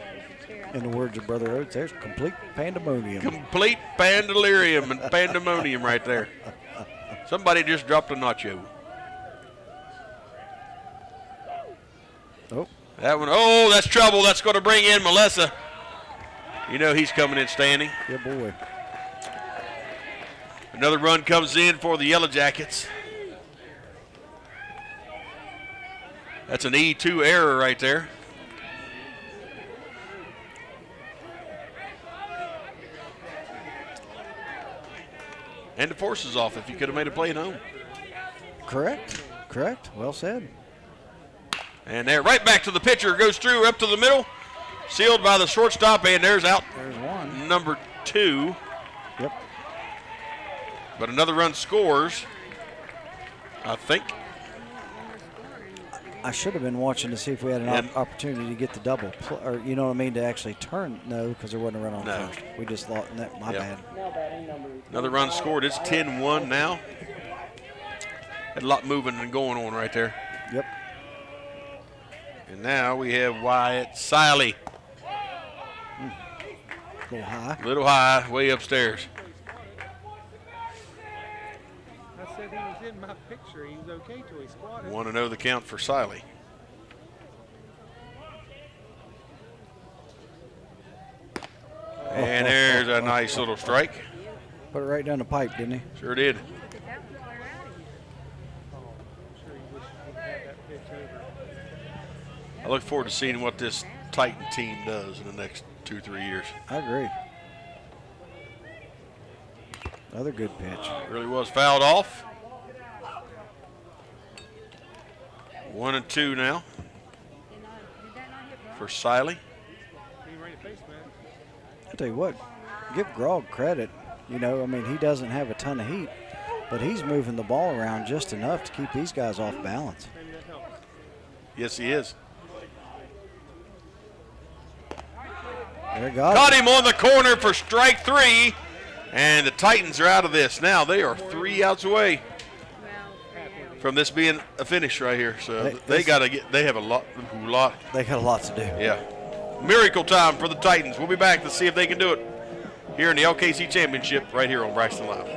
In the words of Brother Oates, there's complete pandemonium. Complete pandalirium and pandemonium right there. Somebody just dropped a nacho. Oh. That one, oh, that's trouble. That's going to bring in Melissa. You know he's coming in standing. Yeah, boy. Another run comes in for the Yellow Jackets. That's an E2 error right there. And the force is off if you could have made a play at home. Correct. Well said. And there, right back to the pitcher, goes through up to the middle, sealed by the shortstop, and there's out. There's one. Number 2. Yep. But another run scores, I think. I should have been watching to see if we had an opportunity to get the double, or you know what I mean, to actually turn. No, because there wasn't a run on first. We just lost. My bad. Another run scored. It's 10-1 now. Had a lot moving and going on right there. Yep. And now we have Wyatt Siley. Little high, way upstairs. I said he was in my picture. He was okay till he squatted. 1-0 the count for Siley. And there's a nice little strike. Put it right down the pipe, didn't he? Sure did. I look forward to seeing what this Titan team does in the next 2-3 years. I agree. Another good pitch. Really was fouled off. 1-2 now for Siley. I tell you what, give Grogg credit. You know, I mean, he doesn't have a ton of heat, but he's moving the ball around just enough to keep these guys off balance. Yes, he is. There you go. Caught him on the corner for strike 3, and the Titans are out of this. Now they are 3 outs away from this being a finish right here. So they got to get. They have a lot. They got a lot to do. Yeah. Miracle time for the Titans. We'll be back to see if they can do it here in the LKC Championship right here on Braxton Live.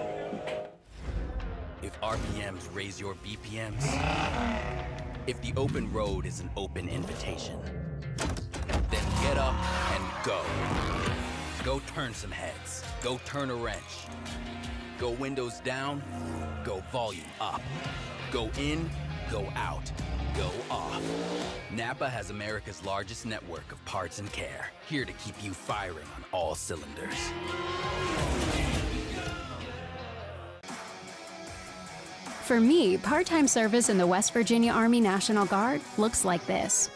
If RPMs raise your BPMs, if the open road is an open invitation, then get up and go. Go turn some heads. Go turn a wrench. Go windows down. Go volume up. Go in. Go out. Go off. NAPA has America's largest network of parts and care, here to keep you firing on all cylinders. For me, part-time service in the West Virginia Army National Guard looks like this.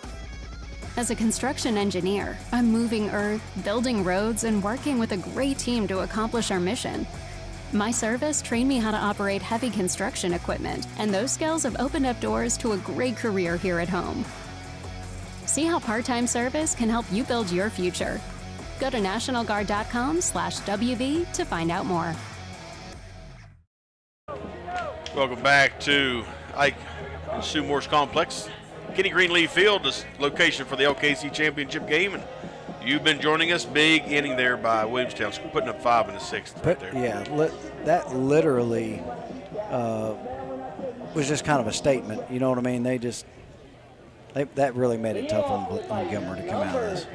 As a construction engineer, I'm moving earth, building roads, and working with a great team to accomplish our mission. My service trained me how to operate heavy construction equipment, and those skills have opened up doors to a great career here at home. See how part-time service can help you build your future. Go to nationalguard.com/WV to find out more. Welcome back to Ike and Sue Morse Complex. Kenny Greenleaf Field is location for the LKC Championship game, and you've been joining us. Big inning there by Williamstown, putting up 5 in the 6th right there. Yeah, that literally was just kind of a statement. You know what I mean? That really made it tough on Gilmer to come out of this.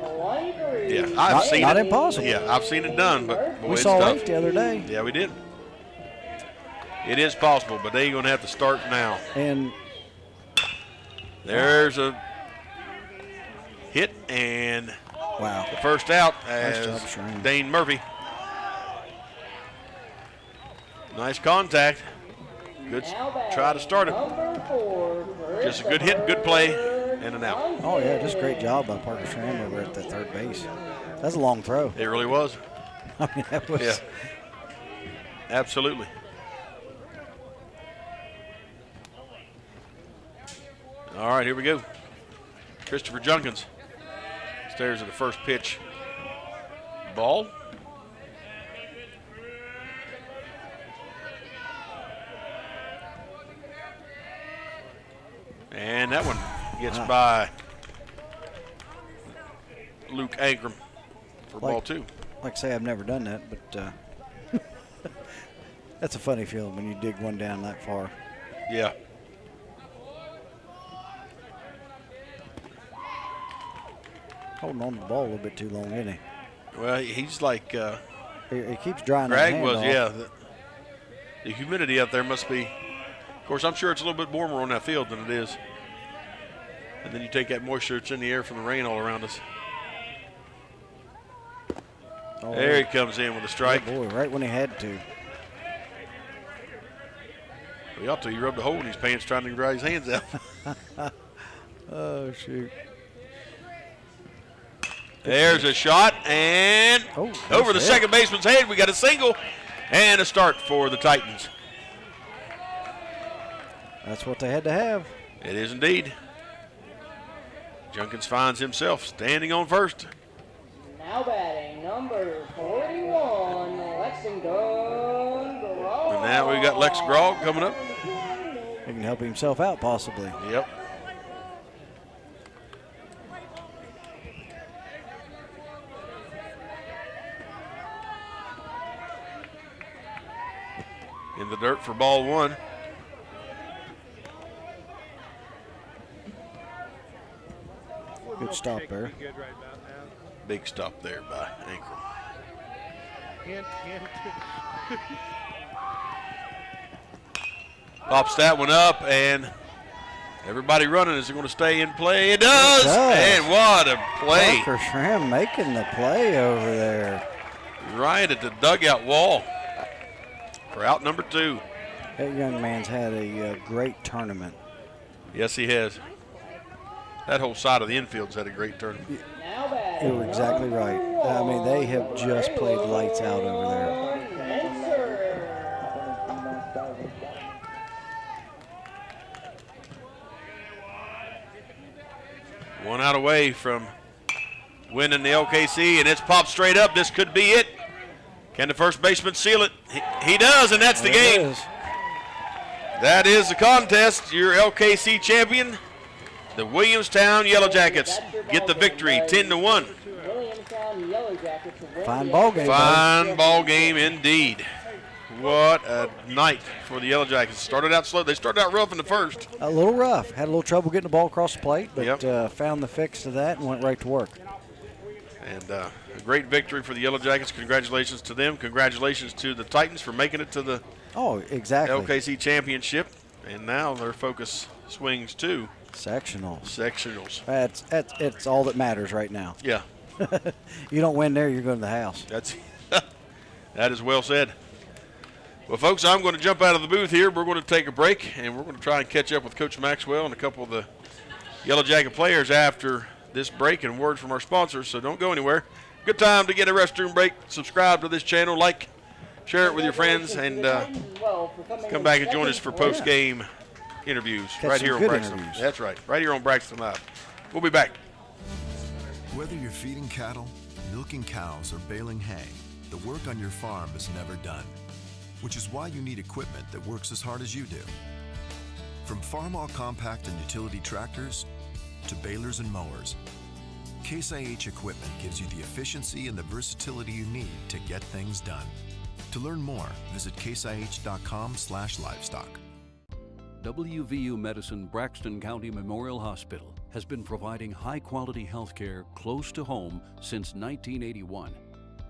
Yeah, I've seen it. Not impossible. Yeah, I've seen it done, but boy, we it's saw tough. it the other day. Yeah, we did. It is possible, but they're going to have to start now. And there's a hit, and wow, the first out Nice as job, Shane. Dane Murphy. Nice contact. Good try to start it. Just a good hit, good play, and an out. Oh, yeah, just a great job by Parker Schramm over at the third base. That's a long throw. It really was. I mean, that was. Yeah. Absolutely. All right, here we go. Christopher Junkins stares at the first pitch. Ball. And that one gets by Luke Ankrum for ball 2. Like I say, I've never done that, but that's a funny feeling when you dig one down that far. Yeah. Holding on to the ball a little bit too long, isn't he? Well, he's like he keeps drying Greg that hand was, off. yeah. The humidity out there must be, of course, I'm sure it's a little bit warmer on that field than it is. And then you take that moisture that's in the air from the rain all around us. Oh, there he comes in with a strike. Oh boy, right when he had to. Well, y'all tell you, he rubbed a hole in his pants trying to dry his hands out. Oh, shoot. There's a shot, and over the second baseman's head. We got a single and a start for the Titans. That's what they had to have. It is indeed. Junkins finds himself standing on first. Now batting, number 41, Lexington Grog. And now we got Lex Grog coming up. He can help himself out, possibly. Yep. In the dirt for ball 1. Good stop there. Big stop there by Ankrum. Pops that one up, and everybody running. Is it going to stay in play? It does. And what a play. Parker Schramm making the play over there. Right at the dugout wall for out number 2. That young man's had a great tournament. Yes, he has. That whole side of the infield's had a great tournament. You're exactly right. I mean, they have just played lights out over there. One out away from winning the LKC, and it's popped straight up. This could be it. Can the first baseman seal it? He does, and that's the game. That is the contest. Your LKC champion, the Williamstown Yellow Jackets, get the victory 10-1. Fine ball game. Fine ball game indeed. What a night for the Yellow Jackets. Started out slow. They started out rough in the first. A little rough. Had a little trouble getting the ball across the plate, but found the fix to that and went right to work. And a great victory for the Yellow Jackets. Congratulations to them. Congratulations to the Titans for making it to the LKC Championship. And now their focus swings to sectionals. It's all that matters right now. Yeah. You don't win there, you're going to the house. That is well said. Well, folks, I'm going to jump out of the booth here. We're going to take a break, and we're going to try and catch up with Coach Maxwell and a couple of the Yellow Jacket players after this break and word from our sponsors, so don't go anywhere. Good time to get a restroom break. Subscribe to this channel, like, share it with your friends, and come back and join us for post-game interviews right here on Braxton. That's right, right here on Braxton Live. We'll be back. Whether you're feeding cattle, milking cows, or baling hay, the work on your farm is never done, which is why you need equipment that works as hard as you do. From farm-all compact and utility tractors to balers and mowers, Case IH equipment gives you the efficiency and the versatility you need to get things done. To learn more, visit caseih.com/livestock. WVU Medicine Braxton County Memorial Hospital has been providing high-quality health care close to home since 1981.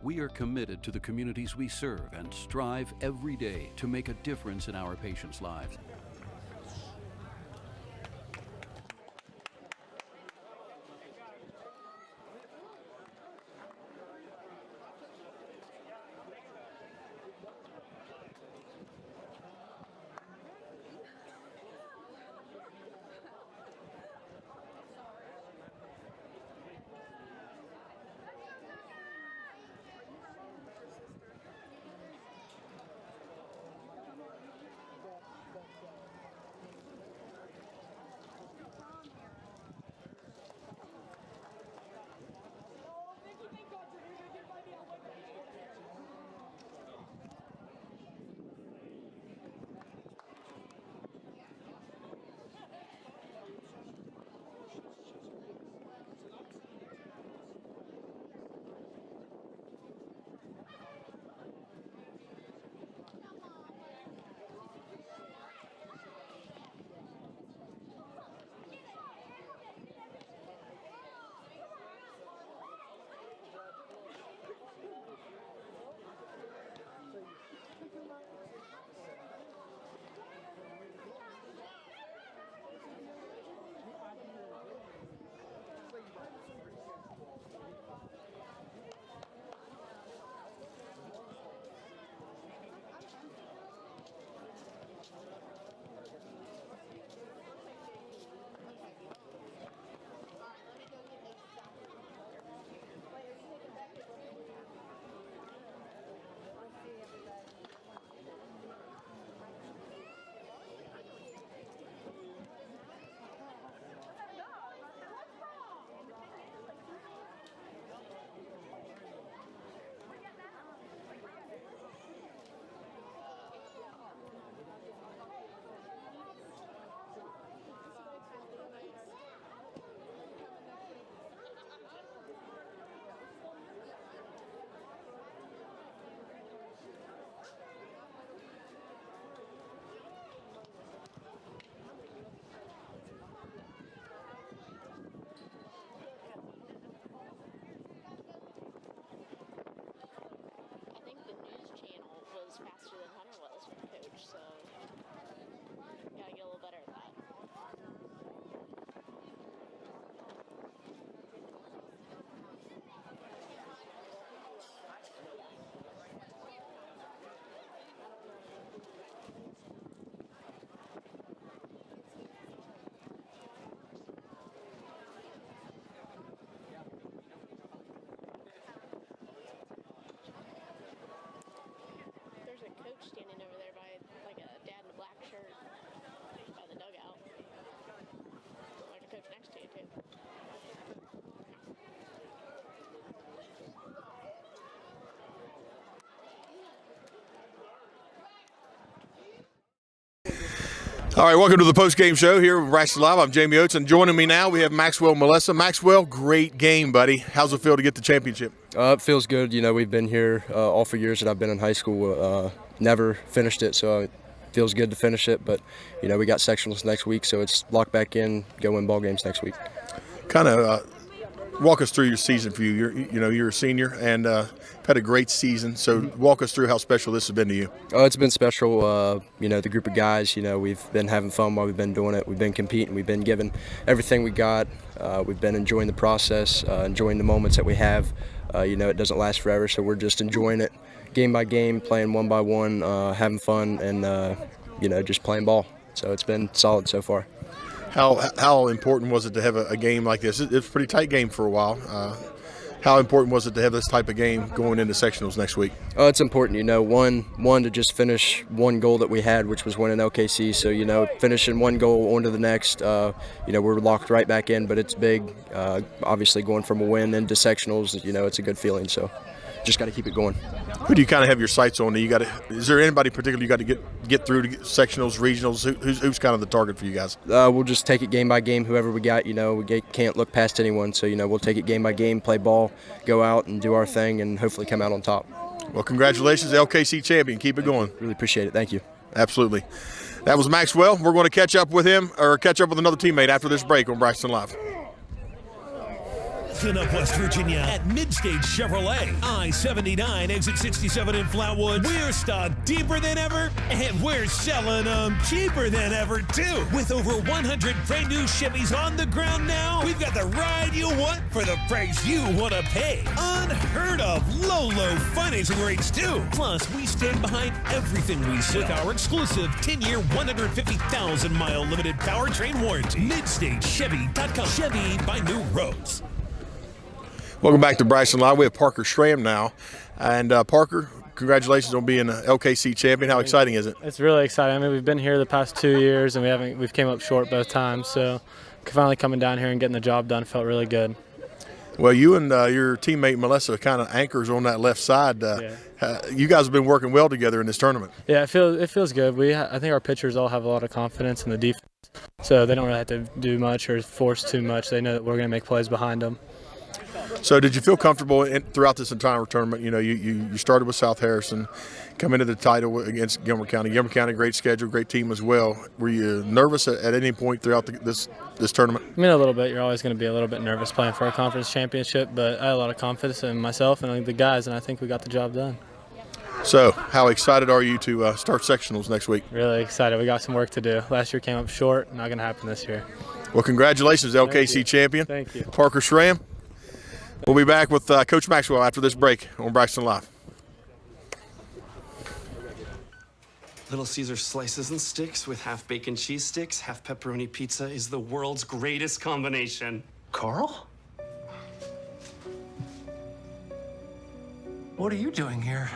We are committed to the communities we serve and strive every day to make a difference in our patients' lives. All right, welcome to the post-game show here with Braxton Live. I'm Jamie Oates, and joining me now we have Maxwell Melissa. Maxwell, great game, buddy. How's it feel to get the championship? It feels good. You know, we've been here all 4 years that I've been in high school. Never finished it, so it feels good to finish it. But, you know, we got sectionals next week, so it's lock back in, go win ball games next week. Kind of walk us through your season for you. You're a senior and had a great season. So walk us through how special this has been to you. Oh, it's been special. You know, the group of guys, you know, we've been having fun while we've been doing it. We've been competing. We've been giving everything we got. We've been enjoying the process, enjoying the moments that we have. You know, it doesn't last forever, so we're just enjoying it game by game, playing one by one, having fun, and, you know, just playing ball. So it's been solid so far. How important was it to have a game like this? It's a pretty tight game for a while. How important was it to have this type of game going into sectionals next week? Oh, it's important. You know, one to just finish one goal that we had, which was winning LKC. So, you know, finishing one goal on to the next, you know, we're locked right back in, but it's big. Obviously going from a win into sectionals, you know, it's a good feeling. So just got to keep it going. Who do you kind of have your sights on? Is there anybody particular you got to get through to get sectionals, regionals? Who's kind of the target for you guys? We'll just take it game by game, whoever we got. You know, we can't look past anyone. So, you know, we'll take it game by game, play ball, go out and do our thing, and hopefully come out on top. Well, congratulations, LKC champion. Keep it going. Really appreciate it. Thank you. Absolutely. That was Maxwell. We're going to catch up with him or catch up with another teammate after this break on Braxton Live. Up West Virginia at Mid State Chevrolet, I-79, exit 67 in Flatwood. We're stocked deeper than ever, and we're selling them cheaper than ever, too. With over 100 brand new Chevys on the ground now, we've got the ride you want for the price you want to pay. Unheard of low financing rates, too. Plus, we stand behind everything we say. Our exclusive 10-year, 150,000-mile limited powertrain warranty. MidStateChevy.com. Chevy by New Roads. Welcome back to Braxton Live. We have Parker Schramm now. And Parker, congratulations on being an LKC champion. How exciting is it? It's really exciting. I mean, we've been here the past 2 years, and we've came up short both times. So finally coming down here and getting the job done felt really good. Well, you and your teammate Melissa kind of anchors on that left side. You guys have been working well together in this tournament. Yeah, it feels good. I think our pitchers all have a lot of confidence in the defense, so they don't really have to do much or force too much. They know that we're going to make plays behind them. So did you feel comfortable throughout this entire tournament? You know, you started with South Harrison, come into the title against Gilmer County. Gilmer County, great schedule, great team as well. Were you nervous at any point throughout this tournament? I mean, a little bit. You're always going to be a little bit nervous playing for a conference championship, but I had a lot of confidence in myself and the guys, and I think we got the job done. So how excited are you to start sectionals next week? Really excited. We got some work to do. Last year came up short. Not going to happen this year. Well, congratulations, LKC champion. Thank you. Parker Schramm. We'll be back with Coach Maxwell after this break on Braxton Live. Little Caesar slices and sticks with half bacon cheese sticks, half pepperoni pizza is the world's greatest combination. Carl? What are you doing here?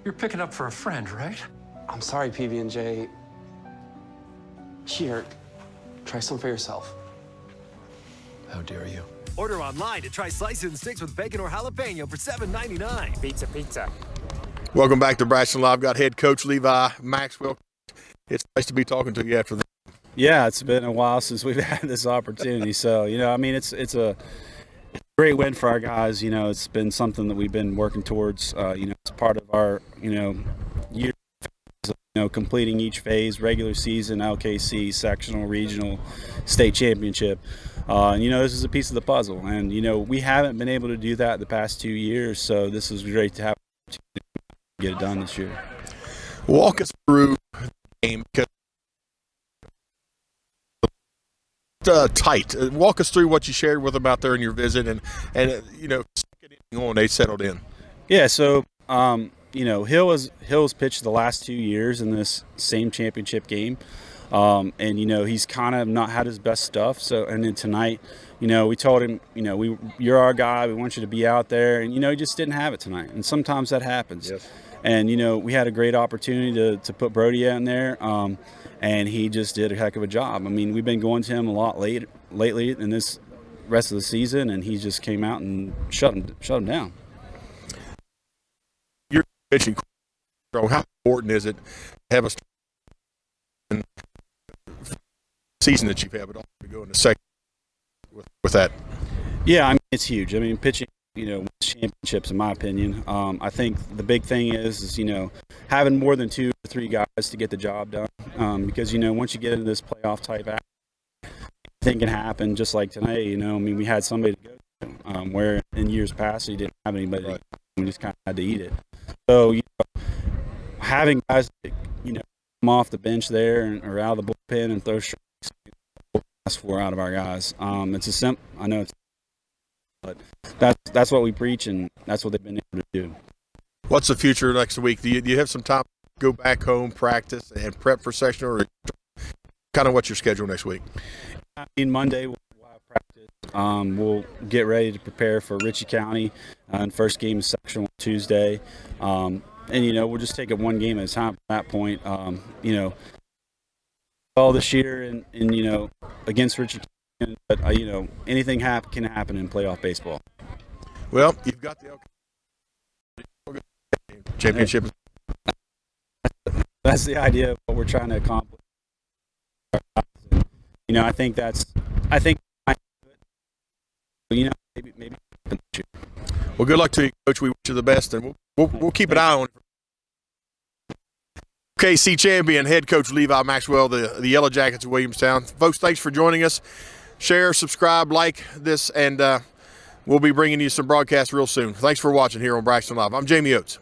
You're picking up for a friend, right? I'm sorry, PB&J. Here, try some for yourself. How dare you? Order online to try slices and sticks with bacon or jalapeno for $7.99. Pizza. Welcome back to Braxton Live. Got head coach Levi Maxwell. It's nice to be talking to you after this. Yeah, it's been a while since we've had this opportunity. So, you know, I mean, it's a great win for our guys. You know, it's been something that we've been working towards. You know, it's part of our, you know, year, you know, completing each phase, regular season, LKC, sectional, regional, state championship. And, you know, this is a piece of the puzzle. And, you know, we haven't been able to do that the past 2 years. So this is great to have to get it done this year. Walk us through the game. Tight. Walk us through what you shared with them out there in your visit. And you know, they settled in. Yeah, so, you know, Hill's pitched the last 2 years in this same championship game. And, you know, he's kind of not had his best stuff. So, and then tonight, you know, we told him, you know, you're our guy. We want you to be out there. And, you know, he just didn't have it tonight. And sometimes that happens. Yes. And, you know, we had a great opportunity to put Brody in there. And he just did a heck of a job. I mean, we've been going to him a lot lately in this rest of the season. And he just came out and shut him down. You're pitching. How important is it to have a season that you've had, but also to go into second with that. Yeah, I mean, it's huge. I mean, pitching, wins championships, in my opinion. I think the big thing is having more than 2 or 3 guys to get the job done. Because, once you get into this playoff type act, anything can happen, just like tonight. I mean, we had somebody to go to, where in years past you didn't have anybody. Right. We just kind of had to eat it. So, having guys that, come off the bench there or out of the bullpen and throw strikes, ask for out of our guys. It's a simple. I know it's, but that's what we preach, and that's what they've been able to do. What's the future next week? Do you have some time to go back home, practice, and prep for sectional, or kind of what's your schedule next week? Monday we'll have practice. We'll get ready to prepare for Ritchie County, and first game is sectional Tuesday. And we'll just take it one game at a time from that point. All this year and against Ritchie County, but anything can happen in playoff baseball. Well, you've got the championship. That's the idea of what we're trying to accomplish. I think maybe. Well, good luck to you, Coach. We wish you the best, and we'll keep an eye on it. LKC champion, head coach Levi Maxwell, the Yellow Jackets of Williamstown. Folks, thanks for joining us. Share, subscribe, like this, and we'll be bringing you some broadcasts real soon. Thanks for watching here on Braxton Live. I'm Jamie Oates.